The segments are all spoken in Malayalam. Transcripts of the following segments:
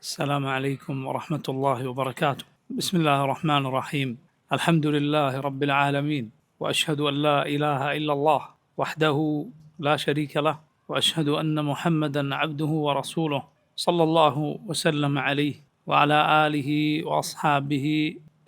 السلام عليكم ورحمة الله وبركاته. بسم الله الرحمن الرحيم. الحمد لله رب العالمين، وأشهد أن لا إله إلا الله وحده لا شريك له، وأشهد أن محمدا عبده ورسوله صلى الله وسلم عليه وعلى آله وأصحابه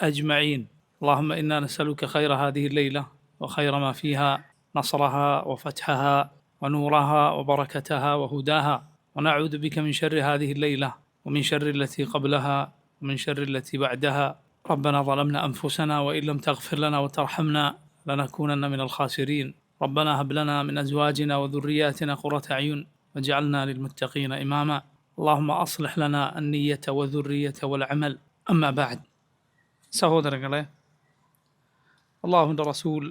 أجمعين. اللهم إنا نسألك خير هذه الليلة وخير ما فيها، نصرها وفتحها ونورها وبركتها وهداها، ونعوذ بك من شر هذه الليلة ومن شر التي قبلها ومن شر التي بعدها. ربنا ظلمنا أنفسنا وإن لم تغفر لنا وترحمنا لنكونن من الخاسرين. ربنا هب لنا من أزواجنا وذرياتنا قرة أعين واجعلنا للمتقين إماما. اللهم أصلح لنا النية والذرية والعمل. أما بعد. സഹോദരങ്ങളെ, അല്ലാഹുവിൻ്റെ റസൂൽ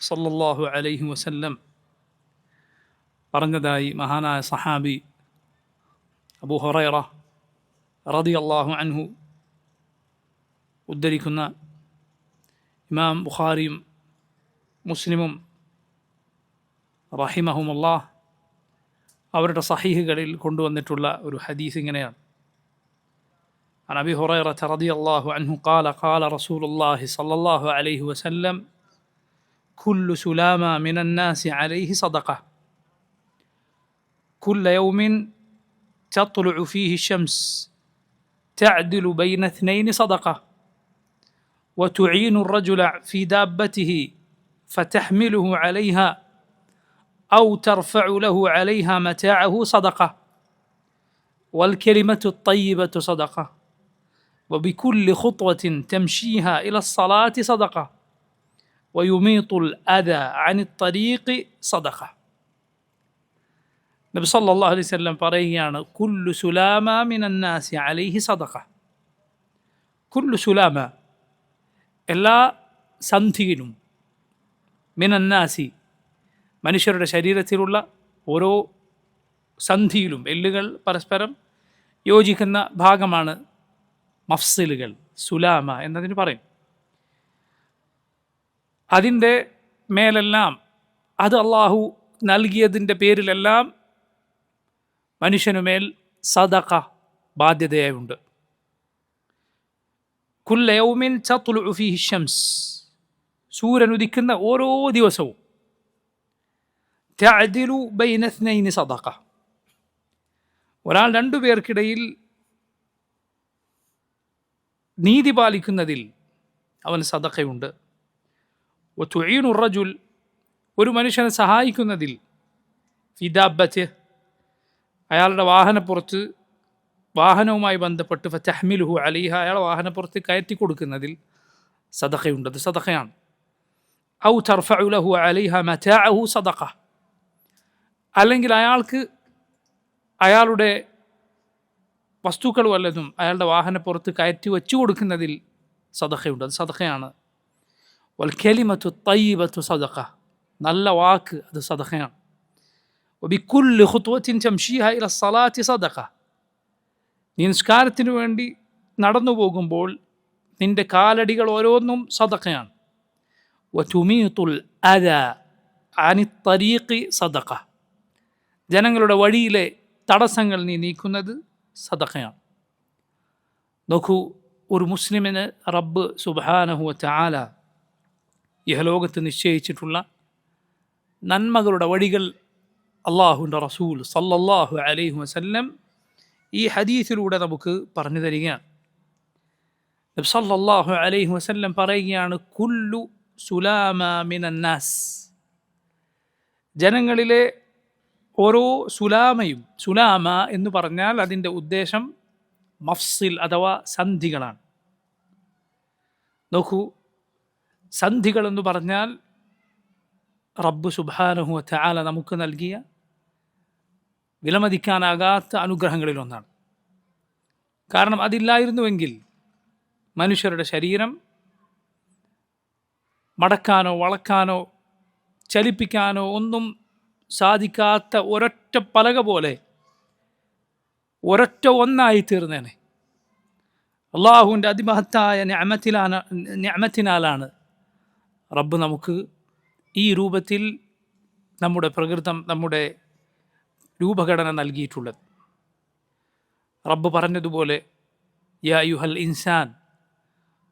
സല്ലല്ലാഹു അലൈഹി വസല്ലം പറഞ്ഞതായി മഹാനായ സഹാബി അബൂ ഹുറൈറ റളിയല്ലാഹു അൻഹു ഉദ്ധരിക്കുന്ന ഇമാം ബുഖാരിയും മുസ്ലിമും റഹിമഹുമുല്ലാഹ് അവരുടെ സഹീഹുകളിൽ കൊണ്ടുവന്നിട്ടുള്ള ഒരു ഹദീസ് ഇങ്ങനെയാണ്. عن أبي هريرة رضي الله عنه قال قال رسول الله صلى الله عليه وسلم كل سلامة من الناس عليه صدقة كل يوم تطلع فيه الشمس تعدل بين اثنين صدقة وتعين الرجل في دابته فتحمله عليها أو ترفع له عليها متاعه صدقة والكلمة الطيبة صدقة وبكل خطوة تمشيها إلى الصلاة صدقة ويميط الأذى عن الطريق صدقة. നബി സല്ലല്ലാഹു അലൈഹി വസല്ലം പറയുകയാണ്, കുല്ലു സുലാമ മിനന്നാസി അലൈഹി സദഖ. കുല്ലു സുലാമ, എല്ലാ സന്ധിയിലും, മിനന്നാസി മനുഷ്യരുടെ ശരീരത്തിലുള്ള ഓരോ സന്ധിയിലും, എല്ലുകൾ പരസ്പരം യോജിക്കുന്ന ഭാഗമാണ് മഫ്സിലുകൾ, സുലാമ എന്നതിന് പറയും. അതിൻ്റെ മേലെല്ലാം, അത് അള്ളാഹു നൽകിയതിൻ്റെ പേരിലെല്ലാം മനുഷ്യനുമേൽ സദഖ ബാധ്യതയായുണ്ട്. കുല്ല യൗമിൻ തത്ലുഉ ഫീഹി ശംസ്, സൂര്യൻ ഉദിക്കുന്ന ഓരോ ദിവസവും, തഅദിലു ബൈന ഇത്നൈനി സദഖ, ഒരാൾ രണ്ടു പേർക്കിടയിൽ നീതി പാലിക്കുന്നതിൽ അവന് സദഖയുണ്ട്. വതുഈനു റജുൽ, ഒരു മനുഷ്യനെ സഹായിക്കുന്നതിൽ, ഫി ദാബത്തിഹി, അയാളുടെ വാഹനപ്പുറത്ത്, വാഹനവുമായി ബന്ധപ്പെട്ട്, ഫതഹ്മിലുഹു അലൈഹ, അയാളെ വാഹനപ്പുറത്ത് കയറ്റി കൊടുക്കുന്നതിൽ സദഖയുണ്ട്, അത് സദഖയാണ്. ഔ തർഫഉ ലഹു അലൈഹ മതാഅഹു സദഖ, അല്ലെങ്കിൽ അയാൾക്ക് അയാളുടെ വസ്തുക്കൾ വല്ലതും അയാളുടെ വാഹനപ്പുറത്ത് കയറ്റി വെച്ചു കൊടുക്കുന്നതിൽ സദഖയുണ്ട്, അത് സദഖയാണ്. വൽ കലിമത്തു തയ്യിബത്തു സദഖ, നല്ല വാക്ക് അത് സദഖയാണ്. വബിക്കുല്ലി ഖുത്വത്തിൻ തംശീഹ ഇല സ്വലാത്തി സദഖ, നീ നിസ്കാരത്തിനു വേണ്ടി നടന്നു പോകുമ്പോൾ നിന്റെ കാലടികൾ ഓരോന്നും സദഖയാണ്. വതുമീതുൽ അദാ അനി ത്വരീഖി സദഖ, ജനങ്ങളുടെ വഴിയിലെ തടസ്സങ്ങൾ നീ നീക്കുന്നത് സദഖയാണ്. നോക്കൂ, ഒരു മുസ്ലിമിന് റബ്ബ് സുബ്ഹാനഹു വ തആല ഇഹലോകത്ത് നിശ്ചയിച്ചിട്ടുള്ള നന്മകളുടെ വഴികൾ അള്ളാഹുവിൻ്റെ റസൂൽ സല്ലല്ലാഹു അലൈഹി വസല്ലം ഈ ഹദീസിലൂടെ നമുക്ക് പറഞ്ഞു തരികയാണ്. നബി സല്ലല്ലാഹു അലൈഹി വസല്ലം പറയുകയാണ്, കുല്ലു സുലാമ മിനന്നാസ്, ജനങ്ങളിലെ ഓരോ സുലാമയും, സുലാമ എന്ന് പറഞ്ഞാൽ അതിൻ്റെ ഉദ്ദേശം മഫ്സിൽ അഥവാ സന്ധികളാണ്. നോക്കൂ, സന്ധികൾ എന്ന് പറഞ്ഞാൽ റബ്ബ് സുബ്ഹാനഹു വ തആല നമുക്ക് നൽകിയ വിലമതിക്കാനാകാത്ത അനുഗ്രഹങ്ങളിലൊന്നാണ്. കാരണം അതില്ലായിരുന്നുവെങ്കിൽ മനുഷ്യരുടെ ശരീരം മടക്കാനോ വളക്കാനോ ചലിപ്പിക്കാനോ ഒന്നും സാധിക്കാത്ത ഒരൊറ്റ പലക പോലെ ഒരൊറ്റ ഒന്നായി തീർന്നേനെ. അള്ളാഹുവിൻ്റെ അതിമഹത്തായ നിഅമത്തിനാലാണ് റബ്ബ് നമുക്ക് ഈ രൂപത്തിൽ നമ്മുടെ പ്രകൃതം, നമ്മുടെ രൂപഘടന നൽകിയിട്ടുള്ളത്. റബ്ബ് പറഞ്ഞതുപോലെ യാ അയ്യുഹൽ ഇൻസാൻ,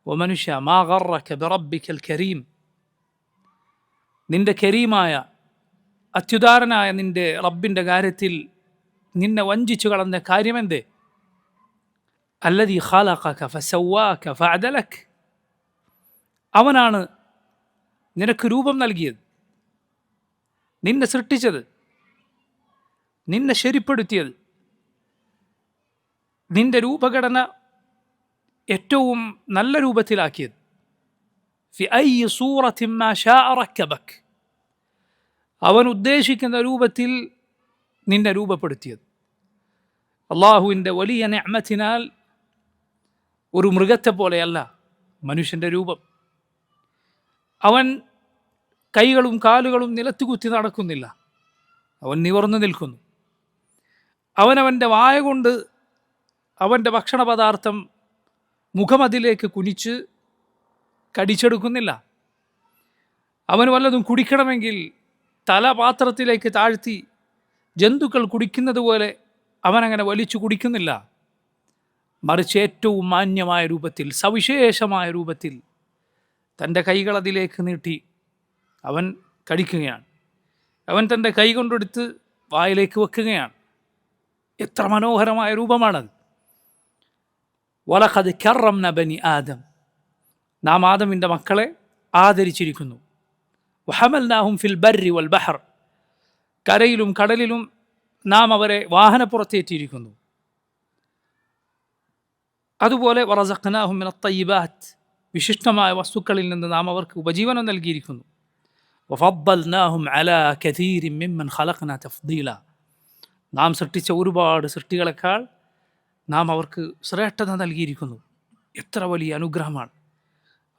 ഓ മനുഷ്യ, മാ ഗറക ബിറബ്ബിക്കൽ കരീം, നിന്റെ കരീമായ അത്യുദാരനായ നിന്റെ റബ്ബിൻ്റെ കാര്യത്തിൽ നിന്നെ വഞ്ചിച്ചു കളഞ്ഞ കാര്യമെന്തേ? അല്ലദീ ഖലഖക ഫസവ്വാക ഫഅദലക്, അവനാണ് നിനക്ക് രൂപം നൽകിയത്, നിന്നെ സൃഷ്ടിച്ചത്, നിന്നെ ശരിപ്പെടുത്തിയത്, നിന്റെ രൂപഘടന ഏറ്റവും നല്ല രൂപത്തിലാക്കിയത്. ഫി അയ്യി സൂറത്തിൻ മാ ശാഅ റക്കബക്, അവൻ ഉദ്ദേശിക്കുന്ന രൂപത്തിൽ നിന്നെ രൂപപ്പെടുത്തിയത്. അള്ളാഹുവിൻ്റെ വലിയ നിഅമത്തിനാൽ ഒരു മൃഗത്തെ പോലെയല്ല മനുഷ്യൻ്റെ രൂപം. അവൻ കൈകളും കാലുകളും നിലത്തുകുത്തി നടക്കുന്നില്ല, അവൻ നിവർന്നു നിൽക്കുന്നു. അവനവൻ്റെ വായ കൊണ്ട് അവൻ്റെ ഭക്ഷണ പദാർത്ഥം മുഖമതിലേക്ക് കുനിച്ച് കടിച്ചെടുക്കുന്നില്ല. അവന് വല്ലതും കുടിക്കണമെങ്കിൽ തല പാത്രത്തിലേക്ക് താഴ്ത്തി ജന്തുക്കൾ കുടിക്കുന്നത് പോലെ അവനങ്ങനെ വലിച്ചു കുടിക്കുന്നില്ല. മറിച്ച് ഏറ്റവും മാന്യമായ രൂപത്തിൽ, സവിശേഷമായ രൂപത്തിൽ തൻ്റെ കൈകൾ അതിലേക്ക് നീട്ടി അവൻ കടിക്കുകയാണ്. അവൻ തൻ്റെ കൈ കൊണ്ടെടുത്ത് വായിലേക്ക് വെക്കുകയാണ്. എത്ര മനോഹരമായ രൂപമാണത്. വലഖദ് കറംന ബനി ആദം, നാം ആദമിൻ്റെ മക്കളെ ആദരിച്ചിരിക്കുന്നു. വഹമൽനാഹും ഫിൽ ബർരി വൽ ബഹർ, കരയിലും കടലിലും നാം അവരെ വാഹനപ്പുറത്തേറ്റിയിരിക്കുന്നു. അതുപോലെ വറസഖ്നാഹും മിനത് തയ്യിബാത്ത്, വിശിഷ്ടമായ വസ്തുക്കളിൽ നിന്ന് നാം അവർക്ക് ഉപജീവനം നൽകിയിരിക്കുന്നു. വഫദ്ദൽനാഹും അലാ കതീരിൻ മിമ്മൻ ഖലഖ്നാ തഫ്ദീല, നാം സൃഷ്ടിച്ച ഒരുപാട് സൃഷ്ടികളെക്കാൾ നാം അവർക്ക് ശ്രേഷ്ഠത നൽകിയിരിക്കുന്നു. എത്ര വലിയ അനുഗ്രഹമാണ്!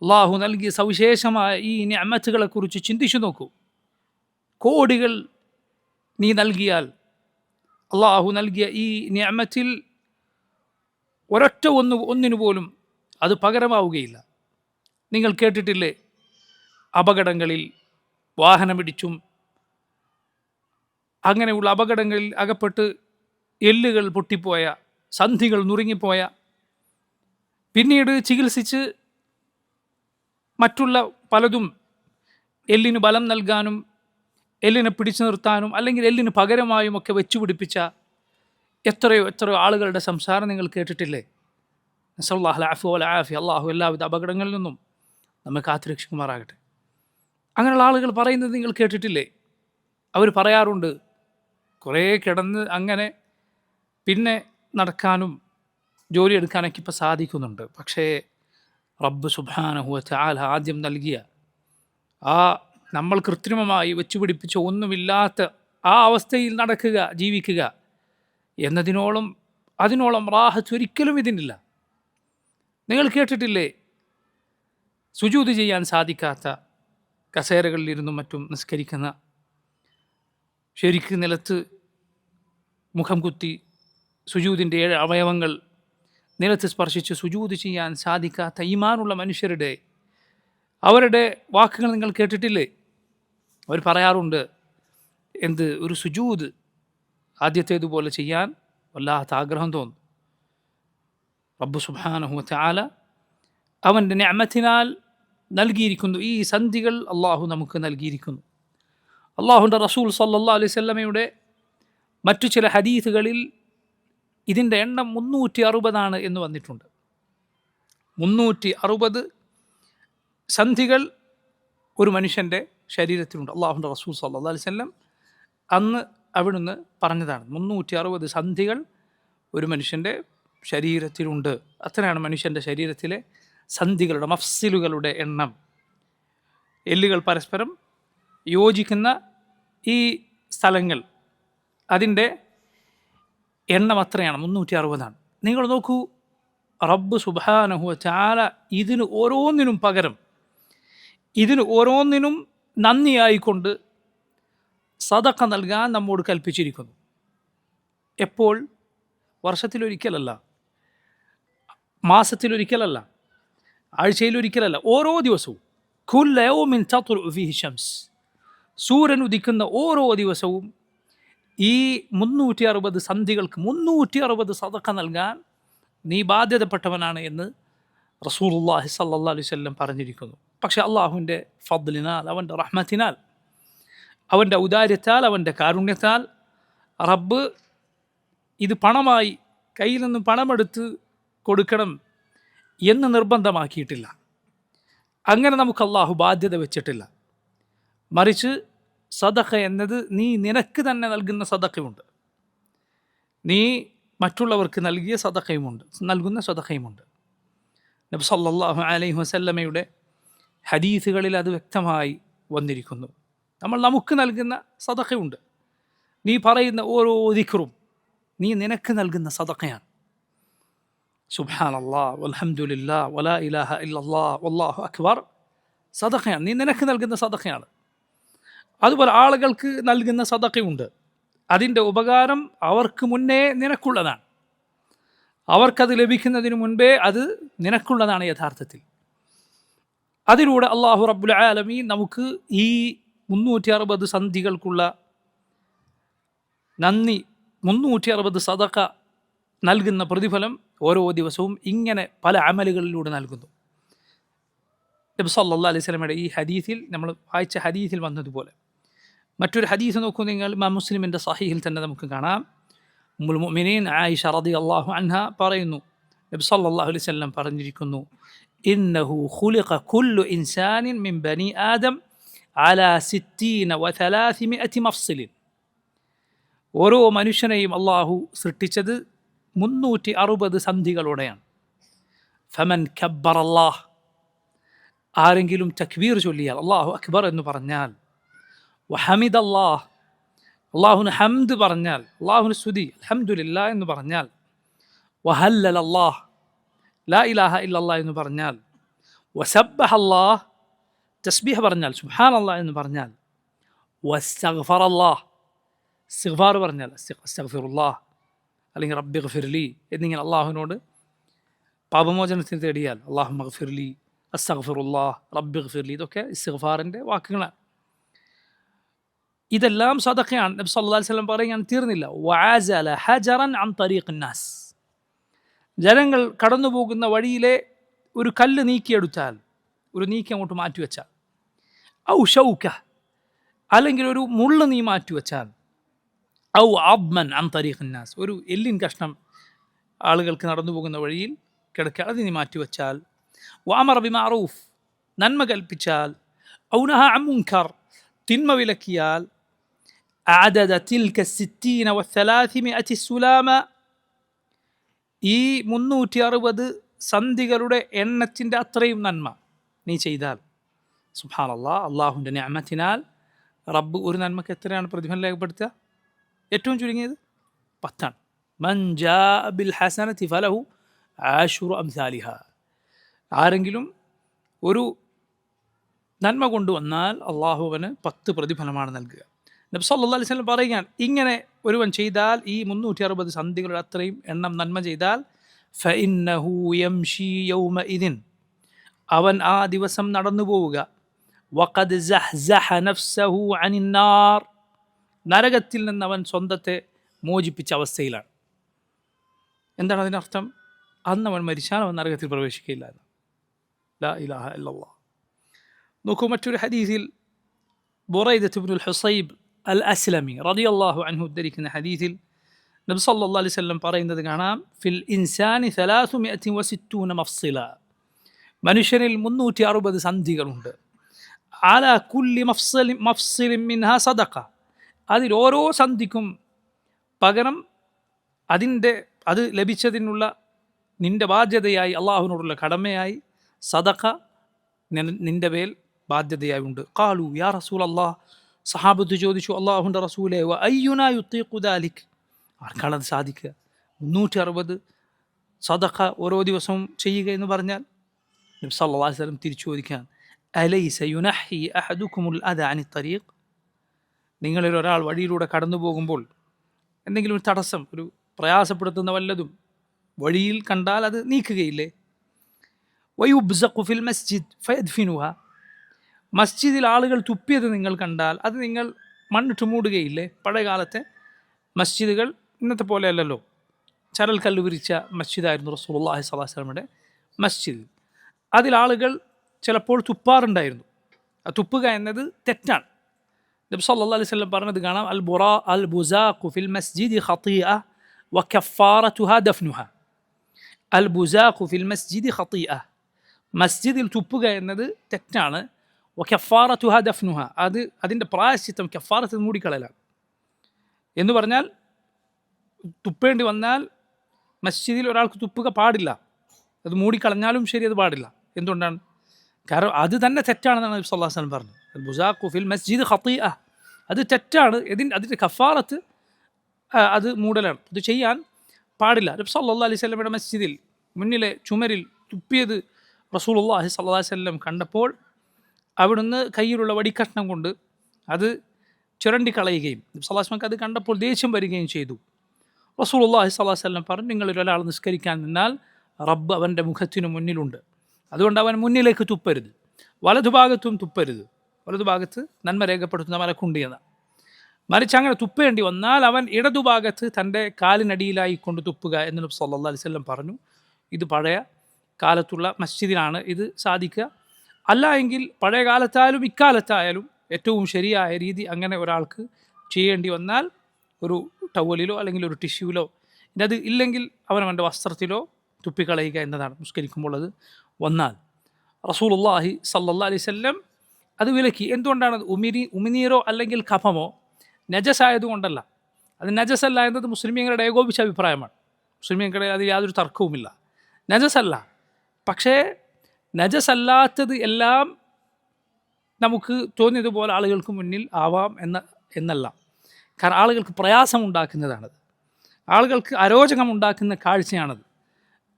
അള്ളാഹു നൽകിയ സവിശേഷമായ ഈ നിഅമത്തുകളെക്കുറിച്ച് ചിന്തിച്ചു നോക്കൂ. കോടികൾ നീ നൽകിയാൽ അള്ളാഹു നൽകിയ ഈ നിഅമത്തിൽ ഒരൊറ്റ ഒന്നിനു പോലും അത് പകരമാവുകയില്ല. നിങ്ങൾ കേട്ടിട്ടില്ലേ, അപകടങ്ങളിൽ വാഹനമിടിച്ചും അങ്ങനെയുള്ള അപകടങ്ങളിൽ അകപ്പെട്ട് എല്ലുകൾ പൊട്ടിപ്പോയ, സന്ധികൾ നുറുങ്ങിപ്പോയ, പിന്നീട് ചികിത്സിച്ച് മറ്റുള്ള പലതും എല്ലിന് ബലം നൽകാനും എല്ലിനെ പിടിച്ചു നിർത്താനും അല്ലെങ്കിൽ എല്ലിന് പകരമായും ഒക്കെ വെച്ചുപിടിപ്പിച്ച എത്രയോ എത്രയോ ആളുകളുടെ സംസാരം നിങ്ങൾ കേട്ടിട്ടില്ലേ? നസ്അലുല്ലാഹൽ അഫ്വ വൽ ആഫിയ, അള്ളാഹു എല്ലാവിധ അപകടങ്ങളിൽ നിന്നും നമ്മെ കാത്തുരക്ഷിക്കുമാറാകട്ടെ. അങ്ങനെയുള്ള ആളുകൾ പറയുന്നത് നിങ്ങൾ കേട്ടിട്ടില്ലേ? അവർ പറയാറുണ്ട്, കുറേ കിടന്ന് അങ്ങനെ പിന്നെ നടക്കാനും ജോലിയെടുക്കാനൊക്കെ ഇപ്പോൾ സാധിക്കുന്നുണ്ട്. പക്ഷേ റബ്ബ് സുബ്ഹാനഹു വ തആല ആദ്യം നൽകിയ ആ നമ്മൾ കൃത്രിമമായി വെച്ചുപിടിപ്പിച്ച ഒന്നുമില്ലാത്ത ആ അവസ്ഥയിൽ നടക്കുക, ജീവിക്കുക അതിനോളം റാഹത്ത് ഒരിക്കലും ഇതിനില്ല. നിങ്ങൾ കേട്ടിട്ടില്ലേ, സുജൂദ് ചെയ്യാൻ സാധിക്കാത്ത, കസേരകളിലിരുന്നും മറ്റും നിസ്കരിക്കുന്ന, ശരിക്ക് നിലത്ത് മുഖം കുത്തി സുജൂദിൻ്റെ 7 അവയവങ്ങൾ നിലത്ത് സ്പർശിച്ച് സുജൂദ് ചെയ്യാൻ സാധിക്കാത്ത ഈമാനുള്ള മനുഷ്യരുടെ അവരുടെ വാക്കുകൾ നിങ്ങൾ കേട്ടിട്ടില്ലേ? അവർ പറയാറുണ്ട്, ഒരു സുജൂദ് ആദ്യത്തേതുപോലെ ചെയ്യാൻ വല്ലാത്ത ആഗ്രഹം തോന്നും. റബ്ബ് സുബ്ഹാനഹു വ തആല അവൻ്റെ നിഅമത്തിനാൽ നൽകിയിരിക്കുന്നു. ഈ സന്ധികൾ അള്ളാഹു നമുക്ക് നൽകിയിരിക്കുന്നു. അള്ളാഹുവിൻ്റെ റസൂൽ സല്ലല്ലാഹു അലൈഹി വസല്ലമയുടെ മറ്റു ചില ഹദീസുകളിൽ ഇതിൻ്റെ എണ്ണം 360 എന്ന് വന്നിട്ടുണ്ട്. 360 സന്ധികൾ ഒരു മനുഷ്യൻ്റെ ശരീരത്തിലുണ്ട്. അള്ളാഹുവിൻ്റെ റസൂൽ സല്ലല്ലാഹു അലൈഹി വസല്ലം അന്ന് അവിടുന്ന് പറഞ്ഞതാണ്, 360 സന്ധികൾ ഒരു മനുഷ്യൻ്റെ ശരീരത്തിലുണ്ട്. അത്രയാണ് മനുഷ്യൻ്റെ ശരീരത്തിലെ സന്ധികളുടെ, മഫ്സിലുകളുടെ എണ്ണം. എല്ലുകൾ പരസ്പരം യോജിക്കുന്ന ഈ സ്ഥലങ്ങൾ, അതിൻ്റെ എണ്ണം അത്രയാണ്, 360. നിങ്ങൾ നോക്കൂ, റബ്ബ് സുബ്ഹാനഹു വ തആല ഇതിന് ഓരോന്നിനും പകരം, ഇതിന് ഓരോന്നിനും നന്ദിയായിക്കൊണ്ട് സദഖ നൽകാൻ നമ്മോട് കൽപ്പിച്ചിരിക്കുന്നു. എപ്പോൾ? വർഷത്തിലൊരിക്കലല്ല, മാസത്തിലൊരിക്കലല്ല, ആഴ്ചയിലൊരിക്കലല്ല, ഓരോ ദിവസവും. കുല്ല യൗമിൻ തത്ലുഉ ഫീഹി ശംസ്, സൂര്യൻ ഉദിക്കുന്ന ഓരോ ദിവസവും ഈ 360 സന്ധികൾക്ക് 360 സദഖ നൽകാൻ നീ ബാധ്യതപ്പെട്ടവനാണ് എന്ന് റസൂലുള്ളാഹി സ്വല്ലല്ലാഹു അലൈഹി വസല്ലം പറഞ്ഞിരിക്കുന്നു. പക്ഷെ അള്ളാഹുവിൻ്റെ ഫദ്ലിനാൽ, അവൻ്റെ റഹ്മത്തിനാൽ, അവൻ്റെ ഔദാര്യത്താൽ, അവൻ്റെ കാരുണ്യത്താൽ റബ്ബ് ഇത് പണമായി കയ്യിൽ നിന്ന് പണമെടുത്ത് കൊടുക്കണം എന്ന് നിർബന്ധമാക്കിയിട്ടില്ല. അങ്ങനെ നമുക്ക് അള്ളാഹു ബാധ്യത വെച്ചിട്ടില്ല. മറിച്ച് സദഖ എന്നത് നീ നിനക്ക് തന്നെ നൽകുന്ന സദഖയുണ്ട്, നീ മറ്റുള്ളവർക്ക് നൽകുന്ന സദഖയുമുണ്ട്. നബി സല്ലല്ലാഹു അലൈഹി വസല്ലമയുടെ ഹദീസുകളിൽ അത് വ്യക്തമായി വന്നിരിക്കുന്നു. നമുക്ക് നൽകുന്ന സദഖയുണ്ട്. നീ പറയുന്ന ഓരോ ദിക്റും നീ നിനക്ക് നൽകുന്ന സദഖയാണ്. സുബ്ഹാനല്ലാഹ് വൽഹംദുലില്ലാഹ് വലാ ഇലാഹ ഇല്ലല്ലാഹ് വല്ലാഹു അക്ബർ സദഖയാണ്, നീ നിനക്ക് നൽകുന്ന സദഖയാണ്. അതുപോലെ ആളുകൾക്ക് നൽകുന്ന സദഖയുണ്ട്. അതിൻ്റെ ഉപകാരം അവർക്ക് മുന്നേ നിനക്കുള്ളതാണ്, അവർക്കത് ലഭിക്കുന്നതിന് മുൻപേ അത് നിനക്കുള്ളതാണ് യഥാർത്ഥത്തിൽ. അതിലൂടെ അല്ലാഹു റബ്ബുൽ ആലമീൻ നമുക്ക് ഈ 360 സന്ധികൾക്കുള്ള നന്ദി, 360 സദഖ നൽകുന്ന പ്രതിഫലം ഓരോ ദിവസവും ഇങ്ങനെ പല അമലുകളിലൂടെ നൽകുന്നു. നബി സല്ലല്ലാഹു അലൈഹി വസല്ലമയുടെ ഈ ഹദീസിൽ, നമ്മൾ വായിച്ച ഹദീസിൽ വന്നതുപോലെ മറ്റൊരു ഹദീസ് നോക്കൂ നിങ്ങൾ. ഇമാം മുസ്ലിമിൻ്റെ സഹീഹിൽ തന്നെ നമുക്ക് കാണാം. ഉമ്മുൽ മുഅ്മിനീൻ ആയിഷ റളിയല്ലാഹു അൻഹ പറയുന്നു, നബി സല്ലല്ലാഹു അലൈഹി വസല്ലം പറഞ്ഞിരിക്കുന്നു, ഇന്നഹു ഖുലിഖ കുല്ലു ഇൻസാനിൻ മിൻ ബനി ആദം അലാ 60 വ 300 മഫ്സിലിൻ. ഓരോ മനുഷ്യനെയും അള്ളാഹു സൃഷ്ടിച്ചത് 360 സന്ധികളോടെയാണ്. ഫമൻ കബ്ബർ അല്ലാഹ്, ആരെങ്കിലും തക്ബീർ ചൊല്ലിയാൽ, അല്ലാഹു അക്ബർ എന്ന് പറഞ്ഞാൽ, വഹമിദ അല്ലാഹ്, അള്ളാഹുന് ഹംദ് പറഞ്ഞാൽ, അള്ളാഹുന് സ്തുതി അൽഹംദുലില്ലാ എന്ന് പറഞ്ഞാൽ, വഹല്ലൽ അല്ലാഹ്, ലാ ഇലാഹ ഇല്ലല്ലാഹ് എന്ന് പറഞ്ഞാൽ, വസബ്ബഹ അല്ലാഹ്, തസ്ബീഹ് പറഞ്ഞാൽ, സുബ്ഹാനല്ലാഹ് എന്ന് പറഞ്ഞാൽ, വസ്തഗ്ഫറ അല്ലാഹ്, ഇസ്തിഗ്ഫാർ പറഞ്ഞാൽ, അസ്തഗ്ഫിറുല്ലാഹ് അല്ലെങ്കിൽ റബ്ബി ഗ്ഫിർലി എന്നിങ്ങനെ അള്ളാഹുവിനോട് പാപമോചനത്തിന് തേടിയാൽ, അല്ലാഹുമ്മ ഗ്ഫിർലി, അസ്തഗ്ഫിറുല്ലാഹ്, റബ്ബി ഗ്ഫിർലി, ഇതൊക്കെ ഇസ്തിഗ്ഫാറിൻ്റെ വാക്കുകളാണ്. ഇതെല്ലാം സദഖയാണ്. നബി സല്ലല്ലാഹു അലൈഹി വസല്ലം പറയാൻ തീർന്നില്ല, വഅസല ഹജറൻ അൻ തരീഖിൻ നാസ്, ജനങ്ങൾ കടന്നു പോകുന്ന വഴിയിലെ ഒരു കല്ല് നീക്കിയെടുത്താൽ, ഒരു നീക്കി അങ്ങോട്ട് മാറ്റിവെച്ചാൽ, ഔ ഷൗക, അല്ലെങ്കിൽ ഒരു മുള്ള് നീ മാറ്റിവെച്ചാൽ, ഔ അബ്മൻ അൻ തരീഖിൻ നാസ്, ഒരു എല്ലിൻ കഷ്ണം ആളുകൾക്ക് നടന്നു പോകുന്ന വഴിയിൽ കിടക്കുക, അത് നീ മാറ്റിവെച്ചാൽ, വഅമറ ബിമഅറൂഫ്, നന്മ കൽപ്പിച്ചാൽ, ഔ നഹ അൻ മുൻകർ, തിന്മ വിലക്കിയാൽ, അഅദദ തിൽക 60 വ 300 സുലാമ, ഈ 360 സന്ധികളുടെ എണ്ണത്തിൻ്റെ അത്രയും നന്മ നീ ചെയ്താൽ, സുബ്ഹാനല്ലാഹ്, അള്ളാഹുവിൻ്റെ നിഅമത്തിനാൽ റബ്ബ് ഒരു നന്മക്ക് എത്രയാണ് പ്രതിഫലം രേഖപ്പെടുത്തുക? ഏറ്റവും ചുരുങ്ങിയത് 10. മൻ ജാഅ ബിൽ ഹസനതി ഫലഹു ആശുറു അംസാലിഹ, ആരെങ്കിലും ഒരു നന്മ കൊണ്ടുവന്നാൽ അള്ളാഹു അവന് 10 പ്രതിഫലമാണ് നൽകുക. നബി സല്ലല്ലാഹു അലൈഹി വസല്ലം പറയുകയാണ്, ഇങ്ങനെ ഒരുവൻ ചെയ്താൽ, ഈ 360 സന്ധികളുടെ അത്രയും എണ്ണം നന്മ ചെയ്താൽ, ഫഇന്നഹു യംശി യൗമഇദിൻ, അവൻ ആ ദിവസം നടന്നു പോവുക, വഖദ് സഹ്സഹ നഫ്സഹു അനിൻ നാർ, നരകത്തിൽ നിന്ന് അവൻ സ്വന്തത്തെ മോചിപ്പിച്ച അവസ്ഥയിലാണ്. എന്താണ് അതിനർത്ഥം? അന്ന് അവൻ മരിച്ചാൽ അവൻ നരകത്തിൽ പ്രവേശിക്കുകയില്ല. ലാ ഇലാഹ ഇല്ലല്ലാഹ്. നോക്കൂ, മറ്റൊരു ഹദീസിൽ ബുറൈദത്ത് ഇബ്നുൽ ഹുസൈബ് അൽ അസ്ലമി റളിയല്ലാഹു അൻഹു ഉദ്ധരിക്കുന്ന ഹദീസിൽ നബി സല്ലല്ലാഹു അലൈഹി വസല്ലം പറയുന്നത് കാണാം, ഫിൽ ഇൻസാനി 360 മഫ്സില, മനുഷ്യനിൽ 360 സന്ധികളുണ്ട്. അലാ കുല്ലി മഫ്സിലിൻ മിൻഹാ സദഖ, അതിൽ ഓരോ സന്ധിക്കും പകരം അത് ലഭിച്ചതിനുള്ള നിന്റെ ബാധ്യതയായി, അള്ളാഹുവിനോടുള്ള കടമയായി സദഖ നിന്റെ മേൽ ബാധ്യതയായി ഉണ്ട്. ഖാലു യാ റസൂലല്ലാഹ്, സഹാബത്ത് ചോദിച്ചു, അള്ളാഹുവിൻ്റെ റസൂലേ, വ അയ്യുനാ യുത്തീഖു ദാലിക്, ആർക്കാണത് സാധിക്കുക? 360 സദഖ ഓരോ ദിവസവും ചെയ്യുക എന്ന് പറഞ്ഞാൽ? നബി സല്ലല്ലാഹു അലൈഹി വസല്ലം തിരിച്ചു ചോദിക്കാൻ, അലൈസ യുനഹി അഹദുകുമുൽ അദ അനി തരീഖ്, നിങ്ങളിൽ ഒരാൾ വഴിയിലൂടെ കടന്നു പോകുമ്പോൾ എന്തെങ്കിലും ഒരു തടസ്സം, ഒരു പ്രയാസപ്പെടുത്തുന്ന വല്ലതും വഴിയിൽ കണ്ടാൽ അത് നീക്കുകയില്ലേ? വയുബ്സഖു ഫിൽ മസ്ജിദ് ഫയദ്ഫിനുഹ, മസ്ജിദിൽ ആളുകൾ തുപ്പിയത് നിങ്ങൾ കണ്ടാൽ അത് നിങ്ങൾ മണ്ണിട്ട് മൂടുകയില്ലേ? പഴയ കാലത്തെ മസ്ജിദുകൾ ഇന്നത്തെ പോലെയല്ലല്ലോ, ചരൽക്കല്ല് വിരിച്ച മസ്ജിദായിരുന്നു റസൂലുള്ളാഹി സ്വല്ലല്ലാഹു അലൈഹി വസല്ലമയുടെ മസ്ജിദ്. അതിലാളുകൾ ചിലപ്പോൾ തുപ്പാറുണ്ടായിരുന്നു. തുപ്പുക എന്നത് തെറ്റാണ്. നബി സല്ലല്ലാഹു അലൈഹി വസല്ലം പറഞ്ഞത് കാണാം, അൽ ബുസാഖു ഫിൽ മസ്ജിദി ഖതീഅ വകഫാറതുഹാ ദഫ്നുഹാ. അൽ ബുസാഖു ഫിൽ മസ്ജിദി ഖതീഅ, മസ്ജിദിൽ തുപ്പുക എന്നത് തെറ്റാണ്. വകഫാറതുഹാ ദഫ്നുഹാ, അതിൻ്റെ പ്രായശ്ചിത്തം കഫാറത്ത് മൂടിക്കളയലാണ്. എന്ന് പറഞ്ഞാൽ തുപ്പേണ്ടി വന്നാൽ മസ്ജിദിൽ ഒരാൾക്ക് തുപ്പുക പാടില്ല, അത് മൂടിക്കളഞ്ഞാലും ശരി, അത് പാടില്ല. എന്തുകൊണ്ടാണ്? കാരണം അത് തന്നെ തെറ്റാണെന്നാണ് നബി സല്ലല്ലാഹു അലൈഹി വസല്ലം പറഞ്ഞത്. അൽ ബുസാഖു ഫിൽ മസ്ജിദ് ഖതീഅ, അത് തെറ്റാണ്. അതിൻ്റെ കഫാറത്ത് അത് മൂടലാണ്, അത് ചെയ്യാൻ പാടില്ല. നബി സല്ലല്ലാഹു അലൈഹി വസല്ലമയുടെ മസ്ജിദിൽ മുന്നിലെ ചുമരിൽ തുപ്പിയത് റസൂലുള്ളാഹി സ്വല്ലല്ലാഹു അലൈഹി വസല്ലം കണ്ടപ്പോൾ അവിടുന്ന് കയ്യിലുള്ള വടിക്കഷ്ണം കൊണ്ട് അത് ചുരണ്ടിക്കളയുകയും നബി സല്ലല്ലാഹു അലൈഹി വസല്ലം അത് കണ്ടപ്പോൾ ദേഷ്യം വരികയും ചെയ്തു. റസൂലുള്ളാഹി സ്വല്ലല്ലാഹു അലൈഹി വസല്ലം പറഞ്ഞു, നിങ്ങളിൽ ഒരാൾ നിസ്കരിക്കാൻ നിന്നാൽ റബ്ബ് അവൻ്റെ മുഖത്തിനു മുന്നിലുണ്ട്, അതുകൊണ്ട് അവൻ മുന്നിലേക്ക് തുപ്പരുത്, വലതുഭാഗത്തും തുപ്പരുത്. വലതുഭാഗത്ത് നന്മ രേഖപ്പെടുത്തുന്ന മലക്കുണ്ട് എന്ന്. മറിച്ച് അങ്ങനെ തുപ്പേണ്ടി വന്നാൽ അവൻ ഇടതുഭാഗത്ത് തൻ്റെ കാലിനടിയിലായി കൊണ്ട് തുപ്പുക എന്ന് നബി സല്ലല്ലാഹു അലൈഹി വസല്ലം പറഞ്ഞു. ഇത് പഴയ കാലത്തുള്ള മസ്ജിദിലാണ് ഇത് സാധിക്കുക. അല്ല എങ്കിൽ പഴയ കാലത്തായാലും ഇക്കാലത്തായാലും ഏറ്റവും ശരിയായ രീതി അങ്ങനെ ഒരാൾക്ക് ചെയ്യേണ്ടി വന്നാൽ ഒരു ടവലിലോ അല്ലെങ്കിൽ ഒരു ടിഷ്യൂലോ, ഇന്നത് ഇല്ലെങ്കിൽ അവൻ്റെ വസ്ത്രത്തിലോ തുപ്പിക്കളയുക എന്നതാണ് നിസ്കരിക്കുമ്പോൾ അത് വന്നാൽ. റസൂലുള്ളാഹി സ്വല്ലല്ലാഹു അലൈഹി വസല്ലം അത് വിലക്കി. എന്തുകൊണ്ടാണ്? ഉമിനീരോ അല്ലെങ്കിൽ കഫമോ നജസായതുകൊണ്ടല്ല. അത് നജസല്ല എന്നത് മുസ്ലിമീങ്ങളുടെ ഏകോപിച്ച അഭിപ്രായമാണ്. മുസ്ലിമീങ്ങളുടെ അതിൽ യാതൊരു തർക്കവുമില്ല, നജസല്ല. പക്ഷേ നജസല്ലാത്തത് എല്ലാം നമുക്ക് തോന്നിയതുപോലെ ആളുകൾക്ക് മുന്നിൽ ആവാം എന്നല്ല. കാരണം ആളുകൾക്ക് പ്രയാസമുണ്ടാക്കുന്നതാണത്, ആളുകൾക്ക് അരോചകമുണ്ടാക്കുന്ന കാഴ്ചയാണത്.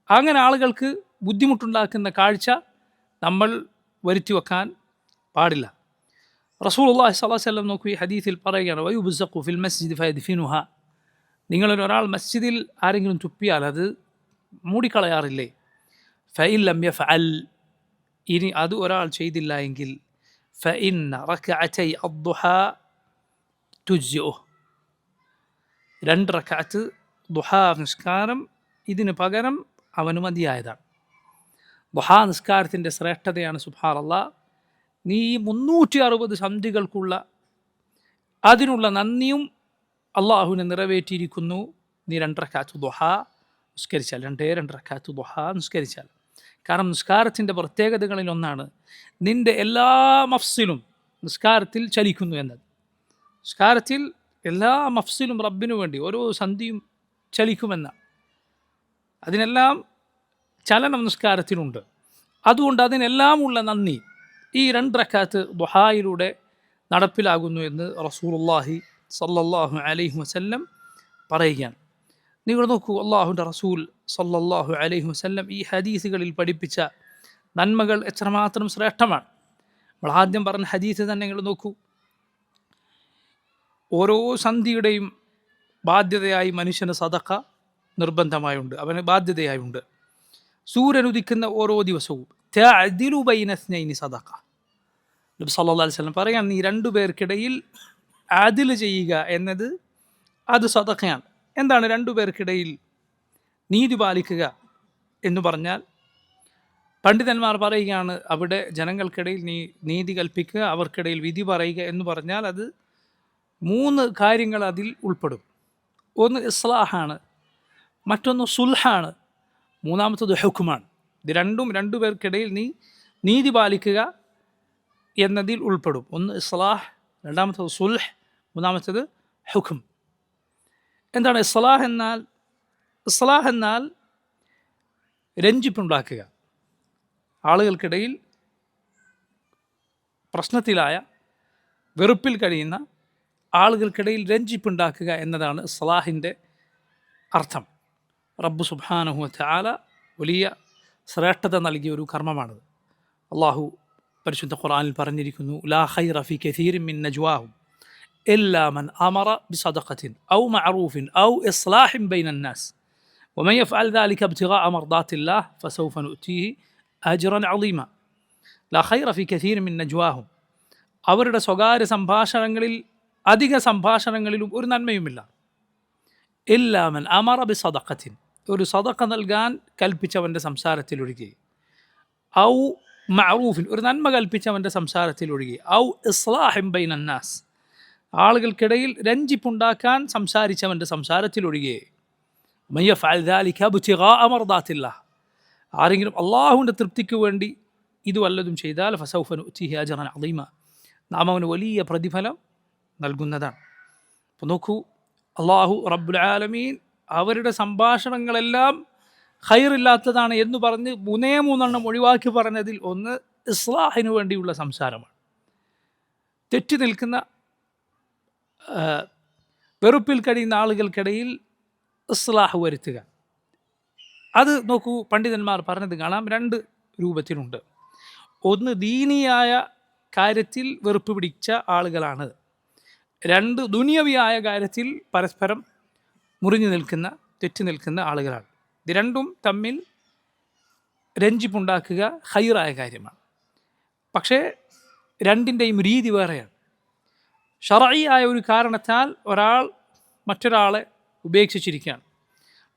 അങ്ങനെ ആളുകൾക്ക് ബുദ്ധിമുട്ടുണ്ടാക്കുന്ന കാഴ്ച നമ്മൾ വരുത്തി വെക്കാൻ പാടില്ല. റസൂലുള്ളാഹി സ്വല്ലല്ലാഹു അലൈഹി വസല്ലം നോക്കൂ, ഈ ഹദീസിൽ പറയുകയാണ്, വയുബ്സഖു ഫിൽ മസ്ജിദി ഫയദ്ഫിനുഹാ, നിങ്ങളൊരാൾ മസ്ജിദിൽ ആരെങ്കിലും തുപ്പിയാൽ അത് മൂടിക്കളയാറില്ലേ? ഫഇൻ ലം യഫഅൽ, ഇനി അത് ഒരാൾ ചെയ്തില്ല എങ്കിൽ ഫഇന്ന റക്അതൈ അദ്ദുഹാ തുജ്സിഉഹു, 2 റക്അത്ത് ദുഹാ നിസ്കാരം ഇതിന് പകരം അവന് മതിയായതാണ്. ദുഹാ നിസ്കാരത്തിൻ്റെ ശ്രേഷ്ഠതയാണ് സുബ്ഹാനല്ലാഹ്. നീ 360 സന്ധികൾക്കുള്ള അതിനുള്ള നന്ദിയും അള്ളാഹുവിനെ നിറവേറ്റിയിരിക്കുന്നു. നീ 2 റക്അത്ത് ദുഹാ നിസ്കരിച്ചാൽ, 2 റക്അത്ത് ദുഹാ നിസ്കരിച്ചാൽ. കാരണം നിസ്കാരത്തിൻ്റെ പ്രത്യേകതകളിലൊന്നാണ് നിൻ്റെ എല്ലാ മഫ്സിലും നിസ്കാരത്തിൽ ചലിക്കുന്നു എന്നത്. നിസ്കാരത്തിൽ എല്ലാ മഫ്സിലും റബ്ബിനു വേണ്ടി ഓരോ സന്ധിയും ചലിക്കുമെന്നാണ്. അതിനെല്ലാം ചലനം നിസ്കാരത്തിലുണ്ട്. അതുകൊണ്ട് അതിനെല്ലാമുള്ള നന്ദി ഈ 2 റക്അത്ത് ദുഹായിലൂടെ നടപ്പിലാകുന്നു എന്ന് റസൂലുള്ളാഹി സ്വല്ലല്ലാഹു അലൈഹി വസല്ലം പറയുകയാണ്. നിങ്ങൾ നോക്കൂ, അള്ളാഹുവിൻ്റെ റസൂൽ സ്വല്ലല്ലാഹു അലൈഹി വസല്ലം ഈ ഹദീസുകളിൽ പഠിപ്പിച്ച നന്മകൾ എത്രമാത്രം ശ്രേഷ്ഠമാണ്. നമ്മൾ ആദ്യം പറഞ്ഞ ഹദീസ് തന്നെ നിങ്ങൾ നോക്കൂ, ഓരോ സന്ധിയുടെയും ബാധ്യതയായി മനുഷ്യന് സദഖ നിർബന്ധമായുണ്ട്, അവന് ബാധ്യതയായുണ്ട്. സൂര്യൻ ഉദിക്കുന്ന ഓരോ ദിവസവും തഅദിലു ബൈന ഇസ്നൈനി സദഖ, നബി സല്ലല്ലാഹു അലൈഹി വസല്ലം പറയാൻ, നീ 2 പേർക്കിടയിൽ ആദിൽ ചെയ്യുക എന്നത് അത് സദഖയാണ്. എന്താണ് 2 പേർക്കിടയിൽ നീതി പാലിക്കുക എന്ന് പറഞ്ഞാൽ? പണ്ഡിതന്മാർ പറയുകയാണ്, അവിടെ ജനങ്ങൾക്കിടയിൽ നീ നീതി കൽപ്പിക്കുക, അവർക്കിടയിൽ വിധി പറയുക എന്ന് പറഞ്ഞാൽ അത് 3 കാര്യങ്ങൾ അതിൽ ഉൾപ്പെടും. ഒന്ന് ഇസ്ലാഹാണ്, മറ്റൊന്ന് സുൽഹാണ്, മൂന്നാമത്തത് ഹുക്മാണ്. ഇത് രണ്ടും 2 പേർക്കിടയിൽ നീ നീതി പാലിക്കുക എന്നതിൽ ഉൾപ്പെടും. ഒന്ന് ഇസ്ലാഹ്, രണ്ടാമത്തത് സുൽഹ്, മൂന്നാമത്തത് ഹുക്ം. എന്താണ് ഇസ്ലാഹ് എന്നാൽ? ഇസ്ലാഹ് എന്നാൽ രഞ്ജിപ്പുണ്ടാക്കുക, ആളുകൾക്കിടയിൽ പ്രശ്നത്തിലായ വെറുപ്പിൽ കഴിയുന്ന ആളുകൾക്കിടയിൽ രഞ്ജിപ്പുണ്ടാക്കുക എന്നതാണ് ഇസ്ലാഹിൻ്റെ അർത്ഥം. റബ്ബ് സുബ്ഹാനഹു വ തആല വലിയ ശ്രേഷ്ഠത നൽകിയ ഒരു കർമ്മമാണത്. അള്ളാഹു പരിശുദ്ധ ഖുർആനിൽ പറഞ്ഞിരിക്കുന്നു, ലാ ഖൈറ ഫീ കസീരിൻ മിൻ നജ്വാഹും ഇല്ലാ മൻ അമറ ബിസദഖത്തിൻ ഔ മഅറൂഫിൻ ഔ ഇസ്ലാഹിൻ ബൈനൻ നാസ് വമൻ യഫ്അൽ ദാലിക ഇബ്തിഗാഅ മർദാത്തില്ലാഹ് ഫസൗഫ നുഅ്തീഹി അജ്റൻ അളീമ. ലാ ഖൈറ ഫീ കസീരിൻ മിൻ നജ്വാഹും, അവരുടെ സ്വകാര്യ സംഭാഷണങ്ങളിൽ അധിക സംഭാഷണങ്ങളിലും ഒരു നന്മയുമില്ല. ഇല്ലാ മൻ അമറ ബി സദഖത്തിൻ, ഒരു സദഖ നൽകാൻ കൽപ്പിച്ചവൻ്റെ സംസാരത്തിലൊഴികെ, ഔ മഅറൂഫിൻ, ഒരു നന്മ കൽപ്പിച്ചവൻ്റെ സംസാരത്തിലൊഴികെ, ഔ ഇസ്ലാഹിൻ ബൈനന്നാസ്, ആളുകൾക്കിടയിൽ രഞ്ജിപ്പുണ്ടാക്കാൻ സംസാരിച്ചവൻ്റെ സംസാരത്തിലൊഴികെ, മയ്യഫഅൽ ദാലിക ഇബ്തിഗാഅ മർദാത്തില്ലാഹ്, ആരെങ്കിലും അള്ളാഹുവിൻ്റെ തൃപ്തിക്ക് വേണ്ടി ഇത് വല്ലതും ചെയ്താൽ ഫസൗഫ നുഅ്തിഹി അജ്റൻ അളീമ, നാം അവന് വലിയ പ്രതിഫലം നൽകുന്നതാണ്. അപ്പോൾ നോക്കൂ, അള്ളാഹു റബ്ബുൽ ആലമീൻ അവരുടെ സംഭാഷണങ്ങളെല്ലാം ഖൈറില്ലാത്തതാണ് എന്ന് പറഞ്ഞ് 3 ഒഴിവാക്കി പറഞ്ഞതിൽ ഒന്ന് ഇസ്ലാഹിനു വേണ്ടിയുള്ള സംസാരമാണ്. തെറ്റി നിൽക്കുന്ന വെറുപ്പിൽ കഴിയുന്ന ആളുകൾക്കിടയിൽ ഇസ്ലാഹ് വരുത്തുക. അത് നോക്കൂ, പണ്ഡിതന്മാർ പറഞ്ഞത് കാണാം, 2 രൂപത്തിലുണ്ട്. ഒന്ന്, ദീനിയായ കാര്യത്തിൽ വെറുപ്പ് പിടിച്ച ആളുകളാണ്. 2, ദുനിയവിയായ കാര്യത്തിൽ പരസ്പരം മുറിഞ്ഞു നിൽക്കുന്ന, തെറ്റി നിൽക്കുന്ന ആളുകളാണ്. ഇത് രണ്ടും തമ്മിൽ രഞ്ജിപ്പുണ്ടാക്കുക ഖൈറായ കാര്യമാണ്. പക്ഷേ രണ്ടിൻ്റെയും രീതി വേറെയാണ്. ശർഈയായ ഒരു കാരണത്താൽ ഒരാൾ മറ്റൊരാളെ ഉപേക്ഷിച്ചിരിക്കുകയാണ്.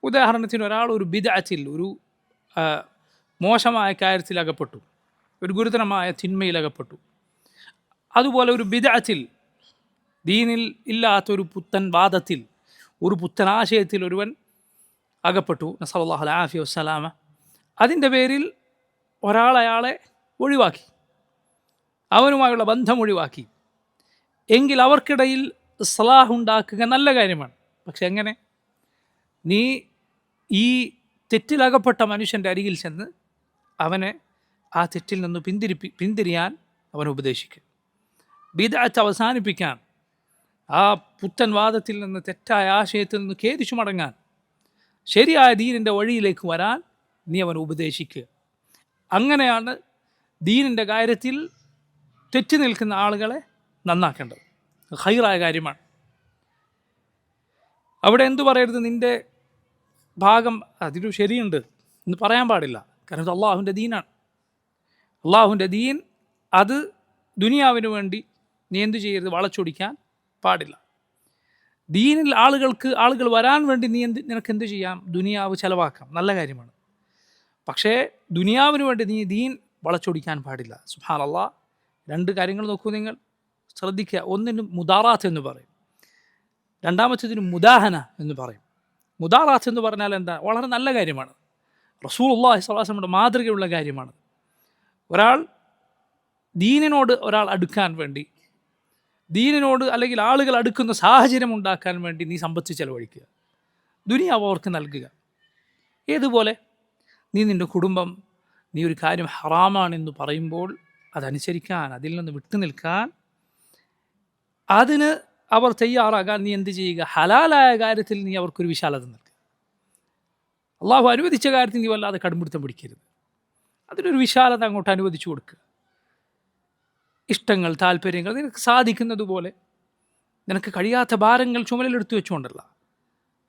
ഉദാഹരണത്തിന്, ഒരാൾ ഒരു ബിദ്അത്തിൽ, ഒരു മോശമായ കാര്യത്തിൽ അകപ്പെട്ടു, ഒരു ഗുരുതരമായ തിന്മയിൽ അകപ്പെട്ടു. അതുപോലെ ഒരു ബിദ്അത്തിൽ, ദീനിൽ ഇല്ലാത്തൊരു പുത്തൻ വാദത്തിൽ, ഒരു പുത്തൻ ആശയത്തിൽ ഒരുവൻ അകപ്പെട്ടു, നസല്ലല്ലാഹു അൽ ആഫിയ വസ്സലാമ. അതിൻ്റെ പേരിൽ ഒരാൾ അയാളെ ഒഴിവാക്കി, അവനുമായുള്ള ബന്ധം ഒഴിവാക്കി, എങ്കിൽ അവർക്കിടയിൽ ഇസ്ലാഹ് ഉണ്ടാക്കുക നല്ല കാര്യമാണ്. പക്ഷെ എങ്ങനെ? നീ ഈ തെറ്റിലകപ്പെട്ട മനുഷ്യൻ്റെ അരികിൽ ചെന്ന് അവനെ ആ തെറ്റിൽ നിന്ന് പിന്തിരിയാൻ അവനെ ഉപദേശിക്കുക, ബിദ്അത്ത് അവസാനിപ്പിക്കാൻ, ആ പുത്തൻ വാദത്തിൽ നിന്ന്, തെറ്റായ ആശയത്തിൽ നിന്ന് ഖേദിച്ചു മടങ്ങാൻ, ശരിയായ ദീനിൻ്റെ വഴിയിലേക്ക് വരാൻ നീ അവനെ ഉപദേശിക്കുക. അങ്ങനെയാണ് ദീനിൻ്റെ കാര്യത്തിൽ തെറ്റി നിൽക്കുന്ന ആളുകളെ നന്നാക്കേണ്ടത്. ഖൈറായ കാര്യമാണ്. അവിടെ എന്തു പറയരുത്, നിൻ്റെ ഭാഗം അതിലൊരു ശരിയുണ്ട് എന്ന് പറയാൻ പാടില്ല. കാരണം ഇത് അള്ളാഹുവിൻ്റെ ദീനാണ്. അള്ളാഹുവിൻ്റെ ദീൻ, അത് ദുനിയാവിന് വേണ്ടി നീ എന്തു ചെയ്യരുത്, വളച്ചൊടിക്കാൻ പാടില്ല. ദീനിൽ ആളുകൾ വരാൻ വേണ്ടി നിനക്ക് എന്ത് ചെയ്യാം, ദുനിയാവ് ചെലവാക്കാം, നല്ല കാര്യമാണ്. പക്ഷേ ദുനിയാവിന് വേണ്ടി നീ ദീൻ വളച്ചൊടിക്കാൻ പാടില്ല. സുബ്ഹാനല്ലാഹ്. 2 കാര്യങ്ങൾ നോക്കൂ, നിങ്ങൾ ശ്രദ്ധിക്കുക. ഒന്നിന് മുദാറാത്ത് എന്ന് പറയും, രണ്ടാമത്തേതിന് മുദാഹന എന്ന് പറയും. മുദാറാത്ത് എന്ന് പറഞ്ഞാൽ എന്താ? വളരെ നല്ല കാര്യമാണ്. റസൂലുള്ളാഹി സ്വല്ലല്ലാഹു അലൈഹി വസല്ലമയുടെ മാതൃകയുള്ള കാര്യമാണ്. ദീനിനോട് ഒരാൾ അടുക്കാൻ വേണ്ടി, ദീനിനോട് അല്ലെങ്കിൽ ആളുകൾ അടുക്കുന്ന സാഹചര്യം ഉണ്ടാക്കാൻ വേണ്ടി നീ സമ്പത്ത് ചെലവഴിക്കുക, ദുനിയാവ് അവർക്ക് നൽകുക. ഏതുപോലെ? നീ നിൻ്റെ കുടുംബം, നീ ഒരു കാര്യം ഹറാമാണെന്ന് പറയുമ്പോൾ അതനുസരിക്കാൻ, അതിൽ നിന്ന് വിട്ടു നിൽക്കാൻ, അതിന് അവർ തയ്യാറാകാൻ നീ എന്ത് ചെയ്യുക? ഹലാലായ കാര്യത്തിൽ നീ അവർക്കൊരു വിശാലത നൽകുക. അള്ളാഹു അനുവദിച്ച കാര്യത്തിൽ നീ വല്ലാതെ കടുംപിടുത്തം പിടിക്കരുത്. അതിനൊരു വിശാലത അങ്ങോട്ട് അനുവദിച്ചു കൊടുക്കുക. ഇഷ്ടങ്ങൾ, താല്പര്യങ്ങൾ നിനക്ക് സാധിക്കുന്നതുപോലെ, നിനക്ക് കഴിയാത്ത ഭാരങ്ങൾ ചുമലിലെടുത്തു വെച്ചുകൊണ്ടല്ല,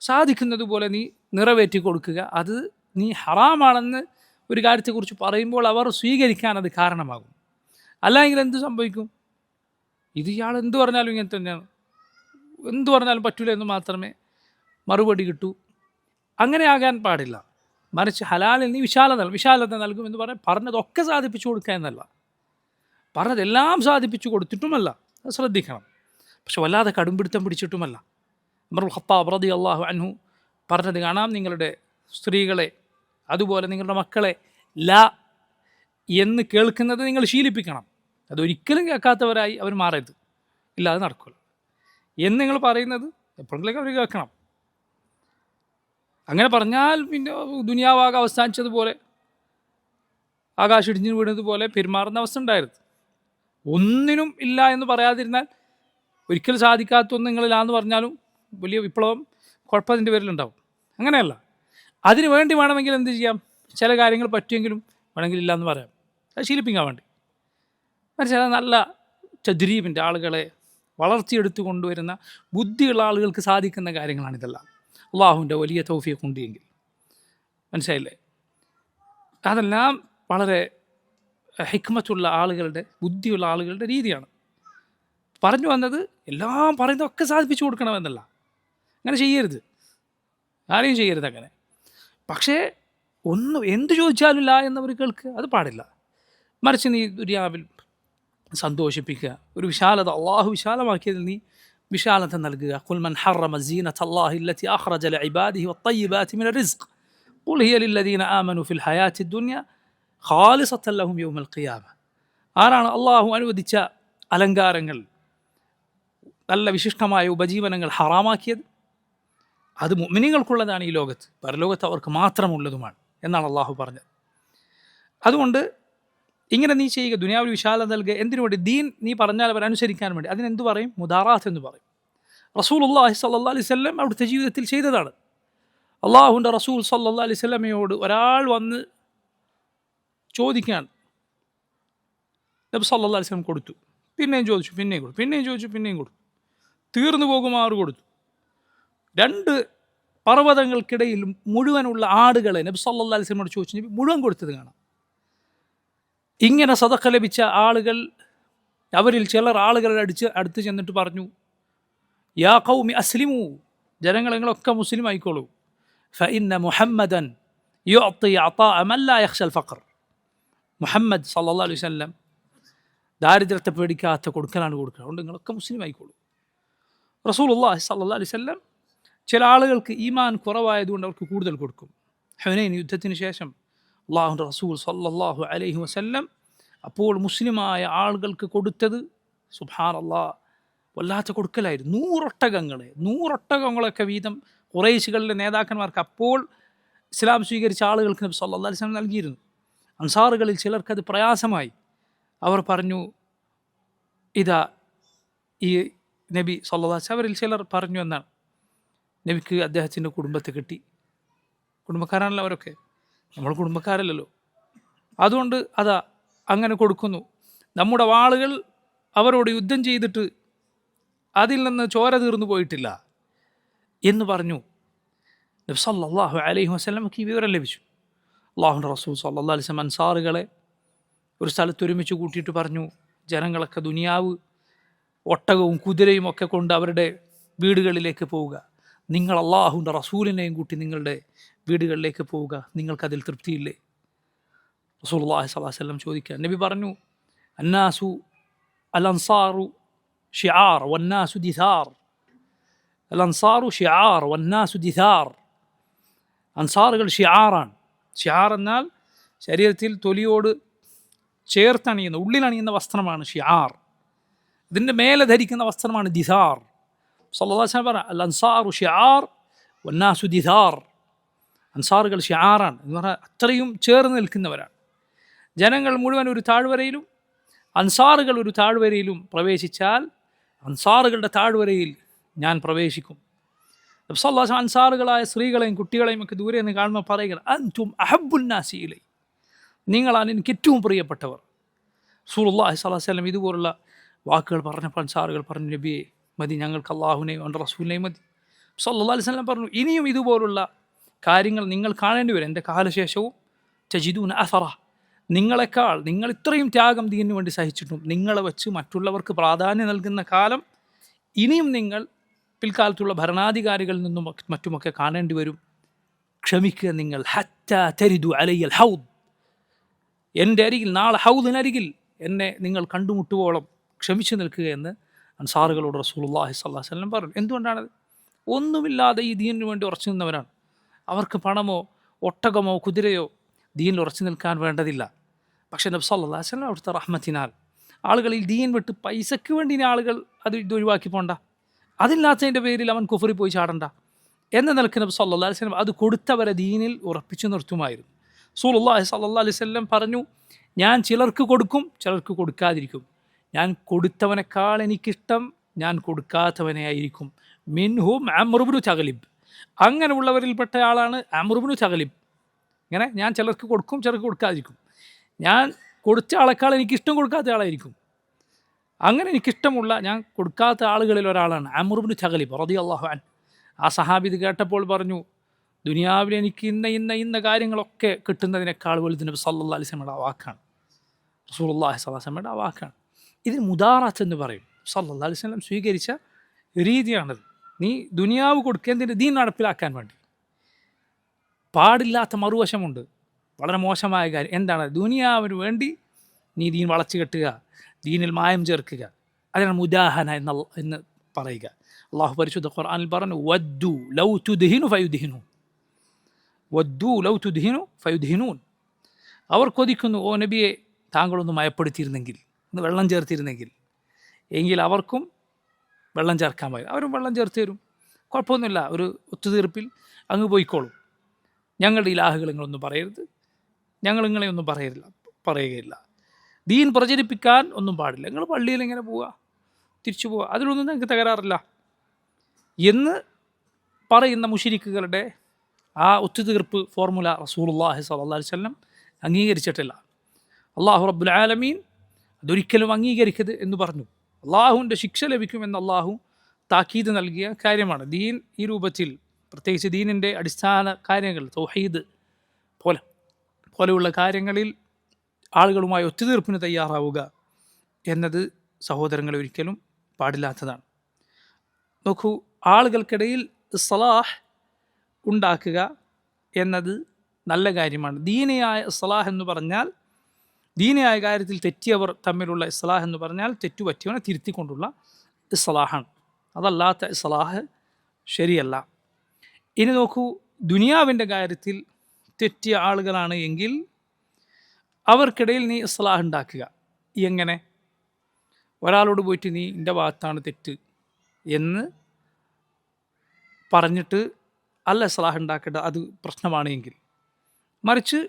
സാധിക്കുന്നതുപോലെ നീ നിറവേറ്റി കൊടുക്കുക. അത് നീ ഹറാമാണെന്ന് ഒരു കാര്യത്തെക്കുറിച്ച് പറയുമ്പോൾ അവർ സ്വീകരിക്കാൻ അത് കാരണമാകും. അല്ലെങ്കിൽ എന്ത് സംഭവിക്കും? ഇത് ഇയാൾ എന്തു പറഞ്ഞാലും ഇങ്ങനെ തന്നെയാണ്, എന്തു പറഞ്ഞാലും പറ്റൂല എന്ന് മാത്രമേ മറുപടി കിട്ടൂ. അങ്ങനെ ആകാൻ പാടില്ല. മറിച്ച് ഹലാലിൽ നീ വിശാലത നൽകുമെന്ന് പറഞ്ഞതൊക്കെ സാധിപ്പിച്ചു കൊടുക്കുക എന്നല്ല, പറഞ്ഞതെല്ലാം സാധിപ്പിച്ചു കൊടുത്തിട്ടുമല്ല, അത് ശ്രദ്ധിക്കണം. പക്ഷെ വല്ലാതെ കടുംപിടുത്തം പിടിച്ചിട്ടുമല്ല. ഉമറുൽ ഖത്താബ് റളിയല്ലാഹു അൻഹു പറഞ്ഞത് കാണാം, നിങ്ങളുടെ സ്ത്രീകളെ, അതുപോലെ നിങ്ങളുടെ മക്കളെ ലാ എന്ന് കേൾക്കുന്നത് നിങ്ങൾ ശീലിപ്പിക്കണം. അതൊരിക്കലും കേൾക്കാത്തവരായി അവർ മാറരുത്. ഇല്ല, അത് നടക്കില്ല. എന്ന് നിങ്ങൾ പറയുന്നത് എപ്പോഴെങ്കിലൊക്കെ അവർ കേൾക്കണം. അങ്ങനെ പറഞ്ഞാൽ പിന്നെ ദുനിയാവാകെ അവസാനിച്ചതുപോലെ, ആകാശം ഇടിഞ്ഞു വീണതുപോലെ പെരുമാറുന്ന അവസ്ഥ ഉണ്ടായിരുന്നു. ഒന്നിനും ഇല്ല എന്ന് പറയാതിരുന്നാൽ, ഒരിക്കലും സാധിക്കാത്തൊന്നും നിങ്ങളില്ലാന്ന് പറഞ്ഞാലും വലിയ വിപ്ലവം കുഴപ്പത്തിൻ്റെ പേരിലുണ്ടാവും. അങ്ങനെയല്ല. അതിന് വേണ്ടി വേണമെങ്കിൽ എന്ത് ചെയ്യാം, ചില കാര്യങ്ങൾ പറ്റുമെങ്കിലും വേണമെങ്കിൽ ഇല്ല എന്ന് പറയാം. അത് ശീലിപ്പിക്കാൻ വേണ്ടി. ചില നല്ല തദ്രീബിൻ്റെ ആളുകളെ വളർത്തിയെടുത്തു കൊണ്ടുവരുന്ന ബുദ്ധിയുള്ള ആളുകൾക്ക് സാധിക്കുന്ന കാര്യങ്ങളാണിതെല്ലാം. അള്ളാഹുവിൻ്റെ വലിയ തൗഫീഖ് ഉണ്ടെങ്കിൽ. മനസ്സിലായില്ലേ? അതെല്ലാം വളരെ ഹിക്മത്തുള്ള ആളുകളുടെ, ബുദ്ധിയുള്ള ആളുകളുടെ രീതിയാണ്. പറഞ്ഞു വന്നത് എല്ലാം പറയുന്നതൊക്കെ സാധിപ്പിച്ചു കൊടുക്കണമെന്നല്ല, അങ്ങനെ ചെയ്യരുത്. ആരെയും ചെയ്യരുത് അങ്ങനെ. പക്ഷേ എന്ത് ചോദിച്ചാലും ലാ എന്നവർ കേൾക്കുക, അത് പാടില്ല. മറിച്ച് നീ ദുനിയാവിൽ സന്തോഷിപ്പിക്കുക, ഒരു വിശാലത, അള്ളാഹു വിശാലമാക്കിയതിൽ നീ വിശാലത നൽകുക. ഖുൽ മൻ ഹറമ സീനത അല്ലാഹി അല്ലതി അഖ്റജ ലിഇബാദിഹി വത്തയ്യിബാതി മിനർ റിസ്ഖ് ഖുൽ ഹിയ ലില്ലദീന ആമനു ഫിൽ ഹയാത്തി ദുനിയ ഖാലിസത്തൻ ലഹും യൗമൽ ഖിയാമ. ആരാണ് അള്ളാഹു അനുവദിച്ച അലങ്കാരങ്ങൾ, നല്ല വിശിഷ്ടമായ ഉപജീവനങ്ങൾ ഹറാമാക്കിയത്? അത് മുഅ്മിനീങ്ങൾക്കുള്ളതാണ് ഈ ലോകത്ത്, പരലോകത്ത് അവർക്ക് മാത്രമുള്ളതുമാണ് എന്നാണ് അള്ളാഹു പറഞ്ഞത്. അതുകൊണ്ട് ഇങ്ങനെ നീ ചെയ്യുക, ദുനിയാവിൽ വിശാലത നൽകുക. എന്തിനു വേണ്ടി? ദീൻ നീ പറഞ്ഞാൽ അവർ അനുസരിക്കാൻ വേണ്ടി. അതിനെന്തു പറയും? മുദാറാത്ത് എന്ന് പറയും. റസൂലുള്ളാഹി സ്വല്ലല്ലാഹു അലൈഹി വസല്ലം അവിടുത്തെ ജീവിതത്തിൽ ചെയ്തതാണ്. അള്ളാഹുവിൻ്റെ റസൂൽ സ്വല്ലല്ലാഹു അലൈഹി വസല്ലമയോട് ഒരാൾ വന്ന് ചോദിക്കുകയാണ്. നബി സല്ലല്ലാഹു അലൈഹി വസല്ലം കൊടുത്തു, പിന്നെയും ചോദിച്ചു, പിന്നെയും കൊടുത്തു, പിന്നെയും ചോദിച്ചു, പിന്നെയും കൊടുത്തു, തീർന്നു പോകുമാറ് കൊടുത്തു. 2 പർവ്വതങ്ങൾക്കിടയിൽ മുഴുവനുള്ള ആടുകളെ നബി സല്ലല്ലാഹു അലൈഹി വസല്ലമയോട് ചോദിച്ചു, നബി മുഴുവൻ കൊടുത്തത് കാണാം. ഇങ്ങനെ സദഖ ലഭിച്ച ആളുകൾ, അവരിൽ ചിലർ ആളുകളുടെ അടുത്ത് ചെന്നിട്ട് പറഞ്ഞു, യാ ഖൗമി അസ്ലിമു, ജനങ്ങൾ നിങ്ങളൊക്കെ മുസ്ലിം ആയിക്കോളൂ. ഫഇന്ന മുഹമ്മദൻ യുഅതി അതാഅ മൻ ലാ യഖ്ശൽ ഫഖർ. മുഹമ്മദ് സല്ലല്ലാഹു അലൈഹി വസല്ലം ദാരിദ്ര്യത്തെ പേടിക്കാത്ത കൊടുക്കലാണ് കൊടുക്കുക, അതുകൊണ്ട് നിങ്ങളൊക്കെ മുസ്ലിം ആയിക്കോളൂ. റസൂലുള്ളാഹി സല്ലല്ലാഹു അലൈഹി വസല്ലം ചില ആളുകൾക്ക് ഈമാൻ കുറവായതുകൊണ്ട് അവർക്ക് കൂടുതൽ കൊടുക്കും. ഹുനൈൻ യുദ്ധത്തിന് ശേഷം അള്ളാഹുവിൻ്റെ റസൂൽ സല്ലല്ലാഹു അലൈഹി വസല്ലം അപ്പോൾ മുസ്ലിമായ ആളുകൾക്ക് കൊടുത്തത് സുബ്ഹാനല്ലാഹ് വല്ലാത്ത കൊടുക്കലായിരുന്നു. 100 ഒട്ടകങ്ങളൊക്കെ വീതം ഖുറൈശികളിലെ നേതാക്കന്മാർക്ക് അപ്പോൾ ഇസ്ലാം സ്വീകരിച്ച ആളുകൾക്ക് നബി സല്ലല്ലാഹു അലൈഹി വസല്ലം നൽകിയിരുന്നു. അൻസാറുകളിൽ ചിലർക്കത് പ്രയാസമായി. അവർ പറഞ്ഞു, ഇതാ ഈ നബി സല്ലല്ലാഹു അലൈഹി വസല്ലം, അവരിൽ ചിലർ പറഞ്ഞു എന്നാണ്, നബിക്ക് അദ്ദേഹത്തിൻ്റെ കുടുംബത്തെ കിട്ടി. കുടുംബക്കാരാണല്ലോ അവരൊക്കെ, നമ്മൾ കുടുംബക്കാരല്ലല്ലോ, അതുകൊണ്ട് അതാ അങ്ങനെ കൊടുക്കുന്നു. നമ്മുടെ വാളുകൾ അവരോട് യുദ്ധം ചെയ്തിട്ട് അതിൽ നിന്ന് ചോര തീർന്നു പോയിട്ടില്ല എന്ന് പറഞ്ഞു. നബി സല്ലല്ലാഹു അലൈഹി വസല്ലമക്ക് ഈ വിവരം ലഭിച്ചു. അല്ലാഹുവിൻ്റെ റസൂൽ സല്ലല്ലാഹു അലൈഹി വസല്ലം അൻസാറുകളെ ഒരു സ്ഥലത്ത് ഒരുമിച്ച് കൂട്ടിയിട്ട് പറഞ്ഞു, ജനങ്ങളൊക്കെ ദുനിയാവ്, ഒട്ടകവും കുതിരയും ഒക്കെ കൊണ്ട് അവരുടെ വീടുകളിലേക്ക് പോവുക, നിങ്ങൾ അല്ലാഹുവിൻ്റെ റസൂലിനെയും കൂട്ടി നിങ്ങളുടെ വീടുകളിലേക്ക് പോവുക, നിങ്ങൾക്കതിൽ തൃപ്തിയില്ലേ? റസൂലുള്ളാഹി സ്വല്ലല്ലാഹു അലൈഹി വസല്ലം ചോദിക്കുക. നബി പറഞ്ഞു, അന്നാസു അൽ അൻസാറു ഷിആർ വന്നാസു ദിഥാർ. അൽ അൻസാറു ഷിആർ വന്നാസു ദിഥാർ. അൻസാറുകൾ ഷിആറാണ്. ഷിആർ എന്നാൽ ശരീരത്തിൽ തൊലിയോട് ചേർത്തണിയുന്ന, ഉള്ളിലണിയുന്ന വസ്ത്രമാണ് ഷിആർ. ഇതിൻ്റെ മേലെ ധരിക്കുന്ന വസ്ത്രമാണ് ദിഥാർ. സല്ലല്ലാഹു അലൈഹി വസല്ലം പറഞ്ഞു, അൽ അൻസാറു ഷിആർ വന്നാസു ദിഥാർ. അൻസാറുകൾ ഷിആറാണ് എന്ന് പറഞ്ഞാൽ അത്രയും ചേർന്ന് നിൽക്കുന്നവരാണ്. ജനങ്ങൾ മുഴുവൻ ഒരു താഴ്വരയിലും അൻസാറുകൾ ഒരു താഴ്വരയിലും പ്രവേശിച്ചാൽ അൻസാറുകളുടെ താഴ്വരയിൽ ഞാൻ പ്രവേശിക്കും. നബി സല്ലല്ലാഹു അലൈഹി വസല്ലം അൻസാറുകളായ സ്ത്രീകളെയും കുട്ടികളെയും ഒക്കെ ദൂരെ നിന്ന് കാണുമ്പോൾ പറയുക, അൻതും അഹബ്ബുൻ നാസി ഇലൈ, നിങ്ങളാണ് എനിക്ക് ഏറ്റവും പ്രിയപ്പെട്ടവർ. റസൂലുള്ളാഹി സ്വല്ലല്ലാഹു അലൈഹി വസല്ലം ഇതുപോലുള്ള വാക്കുകൾ പറഞ്ഞപ്പോൾ അൻസാറുകൾ പറഞ്ഞു, നബിയെ മതി, ഞങ്ങൾക്ക് അല്ലാഹുവിനെയും അവൻ്റെ റസൂലിനെയും മതി. സല്ലല്ലാഹു അലൈഹി വസല്ലം പറഞ്ഞു, ഇനിയും ഇതുപോലുള്ള കാര്യങ്ങൾ നിങ്ങൾ കാണേണ്ടി വരും എൻ്റെ കാലശേഷവും. തജിദൂന അസറ, നിങ്ങൾ ഇത്രയും ത്യാഗം ദീനിന് വേണ്ടി സഹിച്ചിട്ടും നിങ്ങളെ വെച്ച് മറ്റുള്ളവർക്ക് പ്രാധാന്യം നൽകുന്ന കാലം ഇനിയും നിങ്ങൾ പിൽക്കാലത്തുള്ള ഭരണാധികാരികളിൽ നിന്നും മറ്റുമൊക്കെ കാണേണ്ടി വരും. ക്ഷമിക്കുക നിങ്ങൾ. ഹത്താ തരിദു അലയ്യൽ ഹൗദ്, എൻ്റെ അരികിൽ, നാളെ ഹൗദിനരികിൽ എന്നെ നിങ്ങൾ കണ്ടുമുട്ടുവോളം ക്ഷമിച്ചു നിൽക്കുക എന്ന് അൻസാറുകളോട് റസൂലുള്ളാഹി സ്വല്ലല്ലാഹു അലൈഹി വസല്ലം പറഞ്ഞു. എന്തുകൊണ്ടാണത്? ഒന്നുമില്ലാതെ ഈ ദീനിന് വേണ്ടി ഉറച്ചു നിന്നവരാണ്. അവർക്ക് പണമോ ഒട്ടകമോ കുതിരയോ ദീനിൽ ഉറച്ചു നിൽക്കാൻ വേണ്ടതില്ല. പക്ഷേ നബി സല്ലല്ലാഹു അലൈഹി വസല്ലം അവിടുത്തെ റഹ്മത്തിനാൽ ആളുകളിൽ ദീൻ വിട്ട് പൈസയ്ക്ക് വേണ്ടി ആളുകൾ ഇത് ഒഴിവാക്കി പോണ്ട, അതില്ലാത്തതിൻ്റെ പേരിൽ അവൻ കുഫറി പോയി ചാടണ്ട എന്ന നിലക്ക് നബി സല്ലല്ലാഹു അലൈഹി വസല്ലം അത് കൊടുത്തവരെ ദീനിൽ ഉറപ്പിച്ചു നിർത്തുമായിരുന്നു. റസൂലുള്ളാഹി സ്വല്ലല്ലാഹു അലൈഹി വസല്ലം പറഞ്ഞു, ഞാൻ ചിലർക്ക് കൊടുക്കും, ചിലർക്ക് കൊടുക്കാതിരിക്കും. ഞാൻ കൊടുത്തവനേക്കാൾ എനിക്കിഷ്ടം ഞാൻ കൊടുക്കാത്തവനെ ആയിരിക്കും. മിൻഹും അംർ ഇബ്നു തഗ്ലിബ്, അങ്ങനെയുള്ളവരിൽപ്പെട്ട ആളാണ് അംർ ഇബ്നു തഗ്ലിബ്. ഇങ്ങനെ ഞാൻ ചിലർക്ക് കൊടുക്കും, ചിലർക്ക് കൊടുക്കാതിരിക്കും. ഞാൻ കൊടുത്ത ആളെക്കാൾ എനിക്കിഷ്ടം കൊടുക്കാത്ത ആളായിരിക്കും. അങ്ങനെ എനിക്കിഷ്ടമുള്ള, ഞാൻ കൊടുക്കാത്ത ആളുകളിൽ ഒരാളാണ് അംർ ഇബ്നു തഗ്ലിബ് റളിയല്ലാഹു അൻഹു. ആ സഹാബി ഇത് കേട്ടപ്പോൾ പറഞ്ഞു, ദുനിയാവിൽ എനിക്ക് ഇന്ന കാര്യങ്ങളൊക്കെ കിട്ടുന്നതിനേക്കാൾ വലുത് നബി സല്ലല്ലാഹു അലൈഹി വസല്ലമയുടെ ആ വാക്കാണ്, റസൂലുള്ളാഹി സ്വല്ലല്ലാഹു അലൈഹി വസല്ലമയുടെ ആ വാക്കാണ്. ഇതിന് മുദാറാത്ത് എന്ന് പറയും. സല്ലല്ലാഹു അലൈഹി വസല്ലം സ്വീകരിച്ച രീതിയാണത്. നീ ദുനിയാവ് കൊടുക്കേണ്ടതിന് ദീൻ നടപ്പിലാക്കാൻ വേണ്ടി. പാടില്ലാത്ത മറുവശമുണ്ട്, വളരെ മോശമായ കാര്യം. എന്താണ്? ദുനിയാവിന് വേണ്ടി നീ ദീൻ വളച്ചു കെട്ടുക, ദീനിൽ മായം ചേർക്കുക, അതിനാണ് മുദാഹന എന്ന് പറയുക. അള്ളാഹു പരിശുദ്ധ ഖുർആനിൽ പറഞ്ഞു, വദ്ദു ലൗ തുദ്ഹിനു ഫയുദ്ഹിനൂൻ, വദ്ദു ലൗ തുദ്ഹിനു ഫയുദ്ഹിനൂൻ. അവർ കൊതിക്കുന്നു, ഓ നബിയെ താങ്കളൊന്ന് മയപ്പെടുത്തിയിരുന്നെങ്കിൽ, ഒന്ന് വെള്ളം ചേർത്തിരുന്നെങ്കിൽ, എങ്കിൽ അവർക്കും വെള്ളം ചേർക്കാൻ പറയും. അവരും വെള്ളം ചേർത്ത് തരും, കുഴപ്പമൊന്നുമില്ല, ഒരു ഒത്തുതീർപ്പിൽ അങ്ങ് പോയിക്കോളും. ഞങ്ങളുടെ ഇലാഹുകൾ നിങ്ങളൊന്നും പറയരുത്, ഞങ്ങൾ നിങ്ങളെയൊന്നും പറയുകയില്ല. ദീൻ പ്രചരിപ്പിക്കാൻ ഒന്നും പാടില്ല, നിങ്ങൾ പള്ളിയിൽ ഇങ്ങനെ പോവുക, തിരിച്ചു പോവുക, അതിലൊന്നും ഞങ്ങൾക്ക് തകരാറില്ല എന്ന് പറയുന്ന മുശ്രിക്കുകളുടെ ആ ഒത്തുതീർപ്പ് ഫോർമുല റസൂലുള്ളാഹി സ്വല്ലല്ലാഹു അലൈഹി വസല്ലം അംഗീകരിച്ചിട്ടില്ല. അല്ലാഹു റബ്ബുൽ ആലമീൻ അതൊരിക്കലും അംഗീകരിക്കരുത് എന്ന് പറഞ്ഞു. അള്ളാഹുവിൻ്റെ ശിക്ഷ ലഭിക്കുമെന്ന് അള്ളാഹു താക്കീത് നൽകിയ കാര്യമാണ്. ദീൻ ഈ രൂപത്തിൽ, പ്രത്യേകിച്ച് ദീനിൻ്റെ അടിസ്ഥാന കാര്യങ്ങൾ, തൗഹീദ് പോലെയുള്ള കാര്യങ്ങളിൽ ആളുകളുമായി ഒത്തുതീർപ്പിന് തയ്യാറാവുക എന്നത് സഹോദരങ്ങളെ ഒരിക്കലും പാടില്ലാത്തതാണ്. നോക്കൂ, ആളുകൾക്കിടയിൽ ഇസ്ലാഹ് ഉണ്ടാക്കുക എന്നത് നല്ല കാര്യമാണ്. ദീനിയായ ഇസ്ലാഹ് എന്ന് പറഞ്ഞാൽ, ദീനിയായ കാര്യത്തിൽ തെറ്റിയവർ തമ്മിലുള്ള ഇസ്ലാഹ് എന്ന് പറഞ്ഞാൽ തെറ്റുപറ്റിയവനെ തിരുത്തിക്കൊണ്ടുള്ള ഇസ്ലാഹാണ്. അതല്ലാത്ത ഇസ്ലാഹ് ശരിയല്ല. ഇനി നോക്കൂ, ദുനിയാവിൻ്റെ കാര്യത്തിൽ തെറ്റിയ ആളുകളാണ് എങ്കിൽ അവർക്കിടയിൽ നീ ഇസ്ലാഹ് ഉണ്ടാക്കുക. എങ്ങനെ? ഒരാളോട് പോയിട്ട് നീ എൻ്റെ ഭാഗത്താണ് തെറ്റ് എന്ന് പറഞ്ഞിട്ട് അല്ല ഇസ്ലാഹ് ഉണ്ടാക്കേണ്ടത്, അത് പ്രശ്നമാണ് എങ്കിൽ. മറിച്ച്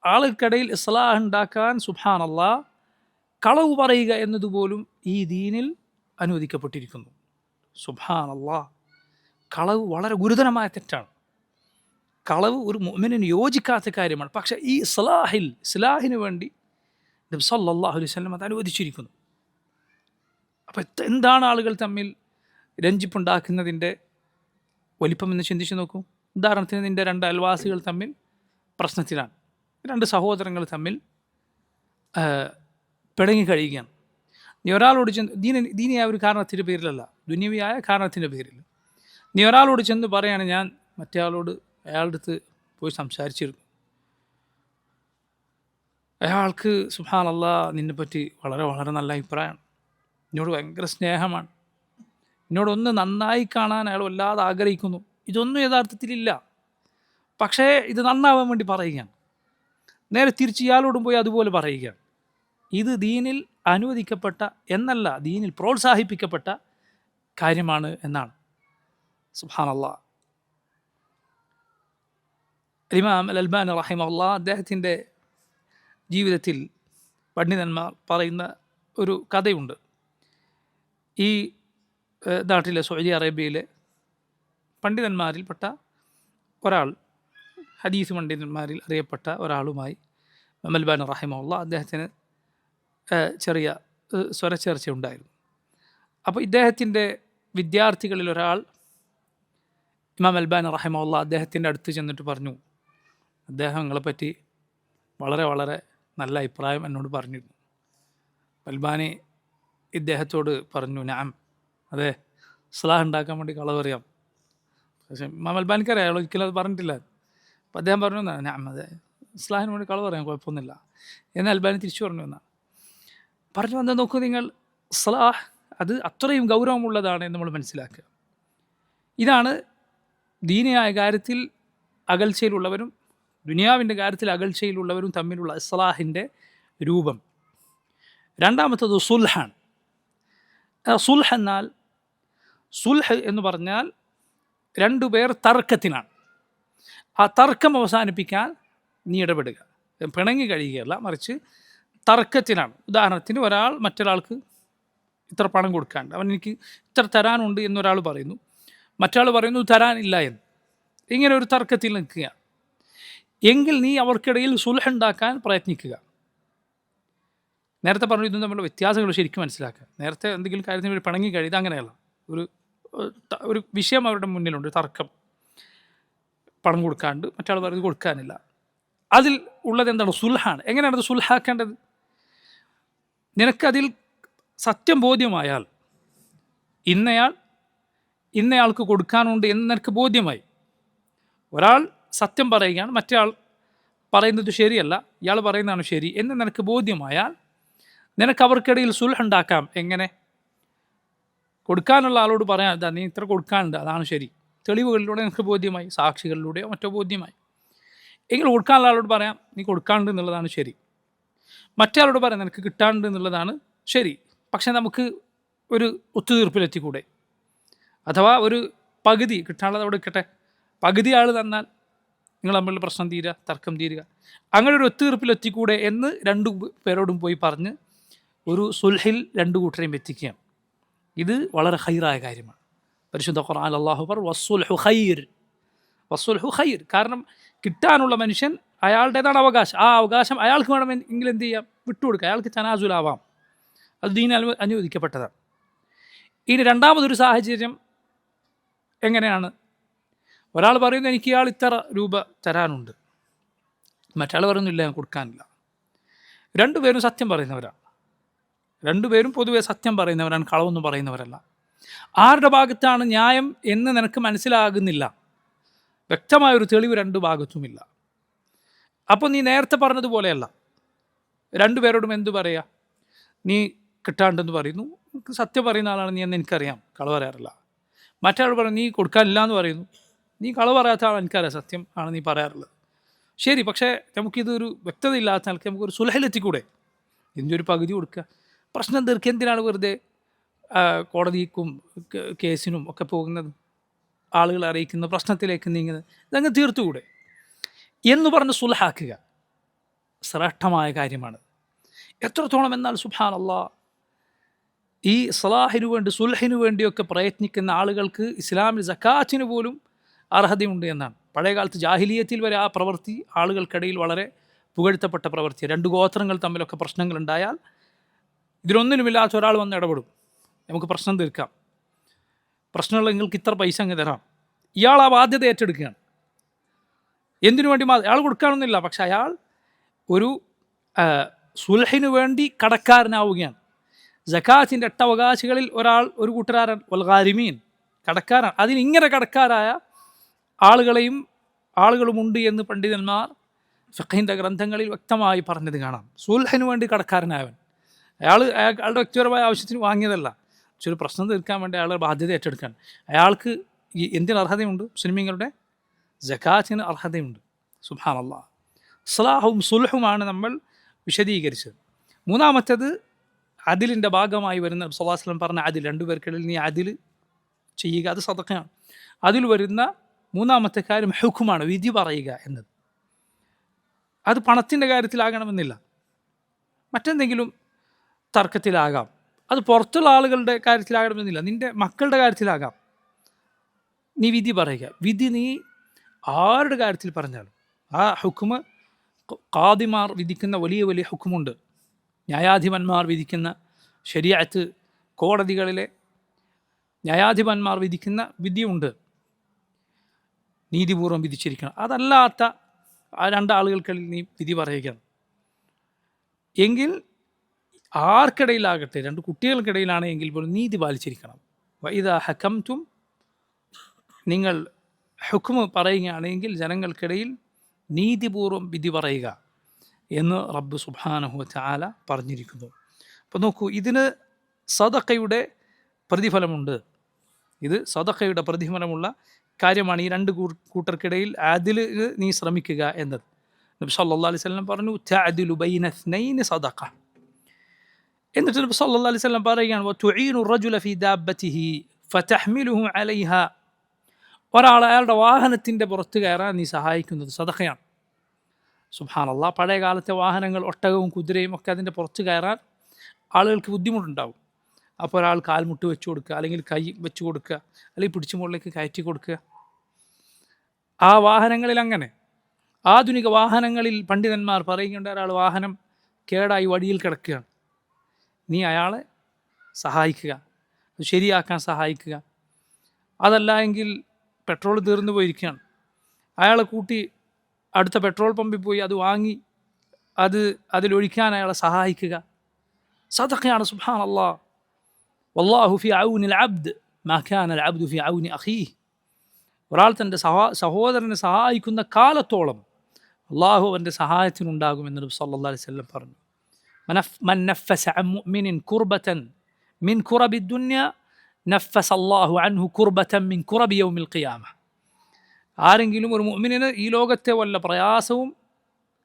ആളുകൾക്കിടയിൽ ഇസ്ലാഹ് ഉണ്ടാക്കാൻ സുബ്ഹാനല്ലാഹ് കളവ് പറയുക എന്നതുപോലും ഈ ദീനിൽ അനുവദിക്കപ്പെട്ടിരിക്കുന്നു. സുബ്ഹാനല്ലാഹ്, കളവ് വളരെ ഗുരുതരമായ തെറ്റാണ്. കളവ് ഒരു മുഅ്മിനിന് യോജിക്കാത്ത കാര്യമാണ്. പക്ഷേ ഈ ഇസ്ലാഹിന് വേണ്ടി നബി സല്ലല്ലാഹു അലൈഹി വസല്ലം അത് അനുവദിച്ചിരിക്കുന്നു. അപ്പോൾ എന്താണ് ആളുകൾ തമ്മിൽ രഞ്ജിപ്പുണ്ടാക്കുന്നതിൻ്റെ വലിപ്പം എന്ന് ചിന്തിച്ച് നോക്കൂ. ഉദാഹരണത്തിന്, നിൻ്റെ രണ്ട് അയൽവാസികൾ തമ്മിൽ പ്രശ്നത്തിലാണ്, രണ്ട് സഹോദരങ്ങൾ തമ്മിൽ പിണങ്ങി കഴിയുകയാണ്. നീ ഒരാളോട് ചെന്ന്, ദീനിയായ ഒരു കാരണത്തിൻ്റെ പേരിലല്ല, ദുനിയവിയായ കാരണത്തിൻ്റെ പേരിൽ നീ ഒരാളോട് ചെന്ന് പറയാണ്, ഞാൻ മറ്റേ ആളോട് അയാളുടെ അടുത്ത് പോയി സംസാരിച്ചിരുന്നു, അയാൾക്ക് സുബ്ഹാനല്ലാഹ് നിന്നെപ്പറ്റി വളരെ വളരെ നല്ല അഭിപ്രായമാണ്, എന്നോട് ഭയങ്കര സ്നേഹമാണ്, എന്നോടൊന്ന് നന്നായി കാണാൻ അയാൾ വല്ലാതെ ആഗ്രഹിക്കുന്നു. ഇതൊന്നും യഥാർത്ഥത്തിലില്ല, പക്ഷേ ഇത് നന്നാവാൻ വേണ്ടി പറയുകയാണ്. നേരെ തിരിച്ച് ഇയാളോടും പോയി അതുപോലെ പറയുകയാണ്. ഇത് ദീനിൽ അനുവദിക്കപ്പെട്ട എന്നല്ല, ദീനിൽ പ്രോത്സാഹിപ്പിക്കപ്പെട്ട കാര്യമാണ് എന്നാണ്. സുബ്ഹാനല്ലാഹ്. ഇമാം അൽ-അൽബാനി റഹിമഹുല്ലാഹ് അദ്ദേഹത്തിൻ്റെ ജീവിതത്തിൽ പണ്ഡിതന്മാർ പറയുന്ന ഒരു കഥയുണ്ട്. ഈ നാട്ടിലെ സൗദി അറേബ്യയിലെ പണ്ഡിതന്മാരിൽപ്പെട്ട ഒരാൾ, ഹദീസ് പണ്ഡിതന്മാരിൽ അറിയപ്പെട്ട ഒരാളുമായി ഇമാം അൽ-അൽബാനി റഹിമഹുല്ലാഹ് അദ്ദേഹത്തിന് ചെറിയ സ്വരച്ചേർച്ച ഉണ്ടായിരുന്നു. അപ്പോൾ ഇദ്ദേഹത്തിൻ്റെ വിദ്യാർത്ഥികളിൽ ഒരാൾ ഇമാം അൽ-അൽബാനി റഹിമഹുല്ലാഹ് അദ്ദേഹത്തിൻ്റെ അടുത്ത് ചെന്നിട്ട് പറഞ്ഞു, അദ്ദേഹം നിങ്ങളെപ്പറ്റി വളരെ വളരെ നല്ല അഭിപ്രായം എന്നോട് പറഞ്ഞിരുന്നു. അൽബാനി ഇദ്ദേഹത്തോട് പറഞ്ഞു, നഅം, അതെ, ഇസ്ലാഹ് ഉണ്ടാക്കാൻ വേണ്ടി കളവ് പറയാം. പക്ഷേ ഇമാം അൽബാനിക്ക് അറിയാം, അയാൾ ഒരിക്കലും അത് പറഞ്ഞിട്ടില്ല. അപ്പോൾ അദ്ദേഹം പറഞ്ഞു, നഅം, അതെ, ഇസ്ലാഹിന് വേണ്ടി കളവ് പറയാം, കുഴപ്പമൊന്നുമില്ല എന്ന് അൽബാനി തിരിച്ചു പറഞ്ഞു. എന്നാണ് പറഞ്ഞു വന്നാൽ നോക്കൂ നിങ്ങൾ, ഇസ്ലാഹ് അത് അത്രയും ഗൗരവമുള്ളതാണ് എന്ന് നമ്മൾ മനസ്സിലാക്കുക. ഇതാണ് ദീനിയായ കാര്യത്തിൽ അകൽച്ചയിലുള്ളവരും ദുനിയാവിൻ്റെ കാര്യത്തിൽ അകൽച്ചയിലുള്ളവരും തമ്മിലുള്ള ഇസ്ലാഹിൻ്റെ രൂപം. രണ്ടാമത്തത് സുൽഹാണ്. സുൽഹ് എന്നാൽ, സുൽഹ് എന്ന് പറഞ്ഞാൽ രണ്ടുപേർ തർക്കത്തിനാണ്. ആ തർക്കം അവസാനിപ്പിക്കാൻ നീ ഇടപെടുക, പിണങ്ങി കഴിയുകയല്ല, മറിച്ച് തർക്കത്തിനാണ്. ഉദാഹരണത്തിന്, ഒരാൾ മറ്റൊരാൾക്ക് ഇത്ര പണം കൊടുക്കാനുണ്ട്, അവൻ എനിക്ക് ഇത്ര തരാനുണ്ട് എന്നൊരാൾ പറയുന്നു, മറ്റൊരാൾ പറയുന്നു തരാനില്ല എന്ന്. ഇങ്ങനെ ഒരു തർക്കത്തിൽ നിൽക്കുക എങ്കിൽ നീ അവർക്കിടയിൽ സുൽഹ് ഉണ്ടാക്കാൻ പ്രയത്നിക്കുക. നേരത്തെ പറഞ്ഞു, ഇതും തമ്മിലുള്ള വ്യത്യാസങ്ങൾ ശരിക്കും മനസ്സിലാക്കുക. നേരത്തെ എന്തെങ്കിലും കാര്യത്തിന് വേണ്ടി പിണങ്ങി കഴിയുക, അങ്ങനെയല്ല. ഒരു വിഷയം അവരുടെ മുന്നിലുണ്ട്, തർക്കം, പണം കൊടുക്കാണ്ട്, മറ്റാൾ പറയുന്നത് കൊടുക്കാനില്ല, അതിൽ ഉള്ളത് എന്താണ്? സുൽഹാണ്. എങ്ങനെയാണ് അത് സുൽഹാക്കേണ്ടത്? നിനക്കതിൽ സത്യം ബോധ്യമായാൽ, ഇന്നയാൾക്ക് കൊടുക്കാനുണ്ട് എന്ന് നിനക്ക് ബോധ്യമായി, ഒരാൾ സത്യം പറയുകയാണ്, മറ്റേ ആൾ പറയുന്നത് ശരിയല്ല, ഇയാൾ പറയുന്നതാണ് ശരി എന്ന് നിനക്ക് ബോധ്യമായാൽ നിനക്ക് അവർക്കിടയിൽ സുൽഹ് ഉണ്ടാക്കാം. എങ്ങനെ? കൊടുക്കാനുള്ള ആളോട് പറയാൻ, ഇതാ നീ ഇത്ര കൊടുക്കാനുണ്ട്, അതാണ് ശരി, തെളിവുകളിലൂടെ നിനക്ക് ബോധ്യമായി, സാക്ഷികളിലൂടെയോ മറ്റോ ബോധ്യമായി എങ്കിൽ കൊടുക്കാനുള്ള ആളോട് പറയാം, നീ കൊടുക്കാനുണ്ട് എന്നുള്ളതാണ് ശരി. മറ്റേ ആളോട് പറയാം, നിനക്ക് കിട്ടാനുണ്ട് എന്നുള്ളതാണ് ശരി, പക്ഷേ നമുക്ക് ഒരു ഒത്തുതീർപ്പിലെത്തിക്കൂടെ? അഥവാ ഒരു പകുതി കിട്ടാനുള്ളത് അവിടെ നിൽക്കട്ടെ, പകുതി ആൾ തന്നാൽ നിങ്ങൾ തമ്മിലുള്ള പ്രശ്നം തീരുക, തർക്കം തീരുക, അങ്ങനെ ഒരു ഒത്തുതീർപ്പിലെത്തിക്കൂടെ എന്ന് രണ്ടു പേരോടും പോയി പറഞ്ഞ് ഒരു സുൽഹിൽ രണ്ടു കൂട്ടരെയും എത്തിക്കുകയാണ്. ഇത് വളരെ ഖൈറായ കാര്യമാണ്. പരിശുദ്ധ ഖുർആനിൽ അല്ലാഹു പറഞ്ഞു വസ്സുൽഹു ഖൈർ, വസ്സുൽഹു ഖൈർ. കാരണം കിട്ടാനുള്ള മനുഷ്യൻ അയാളുടേതാണ് അവകാശം, ആ അവകാശം അയാൾക്ക് വേണമെങ്കിൽ എന്ത് ചെയ്യാം? വിട്ടുകൊടുക്കുക, അയാൾക്ക് തനാസുലാവാം, അത് ദീനിൽ അനുവദിക്കപ്പെട്ടതാണ്. ഇനി രണ്ടാമതൊരു സാഹചര്യം എങ്ങനെയാണ്? ഒരാൾ പറയുന്നു എനിക്ക് ഇയാൾ ഇത്ര രൂപ തരാനുണ്ട്, മറ്റാൾ പറയുന്നില്ല ഞാൻ കൊടുക്കാനില്ല. രണ്ടുപേരും സത്യം പറയുന്നവരാണ്, രണ്ടുപേരും പൊതുവെ സത്യം പറയുന്നവരാണ്, കളവൊന്നും പറയുന്നവരല്ല. ആരുടെ ഭാഗത്താണ് ന്യായം എന്ന് നിനക്ക് മനസ്സിലാകുന്നില്ല, വ്യക്തമായൊരു തെളിവ് രണ്ടു ഭാഗത്തുമില്ല. അപ്പോൾ നീ നേരത്തെ പറഞ്ഞതുപോലെയല്ല, രണ്ടുപേരോടും എന്തു പറയുക? നീ കിട്ടാണ്ടെന്ന് പറയുന്നു, സത്യം പറയുന്ന ആളാണ് നീ എന്ന് എനിക്കറിയാം, കളവ് പറയാറില്ല. മറ്റൊരാൾ പറയും നീ കൊടുക്കാനില്ല എന്ന് പറയുന്നു, നീ കളവ് പറയാത്ത ആൾ എനിക്കറിയാം, സത്യം ആണ് നീ പറയാറുള്ളത്. ശരി, പക്ഷേ നമുക്കിതൊരു വ്യക്തത ഇല്ലാത്ത ആൾക്ക് നമുക്കൊരു സുലഹിലെത്തിക്കൂടെ? ഇതിൻ്റെ ഒരു പകുതി കൊടുക്കുക, പ്രശ്നം തീർക്കുക. എന്തിനാണ് വെറുതെ കോടതിക്കും കേസിനും ഒക്കെ പോകുന്നത്, ആളുകളെ അറിയിക്കുന്ന പ്രശ്നത്തിലേക്ക് നീങ്ങുന്നത്? ഇതങ്ങ് തീർത്തുകൂടെ എന്ന് പറഞ്ഞ് സുലഹാക്കുക ശ്രേഷ്ഠമായ കാര്യമാണ്. എത്രത്തോളം എന്നാൽ സുബ്ഹാനല്ലാഹ്, ഈ സലാഹിനു വേണ്ടി സുൽഹിനു വേണ്ടിയൊക്കെ പ്രയത്നിക്കുന്ന ആളുകൾക്ക് ഇസ്ലാമിൽ സക്കാത്തിന് പോലും അർഹതയുണ്ട് എന്നാണ്. പഴയകാലത്ത് ജാഹിലിയത്തിൽ വരെ ആ പ്രവൃത്തി ആളുകൾക്കിടയിൽ വളരെ പുകഴ്ത്തപ്പെട്ട പ്രവൃത്തിയാണ്. രണ്ട് ഗോത്രങ്ങൾ തമ്മിലൊക്കെ പ്രശ്നങ്ങളുണ്ടായാൽ ഇതിലൊന്നിനുമില്ലാത്ത ഒരാൾ വന്ന് ഇടപെടും, നമുക്ക് പ്രശ്നം തീർക്കാം, പ്രശ്നമുള്ള നിങ്ങൾക്ക് ഇത്ര പൈസ അങ്ങ് തരാം. ഇയാൾ ആ ബാധ്യത ഏറ്റെടുക്കുകയാണ്. എന്തിനു വേണ്ടി? അയാൾ കൊടുക്കാനൊന്നുമില്ല, പക്ഷെ അയാൾ ഒരു സുൽഹിനു വേണ്ടി കടക്കാരനാവുകയാണ്. സക്കാത്തിൻ്റെ 8 അവകാശികളിൽ ഒരാൾ, ഒരു കൂട്ടരാരൻ വൽ ഗാരിമീൻ, കടക്കാരാണ്. അതിനിങ്ങനെ കടക്കാരായ ആളുകളുമുണ്ട് എന്ന് പണ്ഡിതന്മാർ ഫിഖ്ഹിൻ്റെ ഗ്രന്ഥങ്ങളിൽ വ്യക്തമായി പറഞ്ഞത് കാണാം. സുൽഹിനു വേണ്ടി കടക്കാരനായവൻ, അയാളുടെ വ്യക്തിപരമായ ആവശ്യത്തിന് വാങ്ങിയതല്ല, പക്ഷെ ഒരു പ്രശ്നം തീർക്കാൻ വേണ്ടി അയാളുടെ ബാധ്യത ഏറ്റെടുക്കാൻ അയാൾക്ക് എന്തിന് അർഹതയുണ്ട്? മുസ്ലിമീങ്ങളുടെ സക്കാത്തിന് അർഹതയുണ്ട്. സുബ്ഹാനല്ലാഹ്, ഇസ്ലാഹും സുൽഹുമാണ് നമ്മൾ വിശദീകരിച്ചത്. മൂന്നാമത്തേത് അദിലിൻ്റെ ഭാഗമായി വരുന്ന സല്ലല്ലാഹു അലൈഹി വസല്ലം പറഞ്ഞ അദിൽ, രണ്ടുപേർക്കിടയിൽ നീ അദിൽ ചെയ്യുക, അത് സദഖയാണ്. അതിൽ വരുന്ന മൂന്നാമത്തെ കാര്യം ഹുക്കുമാണ്, വിധി പറയുക എന്നത്. അത് പണത്തിൻ്റെ കാര്യത്തിലാകണമെന്നില്ല, മറ്റെന്തെങ്കിലും തർക്കത്തിലാകാം, അത് പുറത്തുള്ള ആളുകളുടെ കാര്യത്തിലാകണമെന്നില്ല, നിൻ്റെ മക്കളുടെ കാര്യത്തിലാകാം. നീ വിധി പറയുക. വിധി നീ ആരുടെ കാര്യത്തിൽ പറഞ്ഞാലും ആ ഹുക്കുമ് ഖാദിമാർ വിധിക്കുന്ന വലിയ വലിയ ഹുക്കുമുണ്ട്, ന്യായാധിപന്മാർ വിധിക്കുന്ന ശരീഅത്ത്, കോടതികളിലെ ന്യായാധിപന്മാർ വിധിക്കുന്ന വിധിയുണ്ട്, നീതിപൂർവ്വം വിധിച്ചിരിക്കണം. അതല്ലാത്ത ആ രണ്ടാളുകൾക്കിടയിൽ നീ വിധി പറയുകയാണ് എങ്കിൽ ആർക്കിടയിലാകട്ടെ, രണ്ട് കുട്ടികൾക്കിടയിലാണ് എങ്കിൽ പോലും നീതി പാലിച്ചിരിക്കണം. വഇദാ ഹകംതും, നിങ്ങൾ ഹുക്മ് പറയുകയാണെങ്കിൽ ജനങ്ങൾക്കിടയിൽ നീതിപൂർവ്വം വിധി പറയുക എന്ന് റബ്ബ് സുബ്ഹാനഹു വ തആല പറഞ്ഞിരിക്കുന്നു. അപ്പോൾ നോക്കൂ, ഇതിന് സദഖയുടെ പ്രതിഫലമുണ്ട്. ഇത് സദഖയുടെ പ്രതിഫലമുള്ള കാര്യമാണ്. ഈ രണ്ട് കൂട്ടർക്കിടയിൽ ആദിൽ നീ ശ്രമിക്കുക എന്നത്. നബി സല്ലല്ലാഹു അലൈഹി വസല്ലം പറഞ്ഞു തഅദിലു ബൈന ഇസ്നൈനി സദഖ. എന്നിട്ട് നബി സല്ലല്ലാഹു അലൈഹി വസല്ലം പറയുകയാണ് വതുഈനു റജുല ഫീ ദാബത്തിഹി ഫതഹ്മിലുഹു അലൈഹ. ഒരാൾ അയാളുടെ വാഹനത്തിൻ്റെ പുറത്ത് കയറാൻ നീ സഹായിക്കുന്നത് സദഖയാണ്. സുബ്ഹാനല്ലാഹ്, പഴയ കാലത്തെ വാഹനങ്ങൾ ഒട്ടകവും കുതിരയും ഒക്കെ അതിൻ്റെ പുറത്ത് കയറാൻ ആളുകൾക്ക് ബുദ്ധിമുട്ടുണ്ടാവും. അപ്പോൾ ഒരാൾ കാൽമുട്ട് വെച്ച് കൊടുക്കുക, അല്ലെങ്കിൽ കൈ വെച്ച് കൊടുക്കുക, അല്ലെങ്കിൽ പിടിച്ചു മുകളിലേക്ക് കയറ്റി കൊടുക്കുക. ആ വാഹനങ്ങളിൽ അങ്ങനെ. ആധുനിക വാഹനങ്ങളിൽ പണ്ഡിതന്മാർ പറയുന്നുണ്ട്, ഒരാൾ വാഹനം കേടായി വഴിയിൽ കിടക്കുകയാണ്, നീ അയാളെ സഹായിക്കുക, അത് ശരിയാക്കാൻ സഹായിക്കുക. അതല്ല എങ്കിൽ പെട്രോൾ തീർന്നു പോയിരിക്കുകയാണ്, അയാളെ കൂട്ടി അടുത്ത പെട്രോൾ പമ്പിൽ പോയി അത് വാങ്ങി അതിലൊഴിക്കാൻ അയാളെ സഹായിക്കുക. സദഖയാണ്. സുബ്ഹാനല്ലാഹ്, വല്ലാഹു ഫി ഔനിൽ അബ്ദ് മാ കാന അൽ അബ്ദു ഫി ഔനി അഖീഹ്. ഒരാൾ തൻ്റെ സഹോദരനെ സഹായിക്കുന്ന കാലത്തോളം അള്ളാഹു അവൻ്റെ സഹായത്തിനുണ്ടാകുമെന്ന് നബി സല്ലല്ലാഹു അലൈഹി വസല്ലം പറഞ്ഞു. മൻ നഫസ അൻ മുഅ്മിനിൻ കുർബതൻ മിൻ കുറബി ദുനിയ നഫസ അല്ലാഹു അൻഹു കുർബതൻ മിൻ കുറബി യൗമിൽ ഖിയാമ. ആരെങ്കിലും ഒരു മുഅ്മിനിന് ഈ ലോകത്തെ വല്ല പ്രയാസവും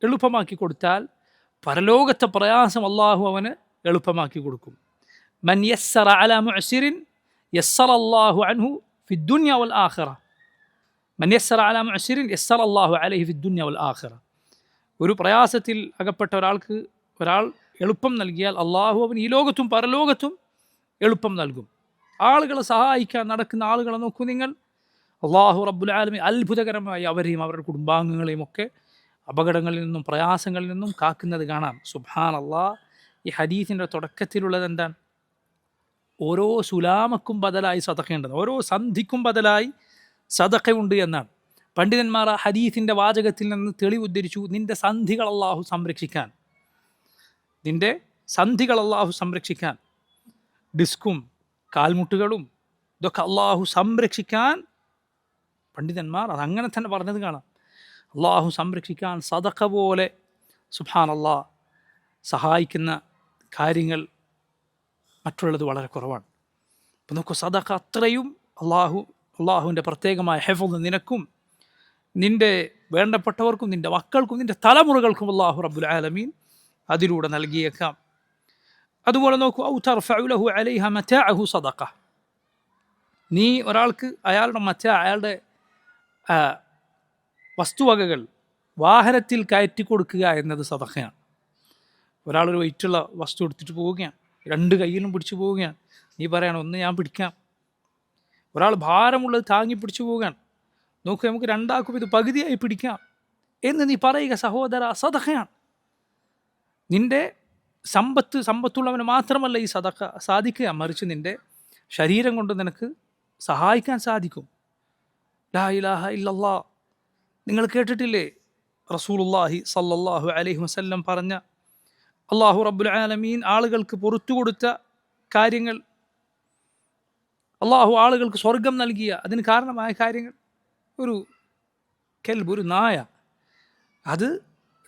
എളുപ്പമാക്കി കൊടുത്താൽ പരലോകത്തെ പ്രയാസം അള്ളാഹു അവന് എളുപ്പമാക്കി കൊടുക്കും. മൻ യസ്സറ അലാ മുഅ്സിരിൻ യസ്സറ അല്ലാഹു അൻഹു ഫി ദുനിയ വൽ ആഖിറ. മൻ യസ്സറ അലാ മുഅ്സിരിൻ യസ്സറ അല്ലാഹു അലൈഹി ഫി ദുനിയ വൽ ആഖിറ. ഒരു പ്രയാസത്തിൽ അകപ്പെട്ട ഒരാൾ എളുപ്പം നൽകിയാൽ അള്ളാഹു അവൻ ഈ ലോകത്തും പരലോകത്തും എളുപ്പം നൽകും. ആളുകളെ സഹായിക്കാൻ നടക്കുന്ന ആളുകളെ നോക്കൂ നിങ്ങൾ. അള്ളാഹു റബ്ബുൽ ആലമീൻ അത്ഭുതകരമായി അവരെയും അവരുടെ കുടുംബാംഗങ്ങളെയും ഒക്കെ അപകടങ്ങളിൽ നിന്നും പ്രയാസങ്ങളിൽ നിന്നും കാക്കുന്നത് കാണാം. സുബ്ഹാനല്ലാഹ്. ഈ ഹദീസിൻ്റെ തുടക്കത്തിലുള്ളത് എന്താണ്? ഓരോ സുലാമക്കും ബദലായി സദഖയുണ്ട്, ഓരോ സന്ധിക്കും ബദലായി സദഖയുണ്ട് എന്നാണ്. പണ്ഡിതന്മാർ ആ ഹദീസിൻ്റെ വാചകത്തിൽ നിന്ന് തെളിവുദ്ധരിച്ചു. നിന്റെ സന്ധികൾ അള്ളാഹു സംരക്ഷിക്കാൻ, നിന്റെ സന്ധികൾ അള്ളാഹു സംരക്ഷിക്കാൻ, ഡിസ്കും കാൽമുട്ടുകളും ഇതൊക്കെ അള്ളാഹു സംരക്ഷിക്കാൻ പണ്ഡിതന്മാർ അതങ്ങനെ തന്നെ പറഞ്ഞത് കാണാം. അള്ളാഹു സംരക്ഷിക്കാൻ സദഖ പോലെ സുബ്ഹാനല്ലാഹ് സഹായിക്കുന്ന കാര്യങ്ങൾ മറ്റുള്ളത് വളരെ കുറവാണ്. അപ്പം നോക്കൂ, സദഖ അത്രയും അള്ളാഹുവിൻ്റെ പ്രത്യേകമായ ഹിഫ്ള് നിനക്കും നിൻ്റെ വേണ്ടപ്പെട്ടവർക്കും നിൻ്റെ മക്കൾക്കും നിൻ്റെ തലമുറകൾക്കും അള്ളാഹു റബ്ബുൽ ആലമീൻ അതിലൂടെ നൽകിയേക്കാം. അതുപോലെ നോക്കൂ, ഔ തർഫഉ ലഹു അലൈഹ മതാഅഹു സദഖ. നീ ഒരാൾക്ക് അയാളുടെ വസ്തുവകകൾ വാഹനത്തിൽ കയറ്റി കൊടുക്കുക എന്നത് സദഖയാണ്. ഒരാളൊരു വെയിറ്റുള്ള വസ്തു എടുത്തിട്ട് പോവുകയാണ്, രണ്ട് കയ്യിലും പിടിച്ചു പോവുകയാണ്. നീ പറയണം ഒന്ന് ഞാൻ പിടിക്കാം. ഒരാൾ ഭാരമുള്ളത് താങ്ങി പിടിച്ചു പോവുകയാണ്. നോക്കുക, നമുക്ക് രണ്ടാക്കും ഇത് പകുതിയായി പിടിക്കാം എന്ന് നീ പറയുക സഹോദര, സദഖയാണ്. നിൻ്റെ സമ്പത്തുള്ളവന് മാത്രമല്ല ഈ സദഖ സാധിക്കുക, മറിച്ച് നിൻ്റെ ശരീരം കൊണ്ട് നിനക്ക് സഹായിക്കാൻ സാധിക്കും. ലാ ഇലാഹ ഇല്ലല്ലാഹ്. നിങ്ങൾ കേട്ടിട്ടില്ലേ റസൂലുള്ളാഹി സല്ലല്ലാഹു അലൈഹി വസല്ലം പറഞ്ഞ, അള്ളാഹു റബ്ബുൽ ആലമീൻ ആളുകൾക്ക് പുറത്തു കൊടുത്ത കാര്യങ്ങൾ, അള്ളാഹു ആളുകൾക്ക് സ്വർഗം നൽകിയ അതിന് കാരണമായ കാര്യങ്ങൾ. ഒരു നായ അത്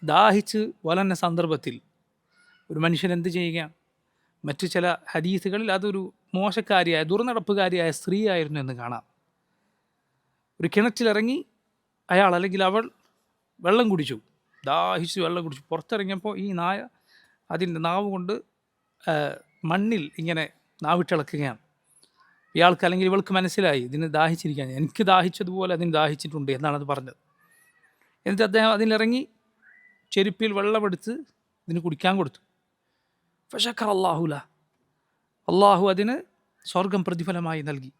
ദാഹിച്ച് വലന്ന സന്ദർഭത്തിൽ ഒരു മനുഷ്യൻ എന്ത് ചെയ്യുകയാണ്? മറ്റു ചില ഹദീസുകളിൽ അതൊരു മോശക്കാരിയായ ദുർനടപ്പുകാരിയായ സ്ത്രീയായിരുന്നു എന്ന് കാണാം. ഒരു കിണറ്റിലിറങ്ങി അയാൾ അല്ലെങ്കിൽ അവൾ വെള്ളം കുടിച്ചു, ദാഹിച്ച് വെള്ളം കുടിച്ചു. പുറത്തിറങ്ങിയപ്പോൾ ഈ നായ അതിൻ്റെ നാവ് കൊണ്ട് മണ്ണിൽ ഇങ്ങനെ നാവിട്ടിളക്കുകയാണ്. ഇയാൾക്ക് അല്ലെങ്കിൽ ഇവൾക്ക് മനസ്സിലായി ഇതിന് ദാഹിച്ചിരിക്കാൻ, എനിക്ക് ദാഹിച്ചതുപോലെ അതിന് ദാഹിച്ചിട്ടുണ്ട് എന്നാണ് അത് പറഞ്ഞത്. എന്നിട്ട് അദ്ദേഹം അതിലിറങ്ങി ചെരുപ്പിൽ വെള്ളമെടുത്ത് ഇതിന് കുടിക്കാൻ കൊടുത്തു. ഫശക്കർ അല്ലാഹുല. അള്ളാഹു അതിന് സ്വർഗം പ്രതിഫലമായി നൽകി.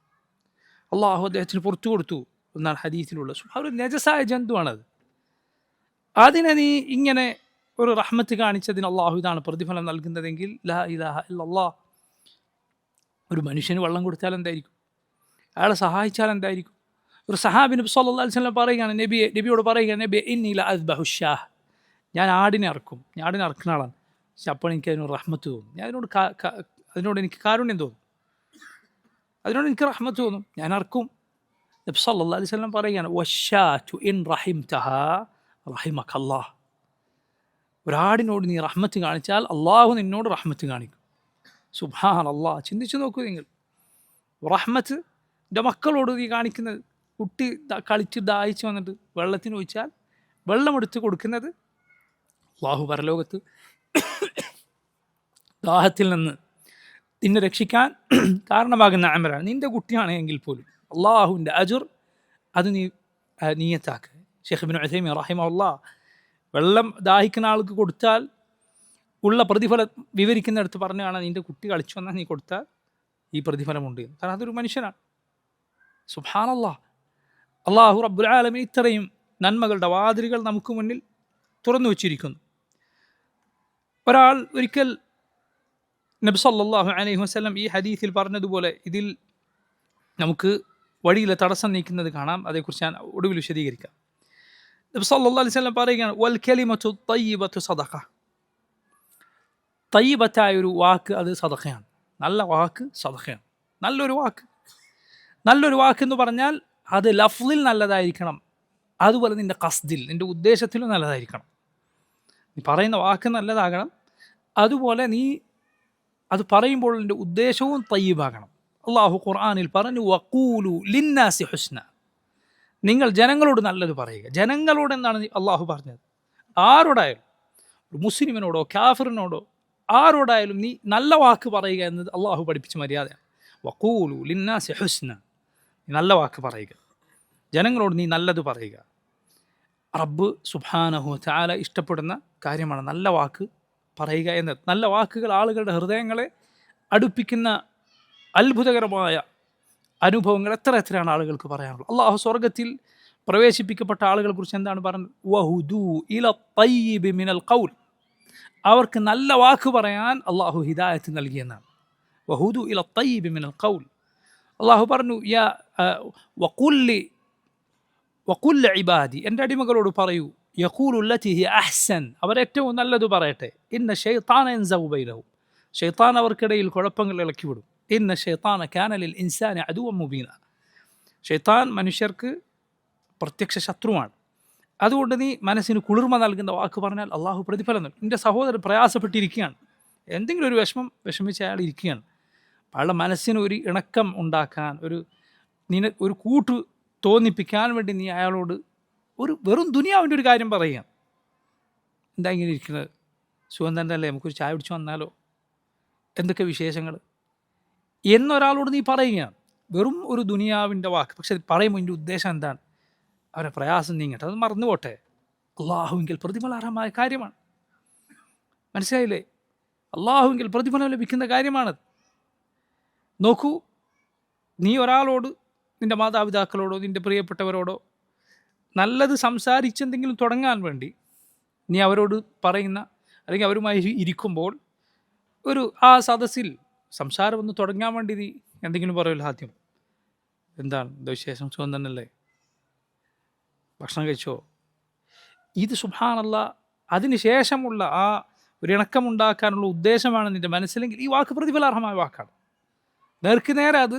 അള്ളാഹു അദ്ദേഹത്തിന് പുറത്തു കൊടുത്തു എന്നാണ് ഹദീസിലുള്ളത്. ഒരു നജസായ ജന്തുവാണത്. അതിനെ നീ ഇങ്ങനെ ഒരു റഹ്മത്ത് കാണിച്ചതിന് അള്ളാഹു ഇതാണ് പ്രതിഫലം നൽകുന്നതെങ്കിൽ ലാ ഇലാഹ ഇല്ലല്ലാഹ്. ഒരു മനുഷ്യന് വെള്ളം കൊടുത്താൽ എന്തായിരിക്കും? അയാളെ സഹായിച്ചാൽ എന്തായിരിക്കും? ഒരു സഹാബി നബി സല്ലല്ലാഹു അലൈഹി വസല്ലം പറയുകയാണ്, നബിയോട് പറയുകയാണ്, നബി ഇന്നി ലഅദ്ബഹു ഷാഹ്. ഞാൻ ആടിനെ അറക്കും, ഞാൻ ആടിനെ അറക്കുന്ന ആളാണ്. പക്ഷെ അപ്പോൾ എനിക്ക് അതിനോട് റഹ്മത്ത് തോന്നും, ഞാൻ അതിനോട് എനിക്ക് കാരുണ്യം തോന്നും, അതിനോട് എനിക്ക് റഹ്മത്ത് തോന്നും, ഞാൻ അറക്കും. നബി സല്ലല്ലാഹു അലൈഹി വസല്ലം പറയുകയാണ്, വശാതു ഇൻ റഹിംതഹാ റഹിമകല്ലാഹ്. ഒരാടിനോട് നീ റഹ്മത്ത് കാണിച്ചാൽ അള്ളാഹു നിന്നോട് റഹ്മത്ത് കാണിക്കും. സുബ്ഹാനല്ലാഹ്. ചിന്തിച്ചു നോക്കൂ നിങ്ങൾ, റഹ്മത്ത് എൻ്റെ മക്കളോട് നീ കാണിക്കുന്നത്. കുട്ടി കളിച്ച് ദാഹിച്ച് വന്നിട്ട് വെള്ളത്തിന് ഒഴിച്ചാൽ വെള്ളമെടുത്ത് കൊടുക്കുന്നത് അള്ളാഹു പരലോകത്ത് ദാഹത്തിൽ നിന്ന് നിന്നെ രക്ഷിക്കാൻ കാരണമാകുന്ന അമലാണ്. നിൻ്റെ കുട്ടിയാണെങ്കിൽ പോലും അള്ളാഹുവിൻ്റെ അജുർ അത് നീ നിയത്താക്കുക. ഷെയ്ഖ് ഇബ്നു ഉസൈമീൻ റഹിമഹുല്ലാഹ് വെള്ളം ദാഹിക്കുന്ന ആൾക്ക് കൊടുത്താൽ ഉള്ള പ്രതിഫലം വിവരിക്കുന്നിടത്ത് പറഞ്ഞാണ്, നിൻ്റെ കുട്ടി കളിച്ചു വന്നാൽ നീ കൊടുത്താൽ ഈ പ്രതിഫലമുണ്ട്. കാരണം അതൊരു മനുഷ്യനാണ്. സുബ്ഹാനല്ലാഹ്. അള്ളാഹു റബ്ബുൽ ആലമീൻ ഇത്രയും നന്മകളുടെ വാതിലുകൾ നമുക്ക് മുന്നിൽ തുറന്നു വച്ചിരിക്കുന്നു. ഒരിക്കൽ നബി സല്ലല്ലാഹു അലൈഹി വസല്ലം ഈ ഹദീസിൽ പറഞ്ഞതുപോലെ ഇതിൽ നമുക്ക് വഴിയിലെ തടസ്സം നീക്കുന്നത് കാണാം. അതേക്കുറിച്ച് ഞാൻ ഒടുവിൽ വിശദീകരിക്കാം. നബി സല്ലല്ലാഹു അലൈഹി വസല്ലം പറയുകയാണ്, വൽ കലിമത്തു തയ്യിബത്തു സദഖ. തയ്യിബത്തായ ഒരു വാക്ക് അത് സദഖയാണ്. നല്ല വാക്ക് സദഖയാണ്. നല്ലൊരു വാക്ക് എന്ന് പറഞ്ഞാൽ അത് ലഫ്ളിൽ നല്ലതായിരിക്കണം, അതുപോലെ നിൻ്റെ ഖസ്ദിൽ, നിൻ്റെ ഉദ്ദേശത്തിലും നല്ലതായിരിക്കണം. നീ പറയുന്ന വാക്ക് നല്ലതാകണം, അതുപോലെ നീ അത് പറയുമ്പോൾ നിൻ്റെ ഉദ്ദേശവും തയ്യിബാകണം. അള്ളാഹു ഖുർആനിൽ പറഞ്ഞു, വഖൂലു ലിന്നാസി ഹുസ്ന, നിങ്ങൾ ജനങ്ങളോട് നല്ലത് പറയുക. ജനങ്ങളോട് എന്നാണ് അള്ളാഹു പറഞ്ഞത്. ആരോടായാലും, ഒരു മുസ്ലിമിനോടോ കാഫിറിനോടോ ആരോടായാലും നീ നല്ല വാക്ക് പറയുക എന്നത് അള്ളാഹു പഠിപ്പിച്ച മര്യാദയാണ്. വഖൂലു ലിന്നാസി ഹുസ്ന, നീ നല്ല വാക്ക് പറയുക, ജനങ്ങളോട് നീ നല്ലത് പറയുക. റബ്ബ് സുബ്ഹാനഹു തആല ഇഷ്ടപ്പെടുന്ന കാര്യമാണ് നല്ല വാക്ക് പറയുക എന്നത്. നല്ല വാക്കുകൾ ആളുകളുടെ ഹൃദയങ്ങളെ അടുപ്പിക്കുന്ന അത്ഭുതകരമായ അനുഭവങ്ങൾ എത്രയാണ് ആളുകൾക്ക് പറയാനുള്ളത്. അള്ളാഹു സ്വർഗത്തിൽ പ്രവേശിപ്പിക്കപ്പെട്ട ആളുകളെ കുറിച്ച് എന്താണ് പറഞ്ഞത്? വഹുദു ഇല തയ്യിബി മിനൽ ഖൗൽ, അവർക്ക് നല്ല വാക്ക് പറയാൻ അള്ളാഹു ഹിദായത്ത് നൽകിയെന്നാണ്. വഹുദു ഇല തയ്യിബി മിനൽ ഖൗൽ, അള്ളാഹു പറഞ്ഞു, വഖുൽ ഇബാദി, എൻ്റെ അടിമകളോട് പറയൂ, യഖൂലു ലതി ഹിയ അഹ്സൻ, അവരേറ്റവും നല്ലത് പറയട്ടെ. ഇന്ന ശൈത്താന യൻസഗു ബൈനഹും, ശൈത്താൻ അവർക്കിടയിൽ കുഴപ്പങ്ങൾ ഇളക്കിവിടും. ഇന്ന ശൈത്താന കാന ലിൽ ഇൻസാനി അദുവൻ മുബീന, ശൈത്താൻ മനുഷ്യർക്ക് പ്രത്യക്ഷ ശത്രുവാണ്. അതുകൊണ്ട് നീ മനസ്സിന് കുളിർമ നൽകുന്ന വാക്ക് പറഞ്ഞാൽ അള്ളാഹു പ്രതിഫലം നൽകും. എൻ്റെ സഹോദരൻ പ്രയാസപ്പെട്ടിരിക്കുകയാണ്, എന്തെങ്കിലും ഒരു വിഷമിച്ച് അയാൾ ഇരിക്കുകയാണ്, അയാളുടെ മനസ്സിന് ഒരു ഇണക്കം ഉണ്ടാക്കാൻ, ഒരു കൂട്ട് തോന്നിപ്പിക്കാൻ വേണ്ടി നീ അയാളോട് വെറും ദുനിയാവിൻ്റെ ഒരു കാര്യം പറയുക. എന്താ ഇങ്ങനെ ഇരിക്കുന്നത്, സുഖം തന്നെ അല്ലേ, നമുക്കൊരു ചായ പിടിച്ചു വന്നാലോ, എന്തൊക്കെ വിശേഷങ്ങൾ എന്നൊരാളോട് നീ പറയുകയാണ്. വെറും ഒരു ദുനിയാവിൻ്റെ വാക്ക്. പക്ഷെ പറയുമ്പോൾ എൻ്റെ ഉദ്ദേശം എന്താണ്? അവരെ പ്രയാസം നീങ്ങട്ടെ, അത് മറന്നു പോട്ടെ. അള്ളാഹുവിങ്കിൽ പ്രതിഫലാർഹമായ കാര്യമാണ്. മനസ്സിലായില്ലേ? അള്ളാഹുവിങ്കിൽ പ്രതിഫലം ലഭിക്കുന്ന കാര്യമാണത്. നോക്കൂ, നീ ഒരാളോട്, നിൻ്റെ മാതാപിതാക്കളോടോ നിൻ്റെ പ്രിയപ്പെട്ടവരോടോ നല്ലത് സംസാരിച്ചെന്തെങ്കിലും തുടങ്ങാൻ വേണ്ടി നീ അവരോട് പറയുന്ന, അല്ലെങ്കിൽ അവരുമായി ഇരിക്കുമ്പോൾ ആ സദസ്സിൽ സംസാരം ഒന്ന് തുടങ്ങാൻ വേണ്ടി നീ എന്തെങ്കിലും പറയുമല്ലോ ആദ്യം. എന്താണ്, എന്താ വിശേഷം, സുഖം തന്നെയല്ലേ, ഭക്ഷണം കഴിച്ചോ? ഇത് സുബ്ഹാനല്ലാഹ്, അതിന് ശേഷമുള്ള ആ ഒരു ഇണക്കമുണ്ടാക്കാനുള്ള ഉദ്ദേശമാണ് നിൻ്റെ മനസ്സിലെങ്കിൽ ഈ വാക്ക് പ്രതിഫലാർഹമായ വാക്കാണ്. നേർക്ക് നേരെ അത്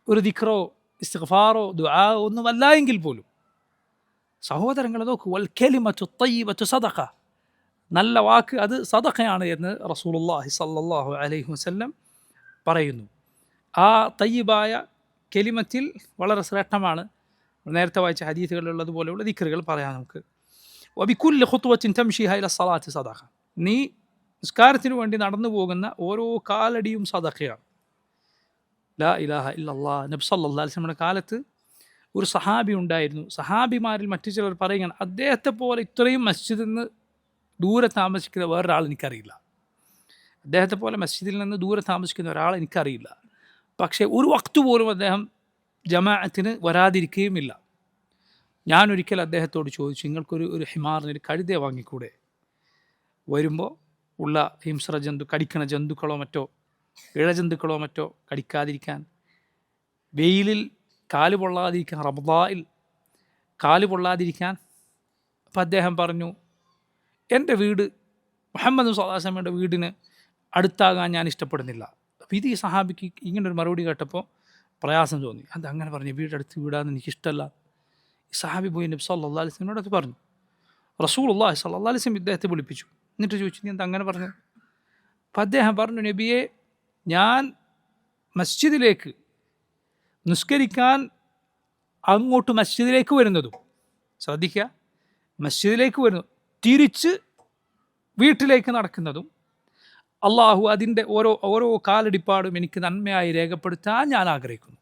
ഒരു ദിക്റോ ഇസ്തിഗ്ഫാറോ ദുആ ഒന്നുമല്ല എങ്കിൽ പോലും സഹോദരങ്ങളെ നോക്കൂ, വൽ കലിമത്തു തയ്യിബത്തു സദഖ, നല്ല വാക്ക് അത് സദഖയാണ് എന്ന് റസൂലുള്ളാഹി സ്വല്ലല്ലാഹു അലൈഹി വസല്ലം പറയുന്നു. ആ തയ്യിബായ കലിമത്തിൽ വളരെ ശ്രേഷ്ഠമാണ് നേരത്തെ വായിച്ച ഹദീസുകളിലുള്ളതുപോലെയുള്ള ദിക്റുകൾ പറയാം നമുക്ക്. വബികുല്ലി ഖുത്വത്തിൻ തംശിഹ ഇല സ്വലാത്തി സദഖ, നീ നിസ്കാരത്തിന് വേണ്ടി നടന്നു പോകുന്ന ഓരോ കാലടിയും സദഖയാണ്. ലാ ഇലാഹ ഇല്ലല്ലാഹ്. നബി സല്ലല്ലാഹു അലൈഹി വസല്ലമയുടെ കാലത്ത് ഒരു സഹാബി ഉണ്ടായിരുന്നു. സഹാബിമാരിൽ മറ്റു ചിലർ പറയുകയാണ്, അദ്ദേഹത്തെ പോലെ ഇത്രയും മസ്ജിദിൽ നിന്ന് ദൂരെ താമസിക്കുന്ന വേറൊരാൾ എനിക്കറിയില്ല. അദ്ദേഹത്തെ പോലെ മസ്ജിദിൽ നിന്ന് ദൂരെ താമസിക്കുന്ന ഒരാൾ എനിക്കറിയില്ല. പക്ഷേ ഒരു വക്ത് പോലും അദ്ദേഹം ജമാഅത്തിന് വരാതിരിക്കുകയുമില്ല. ഞാനൊരിക്കൽ അദ്ദേഹത്തോട് ചോദിച്ചു, നിങ്ങൾക്കൊരു ഹിമാറിനൊരു കഴുതയെ വാങ്ങിക്കൂടെ? വരുമ്പോൾ ഉള്ള ഹിംസ്ര കടിക്കണ ജന്തുക്കളോ മറ്റോ ഇഴജന്തുക്കളോ മറ്റോ കടിക്കാതിരിക്കാൻ, വെയിലിൽ കാല് പൊള്ളാതിരിക്കാൻ, റമദായിൽ കാല് പൊള്ളാതിരിക്കാൻ. അപ്പം അദ്ദേഹം പറഞ്ഞു, എൻ്റെ വീട് മുഹമ്മദ് സ്വല്ലല്ലാഹു അലൈഹി വസല്ലമയുടെ വീടിന് അടുത്താകാൻ ഞാൻ ഇഷ്ടപ്പെടുന്നില്ല. അപ്പോൾ ഈ സഹാബിക്ക് ഇങ്ങനൊരു മറുപടി കേട്ടപ്പോൾ പ്രയാസം തോന്നി. അത് അങ്ങനെ പറഞ്ഞു, വീടടുത്ത് വിടാമെന്ന് എനിക്കിഷ്ടമല്ല. ഈ സഹാബി പോയി നബി സല്ലല്ലാഹു അലൈഹി വസല്ലമയോട് അത് പറഞ്ഞു. റസൂലുള്ളാഹി സ്വല്ലല്ലാഹു അലൈഹി വസല്ലം ഇദ്ദേഹത്തെ വിളിപ്പിച്ചു. എന്നിട്ട് ചോദിച്ചു, നീ എന്താ അങ്ങനെ പറഞ്ഞു? അപ്പം അദ്ദേഹം പറഞ്ഞു, നബിയെ, ഞാൻ മസ്ജിദിലേക്ക് നിസ്കരിക്കാൻ അങ്ങോട്ട് മസ്ജിദിലേക്ക് വരുന്നതും, ശ്രദ്ധിക്കുക, മസ്ജിദിലേക്ക് വരുന്നു, തിരിച്ച് വീട്ടിലേക്ക് നടക്കുന്നതും അള്ളാഹു അതിൻ്റെ ഓരോ കാലടിപ്പാടും എനിക്ക് നന്മയായി രേഖപ്പെടുത്താൻ ഞാൻ ആഗ്രഹിക്കുന്നു.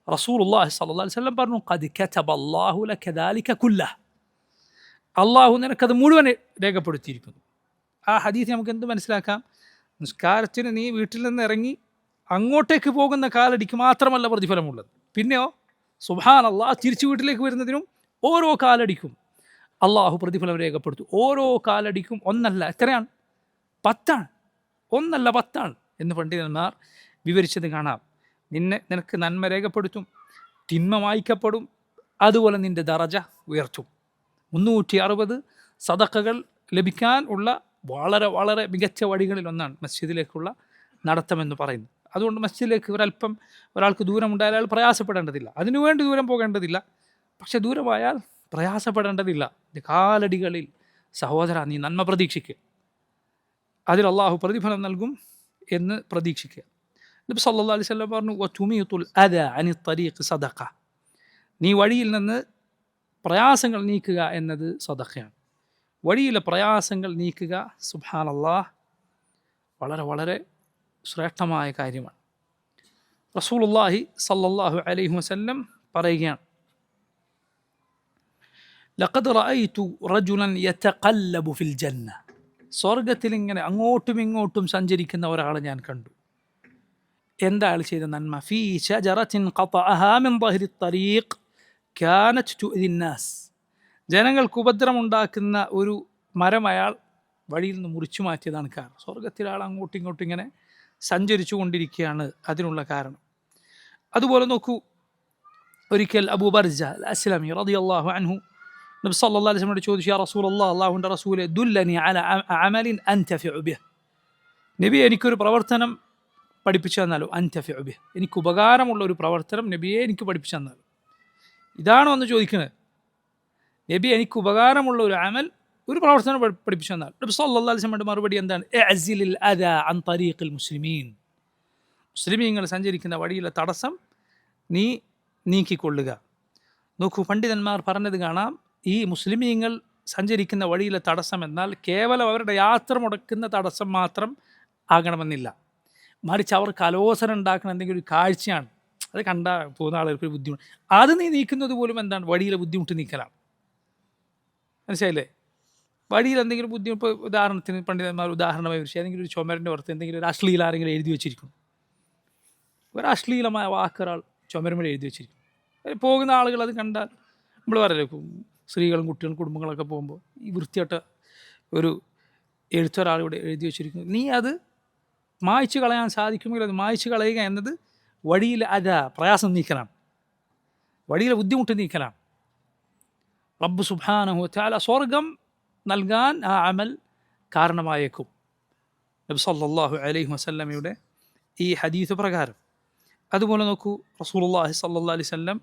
റസൂലുള്ളാഹി സ്വല്ലല്ലാഹു അലൈഹി വസല്ലം പറഞ്ഞു, ഖദ് കതബല്ലാഹു ലക ദാലിക കുല്ലഹ്, അള്ളാഹു നിനക്കത് മുഴുവൻ രേഖപ്പെടുത്തിയിരിക്കുന്നു. ആ ഹദീസ് നമുക്ക് എന്ത് മനസ്സിലാക്കാം? നിസ്കാരത്തിന് നീ വീട്ടിൽ നിന്ന് ഇറങ്ങി അങ്ങോട്ടേക്ക് പോകുന്ന കാലടിക്ക് മാത്രമല്ല പ്രതിഫലമുള്ളത്, പിന്നെയോ സുബ്ഹാനല്ലാഹ് തിരിച്ചു വീട്ടിലേക്ക് വരുന്നതിനും ഓരോ കാലടിക്കും അള്ളാഹു പ്രതിഫലം രേഖപ്പെടുത്തും. ഓരോ കാലടിക്കും ഒന്നല്ല, എത്രയാണ്? 10 ഒന്നല്ല 10 എന്ന് പണ്ഡിതന്മാർ വിവരിച്ചത് കാണാം. നിനക്ക് നന്മ രേഖപ്പെടുത്തും, തിന്മ മായ്ക്കപ്പെടും, അതുപോലെ നിൻ്റെ ദറജ ഉയർത്തും. 360 സദഖകൾ ലഭിക്കാൻ ഉള്ള വളരെ വളരെ മികച്ച വഴികളിൽ ഒന്നാണ് മസ്ജിദിലേക്കുള്ള നടത്തമെന്ന് പറയുന്നത്. അതുകൊണ്ട് മസ്ജിദിലേക്ക് ഒരാൾക്ക് ദൂരമുണ്ടായാൽ അയാൾ പ്രയാസപ്പെടേണ്ടതില്ല, അതിനുവേണ്ടി ദൂരം പോകേണ്ടതില്ല. പക്ഷെ ദൂരമായാൽ പ്രയാസപ്പെടേണ്ടതില്ല. കാലടികളിൽ സഹോദര നീ നന്മ പ്രതീക്ഷിക്കുക, അതിൽ അള്ളാഹു പ്രതിഫലം നൽകും എന്ന് പ്രതീക്ഷിക്കുക. നബി സല്ലല്ലാഹു അലൈഹി വസല്ലം പറഞ്ഞു, വതുമീതുൽ അദാ അനി ത്വരീഖ് സദഖ, നീ വഴിയിൽ നിന്ന് പ്രയാസങ്ങൾ നീക്കുക എന്നത് സദഖയാണ്. വഴിയിലെ പ്രയാസങ്ങൾ നീക്കുക സുബ്ഹാനല്ലാഹ് വളരെ വളരെ ശ്രേഷ്ഠമായ കാര്യമാണ്. റസൂലുള്ളാഹി സല്ലല്ലാഹു അലൈഹി വസല്ലം പറയുകയാണ്, ലഖദ് റഅയ്തു റജുലൻ യതഖല്ലബു ഫിൽ ജന്ന, സ്വർഗത്തിൽ ഇങ്ങനെ അങ്ങോട്ടും ഇങ്ങോട്ടും സഞ്ചരിക്കുന്ന ഒരാളെ ഞാൻ കണ്ടു. എന്താ അയാൾ ചെയ്ത നന്മ? ഫീ ശജറത്തിൻ ഖതഅഹാ മിൻ ളഹ്രി ത്വരീഖ് കാനത് തുഅദി നാസ്, ജനങ്ങൾക്ക് ഉപദ്രവമുണ്ടാക്കുന്ന ഒരു മരം അയാൾ വഴിയിൽ നിന്ന് മുറിച്ചു മാറ്റിയതാണ് കാരണം. സ്വർഗത്തിൽ ആൾ അങ്ങോട്ടും ഇങ്ങോട്ടും ഇങ്ങനെ സഞ്ചരിച്ചു കൊണ്ടിരിക്കുകയാണ് അതിനുള്ള കാരണം. അതുപോലെ നോക്കൂ, ഒരിക്കൽ അബൂ ബർജ അൽ അസ്ലമി റളിയല്ലാഹു അൻഹു നബി സല്ലല്ലാഹു അലൈഹി വസല്ലം ചോദിച്ചു, യാ റസൂലല്ലാഹ്, അല്ലാഹുവിൻ്റെ റസൂലേ, ദുല്ലനി അല അമലിൻ അൻതഫിഉ ബിഹ്, നബി എനിക്കൊരു പ്രവർത്തനം പഠിപ്പിച്ചു തന്നാലോ? അൻതഫിഉ ബിഹ്, എനിക്ക് ഉപകാരമുള്ള ഒരു പ്രവർത്തനം നബിയെ എനിക്ക് പഠിപ്പിച്ചു തന്നാലോ? ഇതാണോ എന്ന് ചോദിക്കുന്നത്? നബി എനിക്ക് ഉപകാരമുള്ള ഒരു അമൽ, ഒരു പ്രവർത്തനം പഠിപ്പിച്ചു തന്നാൽ. നബി സല്ലല്ലാഹു അലൈഹി വസല്ലം മറുപടി എന്താണ്? ഇഅ്സിലിൽ അദാ അൻ തരീഖിൽ മുസ്ലിമീൻ, മുസ്ലിമീങ്ങൾ സഞ്ചരിക്കുന്ന വഴിയിലെ തടസ്സം നീ നീക്കിക്കൊള്ളുക. നോക്കൂ, പണ്ഡിതന്മാർ പറഞ്ഞത് കാണാം, ഈ മുസ്ലിമീങ്ങൾ സഞ്ചരിക്കുന്ന വഴിയിലെ തടസ്സം എന്നാൽ കേവലം അവരുടെ യാത്ര മുടക്കുന്ന തടസ്സം മാത്രം ആകണമെന്നില്ല, മറിച്ച് അവർക്ക് അലോസരം ഉണ്ടാക്കുന്ന എന്തെങ്കിലും ഒരു കാഴ്ചയാണ്. അത് കണ്ട പോകുന്ന ആളുകൾക്ക് ഒരു ബുദ്ധിമുട്ട്, അത് നീ നീക്കുന്നത് പോലും എന്താണ്? വഴിയിലെ ബുദ്ധിമുട്ട് നീക്കലാണ്. മനസ്സിലായില്ലേ? വഴിയിൽ എന്തെങ്കിലും ബുദ്ധിമുട്ട്, ഉദാഹരണത്തിന് പണ്ഡിതന്മാർ ഉദാഹരണമായി വിളിച്ച് ഏതെങ്കിലും ഒരു ചുമരിൻ്റെ പുറത്ത് എന്തെങ്കിലും ഒരു അശ്ലീല ആരെങ്കിലും എഴുതി വെച്ചിരിക്കും, ഒരു അശ്ലീലമായ വാക്കൊരാൾ ചുമരുമ്പോൾ എഴുതി വെച്ചിരിക്കും. പോകുന്ന ആളുകൾ അത് കണ്ടാൽ, നമ്മൾ പറയല്ലേ, സ്ത്രീകളും കുട്ടികളും കുടുംബങ്ങളൊക്കെ പോകുമ്പോൾ ഈ വൃത്തിയായിട്ട ഒരു എഴുത്തൊരാളിവിടെ എഴുതി വെച്ചിരിക്കുന്നു, നീ അത് മായ്ച്ചു കളയാൻ സാധിക്കുമെങ്കിൽ അത് മായ്ച്ചു കളയുക എന്നത് വഴിയിലെ പ്രയാസം നീക്കലാണ്, വഴിയിലെ ബുദ്ധിമുട്ട് നീക്കലാണ്. റബ്ബ് സുബ്ഹാനഹു വ തആല സ്വർഗം നൽകാൻ ആ അമൽ കാരണമായേക്കും. നബി സല്ലല്ലാഹു അലൈഹി വസല്ലമയുടെ ഈ ഹദീസ് പ്രകാരം. അതുപോലെ നോക്കൂ, റസൂലുള്ളാഹി സല്ലല്ലാഹു അലൈഹി വസല്ലം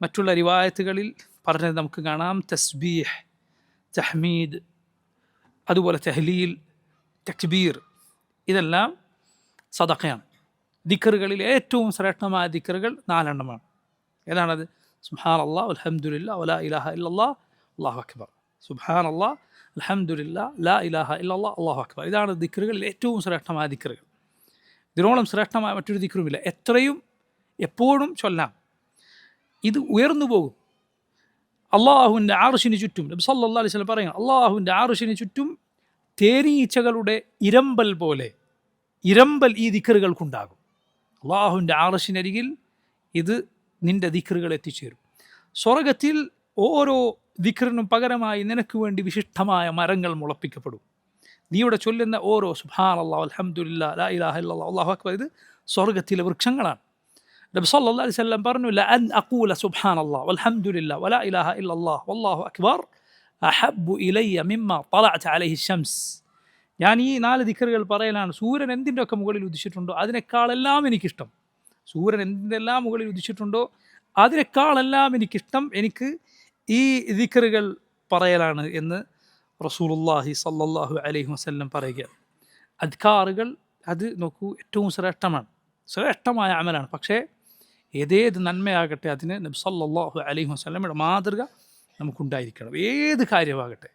മറ്റുള്ള റിവായത്തുകളിൽ പറഞ്ഞത് നമുക്ക് കാണാം. തസ്ബീഹ്, തഹ്മീദ്, അതുപോലെ തഹ്ലീൽ, തക്ബീർ, ഇതെല്ലാം സദഖയാണ്. ദിക്റുകളിൽ ഏറ്റവും ശ്രേഷ്ഠമായ ദിക്റുകൾ 4 എണ്ണമാണ്. ഏതാണത്? സുബ്ഹാനല്ലാഹ് വൽഹംദുലില്ലാഹ് വലാ ഇലാഹ ഇല്ലല്ലാഹ് അല്ലാഹു അക്ബർ. സുബ്ഹാനല്ലാഹ് അൽഹംദുലില്ലാഹ് ലാ ഇലാഹ ഇല്ലല്ലാഹ് അല്ലാഹു അക്ബർ. ഇതാണ് ദിക്റുകളിൽ ഏറ്റവും ശ്രേഷ്ഠമായ ദിക്റുകൾ. ഇതിനോളം ശ്രേഷ്ഠമായ മറ്റൊരു ദിക്റുമില്ല. എത്രയും എപ്പോഴും ചൊല്ലാം, ഇത് ഉയർന്നു പോകും. അള്ളാഹുവിൻ്റെ ആർശിന് ചുറ്റും നബി സല്ലല്ലാഹു അലൈഹി വസല്ലം പറയുന്നത്, അള്ളാഹുവിൻ്റെ ആർശിന് ചുറ്റും തേനീച്ചകളുടെ ഇരമ്പൽ പോലെ ഇരമ്പൽ ഈ ദിക്റുകൾക്കുണ്ടാകും. അള്ളാഹുവിൻ്റെ ആർശിനരികിൽ ഇത് നിൻ്റെ ദിക്റുകൾ എത്തിച്ചേരും. സ്വർഗത്തിൽ ഓരോ ദിക്റിനും പകരമായി നിനക്ക് വേണ്ടി വിശിഷ്ടമായ മരങ്ങൾ മുളപ്പിക്കപ്പെടും. നീ ഇവിടെ ചൊല്ലുന്ന ഓരോ സുബ്ഹാനല്ലാഹ് അൽഹംദുലില്ലാഹ് ലാ ഇലാഹ ഇല്ലല്ലാഹ് അല്ലാഹു അക്ബർ, ഇത് സ്വർഗത്തിലെ വൃക്ഷങ്ങളാണ്. നബി സല്ലല്ലാഹു അലൈഹി വസല്ലം പറഞ്ഞു, ലഅൻ അഖൂല സുബ്ഹാനല്ലാഹ് വൽഹംദുലില്ലാഹ് വലാ ഇലാഹ ഇല്ലല്ലാഹ് വല്ലാഹു അക്ബർ അഹബ്ബു ഇലയ്യ മിമ്മ തലഅത് അലൈഹി ശംസ്. ഞാൻ ഈ 4 ദിക്റുകൾ പറയലാണ്, സൂര്യൻ എന്തിൻ്റെയൊക്കെ മുകളിൽ ഉദിച്ചിട്ടുണ്ടോ അതിനേക്കാളെല്ലാം എനിക്കിഷ്ടം. സൂര്യൻ എന്തിൻ്റെല്ലാം മുകളിൽ ഉദിച്ചിട്ടുണ്ടോ അതിനേക്കാളെല്ലാം എനിക്കിഷ്ടം, എനിക്ക് ഈ ദിക്റുകൾ പറയലാണ് എന്ന് റസൂലുള്ളാഹി സല്ലല്ലാഹു അലൈഹി വസല്ലം പറയുക. അദ്കാറുകൾ അത് നോക്കൂ, ഏറ്റവും ശ്രേഷ്ഠമായ അമലാണ്. പക്ഷേ ഏതേത് നന്മയാകട്ടെ അതിന് നബി സല്ലല്ലാഹു അലൈഹി വസല്ലമയുടെ മാതൃക നമുക്കുണ്ടായിരിക്കണം. ഏത് കാര്യമാകട്ടെ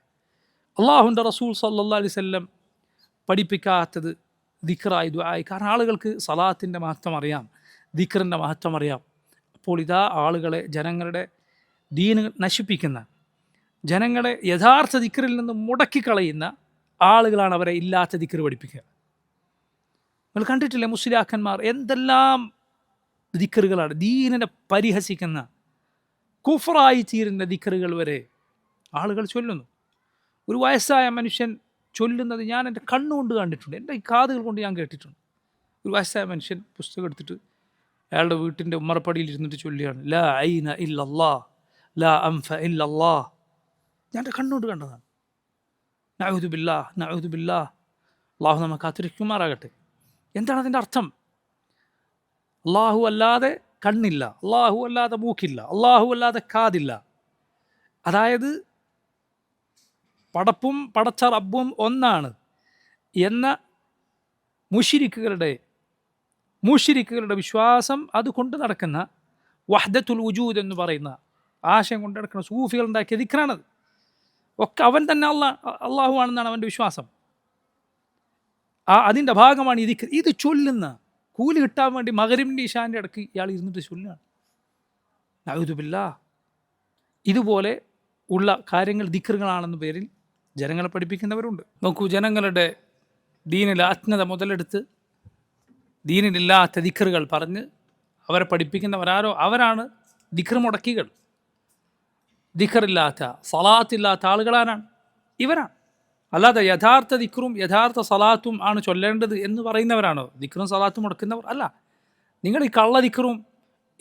അള്ളാഹുവിൻ്റെ റസൂൽ സല്ലല്ലാഹു അലൈഹി വസല്ലം പഠിപ്പിക്കാത്തത് ദിക്റായി ദുആയി. കാരണം ആളുകൾക്ക് സലാത്തിൻ്റെ മഹത്വം അറിയാം, ദിക്റിൻ്റെ മഹത്വം അറിയാം. അപ്പോൾ ഇതാ ആളുകളെ, ജനങ്ങളുടെ ദീന് നശിപ്പിക്കുന്ന, ജനങ്ങളെ യഥാർത്ഥ ദിക്റിൽ നിന്ന് മുടക്കിക്കളയുന്ന ആളുകളാണ് അവരെ ഇല്ലാത്ത ദിക്ർ പഠിപ്പിക്കുക. നിങ്ങൾ കണ്ടിട്ടില്ലേ മുസ്ലിയാക്കന്മാർ എന്തെല്ലാം ദിക്റുകളാണ്, ദീനിനെ പരിഹസിക്കുന്ന കുഫറായി തീരുന്ന ദിക്റുകൾ വരെ ആളുകൾ ചൊല്ലുന്നു. ഒരു വയസ്സായ മനുഷ്യൻ ചൊല്ലുന്നത് ഞാൻ എൻ്റെ കണ്ണുകൊണ്ട് കണ്ടിട്ടുണ്ട്, എൻ്റെ ഈ കാതുകൾ കൊണ്ട് ഞാൻ കേട്ടിട്ടുണ്ട്. ഒരു വയസ്സായ മനുഷ്യൻ പുസ്തകം എടുത്തിട്ട് അയാളുടെ വീട്ടിൻ്റെ ഉമ്മറപ്പടിയിൽ ഇരുന്നിട്ട് ചൊല്ലുകയാണ്, ലാ ഐന ഇല്ലല്ലാഹ് ലാ അൻഫ ഇല്ലല്ലാഹ്. ഞാൻ എൻ്റെ കണ്ണുകൊണ്ട് കണ്ടതാണ്. നഊദു ബില്ലാഹ്, നഊദു ബില്ലാഹ്. അള്ളാഹു നമ്മെ കാത്തിരിക്കുമാറാകട്ടെ. എന്താണ് അതിൻ്റെ അർത്ഥം? അള്ളാഹു അല്ലാതെ കണ്ണില്ല, അള്ളാഹു അല്ലാതെ മൂക്കില്ല, അള്ളാഹു അല്ലാതെ കാതില്ല. അതായത് പടപ്പും പടച്ച റബ്ബും ഒന്നാണ് എന്ന മുശ്രിക്കുകളുടെ വിശ്വാസം അത് കൊണ്ട് നടക്കുന്ന വഹ്ദത്തുൽ വുജൂദ് എന്ന് പറയുന്ന ആശയം കൊണ്ട് നടക്കുന്ന സൂഫികൾ ഉണ്ടാക്കിയ ദിക്റാണത്. ഒക്കെ അവൻ തന്നെ അള്ളാഹു ആണെന്നാണ് അവൻ്റെ വിശ്വാസം. അതിൻ്റെ ഭാഗമാണ് ഈ ദിക്ർ. ഇത് ചൊല്ലുന്ന കൂലി കിട്ടാൻ വേണ്ടി മഗ്‌രിബിൻ്റെ ഇശാൻ്റെ ഇടയ്ക്ക് ഇയാൾ ഇരുന്നിട്ട് ചൊല്ലുകയാണ്. നഊദു ബില്ലാഹ്. ഇതുപോലെ ഉള്ള കാര്യങ്ങൾ ദിക്റുകളാണെന്ന പേരിൽ ജനങ്ങളെ പഠിപ്പിക്കുന്നവരുണ്ട്. നോക്കൂ, ജനങ്ങളുടെ ദീനിൽ ആത്മീയത മുതലെടുത്ത് ദീനിലില്ലാത്ത ദിക്റുകൾ പറഞ്ഞ് അവരെ പഠിപ്പിക്കുന്നവരാരോ അവരാണ് ദിക്ർ മുടക്കികൾ. ദിക്റില്ലാത്ത സലാത്തില്ലാത്ത ആളുകളാരാണ്? ഇവരാണ്. അല്ലാതെ യഥാർത്ഥ ദിക്റും യഥാർത്ഥ സലാത്തും ആണ് ചൊല്ലേണ്ടത് എന്ന് പറയുന്നവരാണോ ദിക്റും സലാത്തും മുടക്കുന്നവർ? അല്ല. നിങ്ങൾ ഈ കള്ള ദിക്റും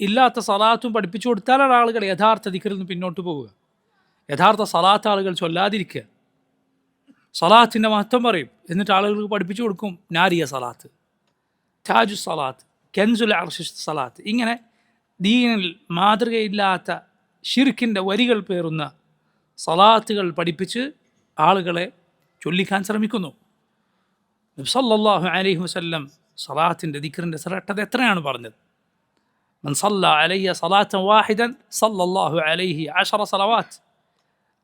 ഇല്ലാത്ത സലാത്തും പഠിപ്പിച്ചു കൊടുത്താലാണ് ആളുകൾ യഥാർത്ഥ ദിക്റിൽ നിന്ന് പിന്നോട്ട് പോവുക. യഥാർത്ഥ സലാത്ത് ആളുകൾ ചൊല്ലാതിരിക്കുക. സലാത്തിൻ്റെ മഹത്വം പറയും, എന്നിട്ട് ആളുകൾക്ക് പഠിപ്പിച്ചു കൊടുക്കും നാരിയ സലാത്ത്, താജു സലാത്ത്, കെൻസുൽ അർശ് സലാത്ത്. ഇങ്ങനെ ദീനിൽ മാതൃകയില്ലാത്ത ഷിർക്കിൻ്റെ വരികൾ പേറുന്ന സലാത്തുകൾ പഠിപ്പിച്ച് ആളുകളെ ചൊല്ലിക്കാൻ ശ്രമിക്കുന്നു. നബി സല്ലല്ലാഹു അലൈഹി വസല്ലം സലാത്തിൻ്റെ ദിക്റിൻ്റെ ശ്രേഷ്ഠത എത്രയാണ് പറഞ്ഞത്? മൻ സല്ല അലയ്യ സലാത്തൻ വാഹിദൻ സല്ലല്ലാഹു അലൈഹി 10 സലവാത്ത്.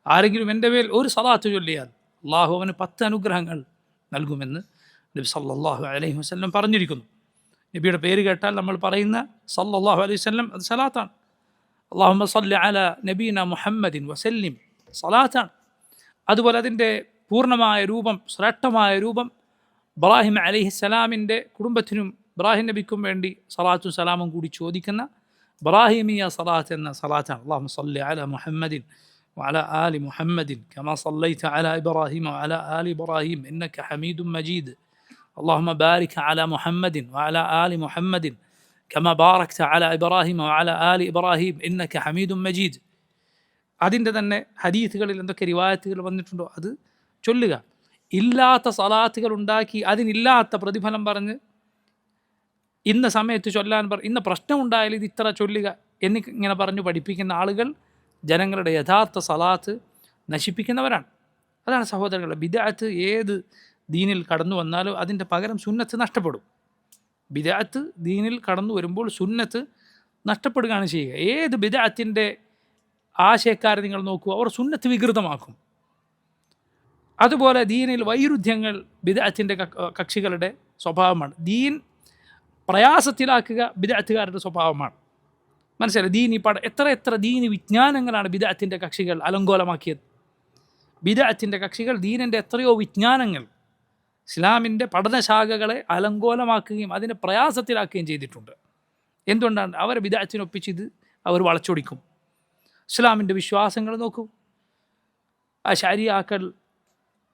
ആരെങ്കിലും എൻ്റെ മേൽ ഒരു സലാത്ത് ചൊല്ലിയാൽ അള്ളാഹു അവന് 10 അനുഗ്രഹങ്ങൾ നൽകുമെന്ന് നബി സല്ലല്ലാഹു അലൈഹി വസല്ലം പറഞ്ഞിരിക്കുന്നു. നബിയുടെ പേര് കേട്ടാൽ നമ്മൾ പറയുന്ന സല്ലല്ലാഹു അലൈഹി വസല്ലം അത് സലാത്താണ്. അല്ലാഹുമ്മ സല്ലി അലാ നബീന മുഹമ്മദിൻ വസല്ലിം സലാത്താണ്. അതുപോലെ അതിൻ്റെ പൂർണ്ണമായ രൂപം, ശ്രേഷ്ഠമായ രൂപം ഇബ്രാഹിം അലൈഹിസ്സലാമിൻ്റെ കുടുംബത്തിനും ഇബ്രാഹിം നബിക്കും വേണ്ടി സലാത്തും സലാമും കൂടി ചോദിക്കുന്ന ഇബ്രാഹിമിയ സലാത്ത് എന്ന സലാത്താണ്. അല്ലാഹുമ്മ സല്ലി അലാ മുഹമ്മദിൻ وعلى آل محمد كما صليت على إبراهيم وعلى آل إبراهيم إنك حميد مجيد اللهم بارك على محمد وعلى آل محمد كما باركت على إبراهيم وعلى آل إبراهيم إنك حميد مجيد. അതിൻ്റെ തന്നെ ഹദീസുകളിൽ എന്തൊക്കെ റിവായത്തുകൾ വന്നിട്ടുണ്ടോ അത് ചൊല്ലുക. ഇല്ലാത്ത സലാത്തുകൾ ഉണ്ടാക്കി അതിനില്ലാത്ത പ്രതിഫലം പറഞ്ഞ് ഇന്ന സമയത്ത് ചൊല്ലാൻ ഇന്ന പ്രശ്നം ഉണ്ടായാൽ ഇത് ഇത്ര ചൊല്ലുക എന്നിങ്ങനെ പറഞ്ഞു പഠിപ്പിക്കുന്ന ആളുകൾ ജനങ്ങളുടെ യഥാർത്ഥ സലാത്ത് നശിപ്പിക്കുന്നവരാണ്. അതാണ് സഹോദരങ്ങളെ, ബിദ്അത്ത് ഏത് ദീനിൽ കടന്നു വന്നാലും അതിൻ്റെ പകരം സുന്നത്ത് നഷ്ടപ്പെടും. ബിദ്അത്ത് ദീനിൽ കടന്നു വരുമ്പോൾ സുന്നത്ത് നഷ്ടപ്പെടുകയാണ് ചെയ്യുക. ഏത് ബിദ്അത്തിൻ്റെ ആശയക്കാരെ നിങ്ങൾ നോക്കൂ, അവർ സുന്നത്ത് വികൃതമാക്കും. അതുപോലെ ദീനിൽ വൈരുദ്ധ്യങ്ങൾ ബിദ്അത്തിൻ്റെ കക്ഷികളുടെ സ്വഭാവമാണ്. ദീൻ പ്രയാസത്തിലാക്കുക ബിദ്അത്തുകാരുടെ സ്വഭാവമാണ്. മനസ്സിലായി? ദീനി എത്ര ദീനി വിജ്ഞാനങ്ങളാണ് ബിദ്അത്തിൻ്റെ കക്ഷികൾ അലങ്കോലമാക്കിയത്. ബിദ്അത്തിൻ്റെ കക്ഷികൾ ദീനിൻ്റെ എത്രയോ വിജ്ഞാനങ്ങൾ, ഇസ്ലാമിൻ്റെ പഠനശാഖകളെ അലങ്കോലമാക്കുകയും അതിനെ പ്രയാസത്തിലാക്കുകയും ചെയ്തിട്ടുണ്ട്. എന്തുകൊണ്ടാണ്? അവരെ ബിദ്അത്തിനൊപ്പിച്ചിത് അവർ വളച്ചൊടിക്കും. ഇസ്ലാമിൻ്റെ വിശ്വാസങ്ങൾ നോക്കൂ. ശരിയാക്കൽ,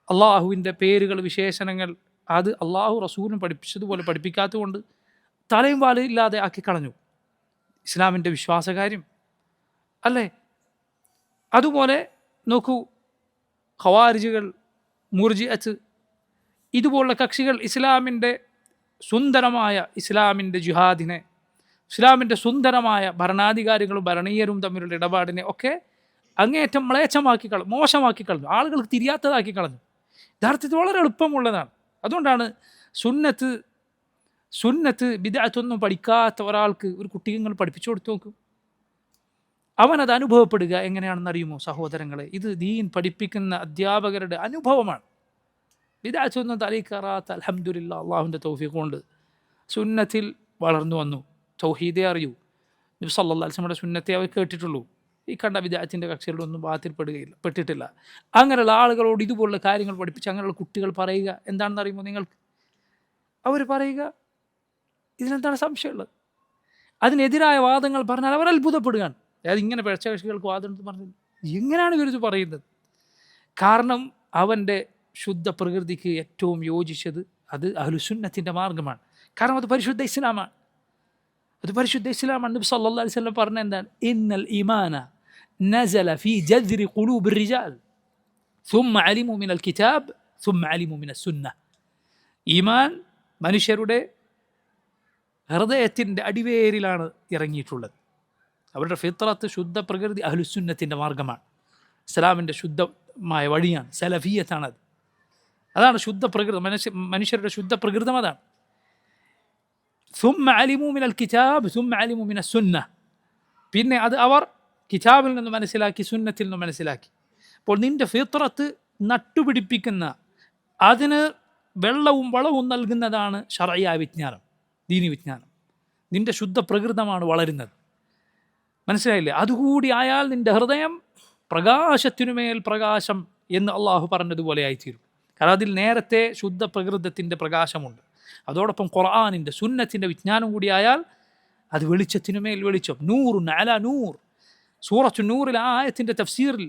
അള്ളാഹുവിൻ്റെ പേരുകൾ, വിശേഷണങ്ങൾ അത് അള്ളാഹു റസൂലും പഠിപ്പിച്ചതുപോലെ പഠിപ്പിക്കാത്തതുകൊണ്ട് തലയും വാലും ഇല്ലാതെ ആക്കിക്കളഞ്ഞു ഇസ്ലാമിൻ്റെ വിശ്വാസകാര്യം അല്ലേ? അതുപോലെ നോക്കൂ, ഖവാരിജുകൾ, മുർജിഅത്ത് ഇതുപോലുള്ള കക്ഷികൾ ഇസ്ലാമിൻ്റെ സുന്ദരമായ ഇസ്ലാമിൻ്റെ ജിഹാദിനെ, ഇസ്ലാമിൻ്റെ സുന്ദരമായ ഭരണാധികാരികളും ഭരണീയരും തമ്മിലുള്ള ഇടപാടിനെ ഒക്കെ അങ്ങേയറ്റം മ്ലേച്ഛമാക്കി കളഞ്ഞു, മോശമാക്കി കളഞ്ഞു, ആളുകൾക്ക് തിരിയാത്തതാക്കി കളഞ്ഞു. യഥാർത്ഥത്തിൽ വളരെ എളുപ്പമുള്ളതാണ്. അതുകൊണ്ടാണ് സുന്നത്ത് ബിദ്അത്തൊന്നും പഠിക്കാത്ത ഒരാൾക്ക് ഒരു കുട്ടിയെ നിങ്ങൾ പഠിപ്പിച്ചു കൊടുത്തു നോക്കും, അവനത് അനുഭവപ്പെടുക എങ്ങനെയാണെന്ന് അറിയുമോ സഹോദരങ്ങളെ? ഇത് ദീൻ പഠിപ്പിക്കുന്ന അധ്യാപകരുടെ അനുഭവമാണ്. ബിദ്അത്തൊന്നും തലയിൽ കയറാത്ത അൽഹംദുലില്ലാ അള്ളാഹുവിൻ്റെ തൗഫീഖ് കൊണ്ട് സുന്നത്തിൽ വളർന്നു വന്നു. തൗഹീദേ അറിയൂ. നബി സല്ലല്ലാഹു അലൈഹി വസല്ലമയുടെ സുന്നത്തെ അവർ കേട്ടിട്ടുള്ളൂ. ഈ കണ്ട ബിദ്അത്തിൻ്റെ കക്ഷികളൊന്നും പെട്ടിട്ടില്ല. അങ്ങനെയുള്ള ആളുകളോട് ഇതുപോലുള്ള കാര്യങ്ങൾ പഠിപ്പിച്ച് അങ്ങനെയുള്ള കുട്ടികൾ പറയുക എന്താണെന്ന് അറിയുമോ നിങ്ങൾക്ക്? അവർ പറയുക ഇതിനെന്താണ് സംശയമുള്ളത്? അതിനെതിരായ വാദങ്ങൾ പറഞ്ഞാൽ അവർ അത്ഭുതപ്പെടുകയാണ്. അതായത് ഇങ്ങനെ പിഴച്ച കക്ഷികൾക്ക് വാദം പറഞ്ഞു എങ്ങനെയാണ് ഇവരിത് പറയുന്നത്? കാരണം അവൻ്റെ ശുദ്ധ പ്രകൃതിക്ക് ഏറ്റവും യോജിച്ചത് അത് അഹ്ലുസുന്നത്തിൻ്റെ മാർഗമാണ്. കാരണം അത് പരിശുദ്ധ ഇസ്ലാമാണ്. നബി സല്ലല്ലാഹു അലൈഹി വസല്ലം പറഞ്ഞ എന്താണ്? ഇന്നൽ ഈമാന നസല ഫീ ജദ്രി ഖുലൂബിർ റിജാൽ ثم علموا من الكتاب ثم علموا من السنة. ഈമാൻ മനുഷ്യരുടെ ഹൃദയത്തിൻ്റെ അടിവേരിലാണ് ഇറങ്ങിയിട്ടുള്ളത്. അവരുടെ ഫിത്രത്ത്, ശുദ്ധ പ്രകൃതി അഹ്ലുസുന്നത്തിൻ്റെ മാർഗമാണ്, ഇസ്ലാമിൻ്റെ ശുദ്ധമായ വഴിയാണ്, സലഫിയത്താണത്. അതാണ് ശുദ്ധ പ്രകൃതം, മനുഷ്യരുടെ ശുദ്ധ പ്രകൃതം അതാണ്. ثم علموا من الكتاب ثم علموا من السنة. പിന്നെ അത് അവർ കിതാബിൽ നിന്ന് മനസ്സിലാക്കി, സുന്നത്തിൽ നിന്ന് മനസ്സിലാക്കി. അപ്പോൾ നിൻ്റെ ഫിത്രത്ത് നട്ടുപിടിപ്പിക്കുന്ന, അതിന് വെള്ളവും വളവും നൽകുന്നതാണ് ശർഈയായ വിജ്ഞാനം, ദീനി വിജ്ഞാനം. നിൻ്റെ ശുദ്ധ പ്രകൃതമാണ് വളരുന്നത്, മനസ്സിലായില്ലേ? അതുകൂടി ആയാൽ നിൻ്റെ ഹൃദയം പ്രകാശത്തിനുമേൽ പ്രകാശം എന്ന് അള്ളാഹു പറഞ്ഞതുപോലെ ആയിത്തീരും. കാരണം അതിൽ നേരത്തെ ശുദ്ധ പ്രകൃതത്തിൻ്റെ പ്രകാശമുണ്ട്. അതോടൊപ്പം ഖുർആനിൻ്റെ, സുന്നത്തിൻ്റെ വിജ്ഞാനം കൂടിയായാൽ അത് വെളിച്ചത്തിനുമേൽ വെളിച്ചം. നൂറുൻ അലാ നൂർ. സൂറത്തു നൂറിൽ ആ ആയത്തിൻ്റെ തഫ്സീറിൽ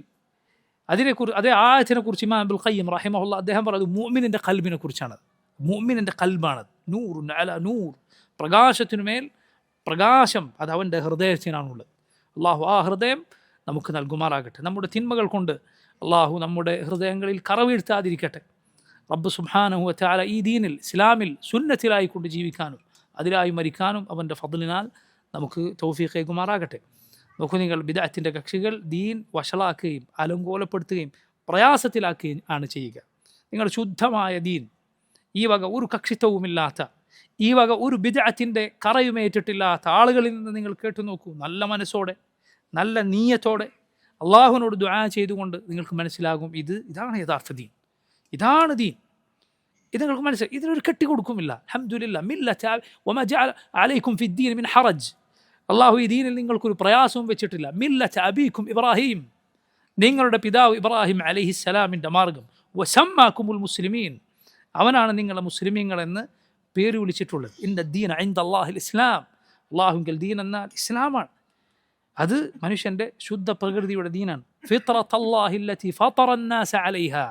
അതേ ആയത്തിനെ കുറിച്ച് ഇമാം ഇബ്നുൽ ഖയ്യിം റഹിമഹുല്ലാഹ് അദ്ദേഹം പറയുന്നത് മുഅ്മിനിൻ്റെ ഖൽബിനെ കുറിച്ചാണ്. മുഅ്മിനിൻ്റെ ഖൽബാണത്. നൂറുൻ അലാ നൂർ, പ്രകാശത്തിനുമേൽ പ്രകാശം. അത് അവൻ്റെ ഹൃദയത്തിനാണുള്ളത്. അള്ളാഹു ആ ഹൃദയം നമുക്ക് നൽകുമാറാകട്ടെ. നമ്മുടെ തിന്മകൾ കൊണ്ട് അള്ളാഹു നമ്മുടെ ഹൃദയങ്ങളിൽ കറവീഴ്ത്താതിരിക്കട്ടെ. റബ്ബ് സുബ്ഹാനഹു വ തആല ഈ ദീനിൽ, ഇസ്ലാമിൽ, സുന്നത്തിലായിക്കൊണ്ട് ജീവിക്കാനും അതിലായി മരിക്കാനും അവൻ്റെ ഫദ്ലിനാൽ നമുക്ക് തൗഫീഖ് ഏകുമാറാകട്ടെ. നോക്കൂ നിങ്ങൾ, ബിദ്അത്തിൻ്റെ കക്ഷികൾ ദീൻ വഷളാക്കുകയും അലങ്കോലപ്പെടുത്തുകയും പ്രയാസത്തിലാക്കുകയും ആണ് ചെയ്യുക. നിങ്ങൾ ശുദ്ധമായ ദീൻ, ഈ വക ഒരു കക്ഷിത്വവുമില്ലാത്ത, ഈ വക ഒരു ബിദ്അത്തിൻ്റെ കറയുമേറ്റിട്ടില്ലാത്ത ആളുകളിൽ നിന്ന് നിങ്ങൾ കേട്ടു നോക്കൂ. നല്ല മനസ്സോടെ, നല്ല നീയത്തോടെ അള്ളാഹുവിനോട് ദുആ ചെയ്തുകൊണ്ട് നിങ്ങൾക്ക് മനസ്സിലാകും ഇതാണ് യഥാർത്ഥ ദീൻ, ഇതാണ് ദീൻ. ഇത് നിങ്ങൾക്ക് മനസ്സിലായി. ഇതിനൊരു കെട്ടിക്കൊടുക്കുമില്ല. അൽഹംദുലില്ലാഹ് മില്ലത വമാ ജഅല അലൈക്കും ഫിദ്ദീൻ മിൻ ഹറജ്. അള്ളാഹു ഈ ദീനിൽ നിങ്ങൾക്കൊരു പ്രയാസവും വെച്ചിട്ടില്ല. മില്ലത അബീക്കും ഇബ്രാഹിം, നിങ്ങളുടെ പിതാവ് ഇബ്രാഹിം അലൈഹിസ്സലാമിൻ്റെ മാർഗം. വസമ്മാക്കുമുൽ മുസ്ലിമീൻ, അവനാണ് നിങ്ങളെ മുസ്ലിമീങ്ങളെന്ന് പേര് വിളിച്ചിട്ടുള്ളത്. ഇന്ന ദീന ഇൻദല്ലാഹിൽ ഇസ്ലാം, അള്ളാഹുവിൽ ദീൻ എന്നാൽ ഇസ്ലാമാണ്. അത് മനുഷ്യൻ്റെ ശുദ്ധ പ്രകൃതിയുടെ ദീനാണ്. ഫിത്രത്തല്ലാഹി അല്ലതി ഫതറന്നാസ അലൈഹാ,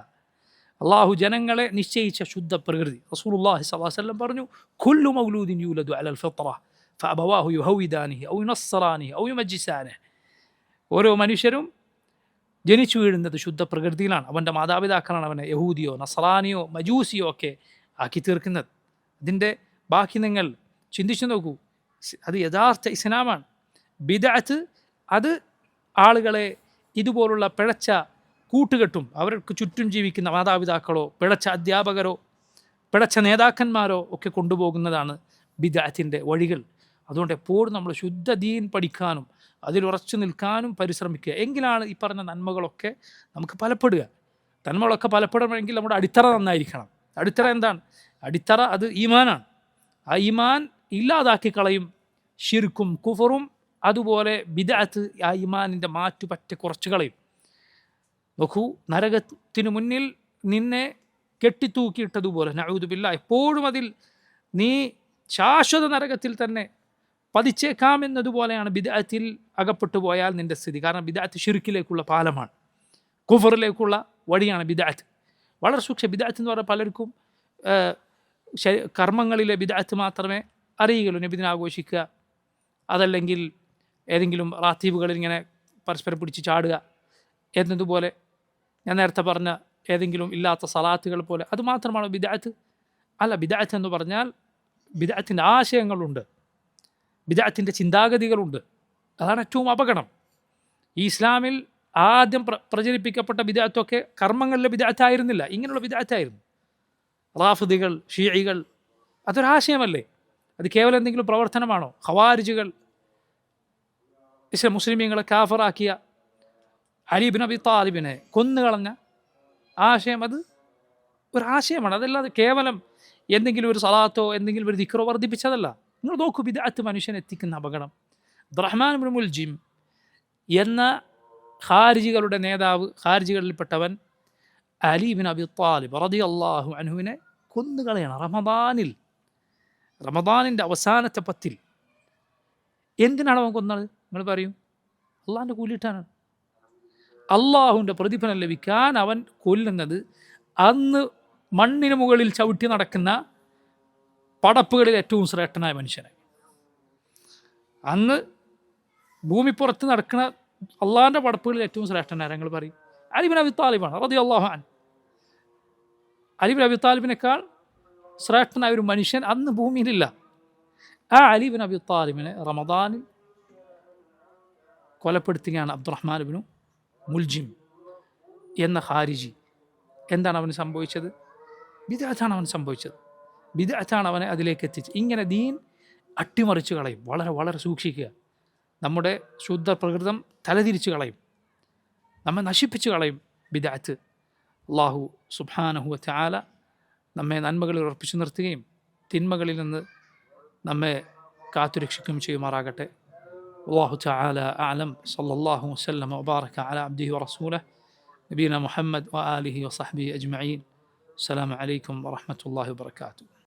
അള്ളാഹു ജനങ്ങളെ നിശ്ചയിച്ച ശുദ്ധ പ്രകൃതി. റസൂലുള്ളാഹി സ്വല്ലല്ലാഹു അലൈഹി വസല്ലം പറഞ്ഞു, കുല്ലു മൗലൂദിൻ യൂലദു അലൽ ഫിത്ര ഫഅബവാഹു യുഹവിദാനിഹി ഔ യുനസ്സറാനിഹി ഔ യുമജ്ജിസാനിഹി. ഓരോ മനുഷ്യരും ജനിച്ചു വീഴുന്നത് ശുദ്ധ പ്രകൃതിയിലാണ്. അവൻ്റെ മാതാപിതാക്കളാണ് അവനെ യഹൂദിയോ നസ്രാനിയോ മജൂസിയോ ഒക്കെ ആക്കി തീർക്കുന്നത്. അതിൻ്റെ ബാക്കി നിങ്ങൾ ചിന്തിച്ചു നോക്കൂ. അത് യഥാർത്ഥ ഇസ്ലാമാണ്. ബിദ്അത്ത് അത് ആളുകളെ ഇതുപോലുള്ള പിഴച്ച കൂട്ടുകെട്ടും, അവർക്ക് ചുറ്റും ജീവിക്കുന്ന മാതാപിതാക്കളോ പിഴച്ച അധ്യാപകരോ പിഴച്ച നേതാക്കന്മാരോ ഒക്കെ കൊണ്ടുപോകുന്നതാണ് ബിദ്അത്തിൻ്റെ വഴികൾ. അതുകൊണ്ട് എപ്പോഴും നമ്മൾ ശുദ്ധ ദീൻ പഠിക്കാനും അതിലുറച്ചു നിൽക്കാനും പരിശ്രമിക്കുക. എങ്കിലാണ് ഈ പറഞ്ഞ നന്മകളൊക്കെ നമുക്ക് ഫലപ്പെടുക. നന്മകളൊക്കെ ഫലപ്പെടണമെങ്കിൽ നമ്മുടെ അടിത്തറ നന്നായിരിക്കണം. അടിത്തറ എന്താണ്? അടിത്തറ അത് ഈമാനാണ്. ആ ഈമാൻ ഇല്ലാതാക്കി കളയും ശിർക്കും കുഫറും. അതുപോലെ ബിദ്അത്ത് ആ ഈമാനിൻ്റെ മാറ്റുപറ്റ കുറച്ച് കളയും. നോക്കൂ, നരകത്തിന് മുന്നിൽ നിന്നെ കെട്ടിത്തൂക്കിയിട്ടതുപോലെ, നഊദു ബില്ലാഹ്, എപ്പോഴും അതിൽ നീ ശാശ്വത നരകത്തിൽ തന്നെ പതിച്ചേക്കാമെന്നതുപോലെയാണ് ബിദ്അത്തിൽ അകപ്പെട്ടു പോയാൽ നിൻ്റെ സ്ഥിതി. കാരണം ബിദ്അത്ത് ശിർക്കിലേക്കുള്ള പാലമാണ്, കുഫറിലേക്കുള്ള വഴിയാണ് ബിദ്അത്ത്. വളരെ സൂക്ഷ്മ. ബിദ്അത്ത് എന്ന് പറഞ്ഞാൽ പലർക്കും കർമ്മങ്ങളിലെ ബിദ്അത്ത് മാത്രമേ അറിയുകയുള്ളൂ. നബിദിനം ആഘോഷിക്കുക, അതല്ലെങ്കിൽ ഏതെങ്കിലും റാത്തീബുകളിൽ ഇങ്ങനെ പരസ്പരം പിടിച്ച് ചാടുക എന്നതുപോലെ, ഞാൻ നേരത്തെ പറഞ്ഞ ഏതെങ്കിലും ഇല്ലാത്ത സലാത്തുകൾ പോലെ, അതുമാത്രമാണ് ബിദ്അത്ത്? അല്ല. ബിദ്അത്ത് എന്ന് പറഞ്ഞാൽ ബിദ്അത്തിൻ്റെ ആശയങ്ങളുണ്ട്, ബിദ്അത്തിൻ്റെ ചിന്താഗതികളുണ്ട്. അതാണ് ഏറ്റവും അപകടം. ഈ ഇസ്ലാമിൽ ആദ്യം പ്രചരിപ്പിക്കപ്പെട്ട ബിദ്അത്തൊക്കെ കർമ്മങ്ങളിലെ ബിദ്അത്തായിരുന്നില്ല, ഇങ്ങനെയുള്ള ബിദ്അത്തായിരുന്നു. റാഫിദികൾ, ഷീഇകൾ, അതൊരാശയമല്ലേ? അത് കേവലം എന്തെങ്കിലും പ്രവർത്തനമാണോ? ഖവാരിജുകൾ മുസ്ലിമീങ്ങളെ കാഫറാക്കിയ അലി ഇബ്നു അബി താലിബിനെ കൊന്നുകളഞ്ഞ ആശയം, അത് ഒരാശയമാണ്. അതല്ലാതെ കേവലം എന്തെങ്കിലും ഒരു സലാത്തോ എന്തെങ്കിലും ഒരു ദിക്റോ വർദ്ധിപ്പിച്ചതല്ല. നിങ്ങൾ നോക്കൂ ബിദ്അത്ത് മനുഷ്യനെ എത്തിക്കുന്ന അപകടം. അബ്ദുറഹ്മാൻ ഇബ്നു മുൽജിം എന്ന ഖാരിജികളുടെ നേതാവ്, ഖാരിജികളിൽപ്പെട്ടവൻ അലി ഇബ്നു അബി താലിബ് റളിയല്ലാഹു അൻഹുവിനെ കൊന്നുകളയാണ് റമദാനിൻ്റെ അവസാനത്തെ 10. എന്തിനാണ് അവൻ കൊന്നത്? നിങ്ങൾ പറയൂ. അള്ളാഹിൻ്റെ കൂലിയിട്ടാണ്. അള്ളാഹുവിൻ്റെ പ്രതിഫലം ലഭിക്കാൻ അവൻ കൊല്ലുന്നത് അന്ന് മണ്ണിന് മുകളിൽ ചവിട്ടി നടക്കുന്ന പടപ്പുകളിൽ ഏറ്റവും ശ്രേഷ്ഠനായ മനുഷ്യനെ. അന്ന് ഭൂമിപ്പുറത്ത് നടക്കുന്ന അള്ളാഹിൻ്റെ പടപ്പുകളിൽ ഏറ്റവും ശ്രേഷ്ഠനായ ഞങ്ങൾ പറയും അലി ഇബ്നു അബി താലിബാണ് റളിയല്ലാഹു അൻഹു. അലി ഇബ്നു അബി താലിബിനേക്കാൾ ശ്രേഷ്ഠനായ ഒരു മനുഷ്യൻ അന്ന് ഭൂമിയിലില്ല. ആ അലി ഇബ്നു അബി താലിബിനെ റമദാനിൽ കൊലപ്പെടുത്തുകയാണ് അബ്ദുറഹ്മാൻ ഇബ്നു മുൽജിം എന്ന ഖാരിജി. എന്താണ് അവന് സംഭവിച്ചത്? ബിദ്അത്താണ് അവൻ സംഭവിച്ചത്. ബിദ്അത്താണ് അവനെ അതിലേക്ക് എത്തിച്ചത്. ഇങ്ങനെ ദീൻ അട്ടിമറിച്ച് കളയും. വളരെ വളരെ സൂക്ഷിക്കുക. നമ്മുടെ ശുദ്ധ പ്രകൃതം തലതിരിച്ച് കളയും, നമ്മെ നശിപ്പിച്ച് കളയും ബിദ്അത്ത്. അല്ലാഹു സുബ്ഹാനഹു വ തആല നമ്മെ നന്മകളിൽ ഉറപ്പിച്ചു നിർത്തുകയും തിന്മകളിൽ നിന്ന് നമ്മെ കാത്തുരക്ഷിക്കുകയും ചെയ്യുമാറാകട്ടെ. അല്ലാഹു തആല അഅലം. സല്ലല്ലാഹു വസല്ലമ വബാറക അലാ അബ്ദിഹി വറസൂലിഹി നബീന മുഹമ്മദ് വആലിഹി വസഹ്ബിഹി അജ്മഈൻ. അസ്സലാമു അലൈക്കും വറഹ്മത്തുള്ളാഹി വബറകാതുഹു.